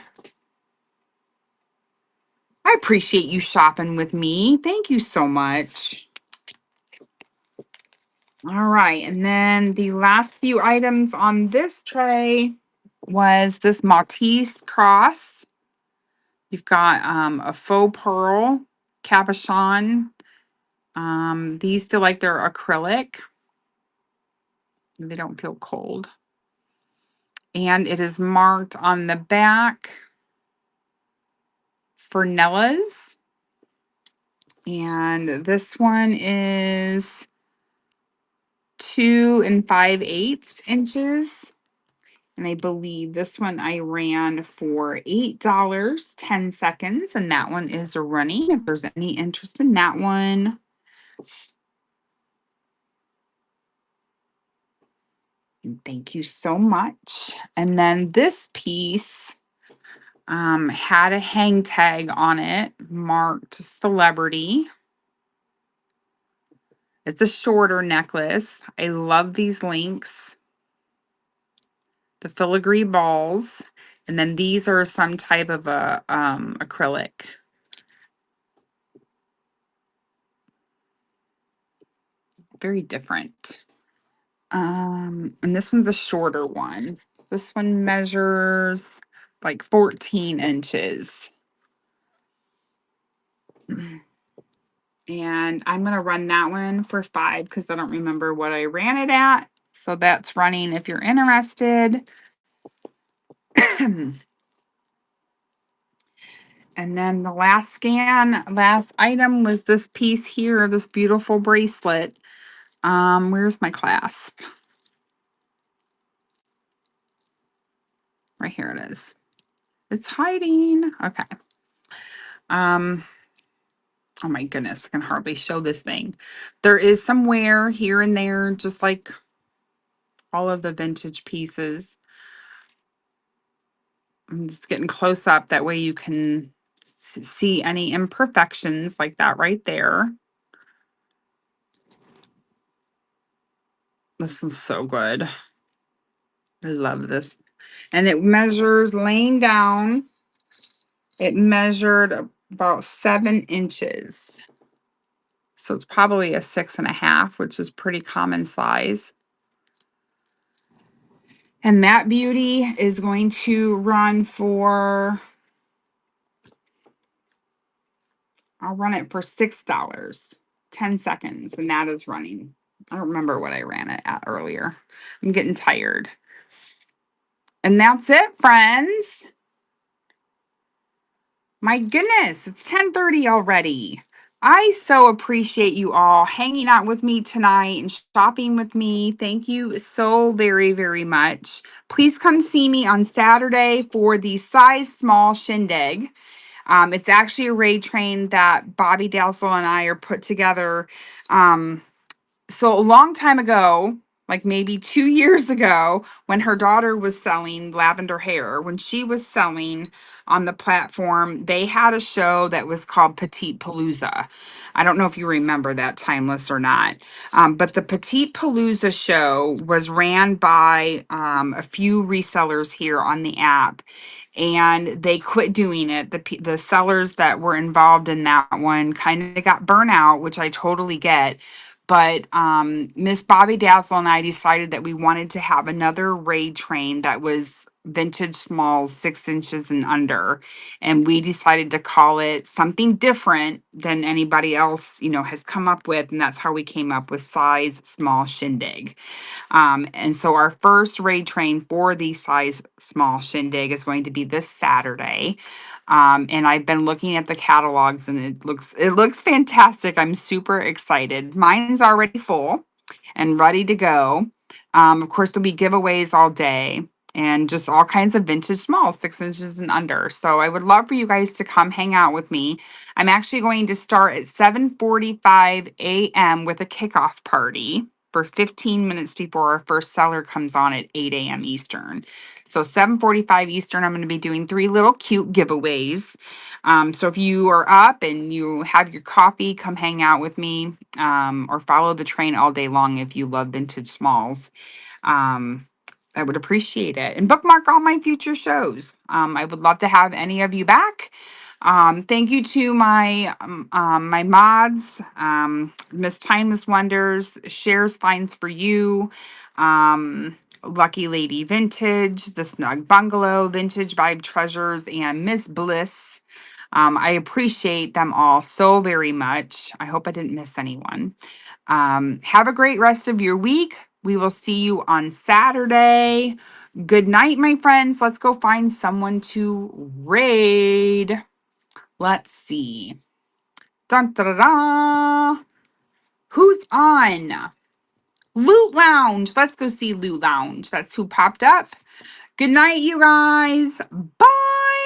I appreciate you shopping with me. Thank you so much. All right. And then the last few items on this tray was this Maltese cross. You've got a faux pearl cabochon. These feel like they're acrylic. They don't feel cold. And it is marked on the back Fernellas. And this one is 2 5/8 inches. And I believe this one I ran for $8, 10 seconds. And that one is running if there's any interest in that one. And thank you so much. And then this piece had a hang tag on it marked celebrity. It's a shorter necklace. I love these links. The filigree balls. And then these are some type of a acrylic. Very different. And this one's a shorter one. This one measures like 14 inches. And I'm going to run that one for 5 because I don't remember what I ran it at. So that's running if you're interested. And then the last item was this piece here, this beautiful bracelet. Where's my clasp? Right here it is. It's hiding. Okay. Oh my goodness, I can hardly show this thing. There is some wear here and there, just like all of the vintage pieces. I'm just getting close up. That way you can see any imperfections like that right there. This is so good. I love this. And it measures laying down. It measured about 7 inches. So it's probably a 6.5, which is pretty common size. And that beauty is going to run for, I'll run it for $6, 10 seconds. And that is running. I don't remember what I ran it at earlier. I'm getting tired. And that's it, friends. My goodness, it's 10:30 already. I so appreciate you all hanging out with me tonight and shopping with me. Thank you so very, very much. Please come see me on Saturday for the size small shindig. It's actually a raid train that Bobby Dalzell and I are put together. So a long time ago, like maybe 2 years ago, when her daughter was selling lavender hair, when she was selling on the platform, they had a show that was called Petite Palooza. I don't know if you remember that, Timeless, or not. But the Petite Palooza show was ran by a few resellers here on the app, and they quit doing it. The sellers that were involved in that one kind of got burnt out, which I totally get. But Miss Bobby Dazzle and I decided that we wanted to have another raid train that was vintage smalls, 6 inches and under. And we decided to call it something different than anybody else, has come up with. And that's how we came up with size small shindig. And so our first raid train for the size small shindig is going to be this Saturday. And I've been looking at the catalogs and it looks fantastic. I'm super excited. Mine's already full and ready to go. Of course, there'll be giveaways all day and just all kinds of vintage smalls, 6 inches and under. So I would love for you guys to come hang out with me. I'm actually going to start at 7:45 a.m. with a kickoff party for 15 minutes before our first seller comes on at 8 a.m. Eastern. So 7:45 Eastern, I'm going to be doing 3 little cute giveaways. So if you are up and you have your coffee, come hang out with me, or follow the train all day long if you love vintage smalls. Um, I would appreciate it. And bookmark all my future shows. I would love to have any of you back. Thank you to my mods, Miss Timeless Wonders, Shares Finds for You, Lucky Lady Vintage, The Snug Bungalow, Vintage Vibe Treasures, and Miss Bliss. I appreciate them all so very much. I hope I didn't miss anyone. Have a great rest of your week. We will see you on Saturday. Good night, my friends. Let's go find someone to raid. Let's see. Dun, da, da, da. Who's on? Loot Lounge. Let's go see Loot Lounge. That's who popped up. Good night, you guys. Bye.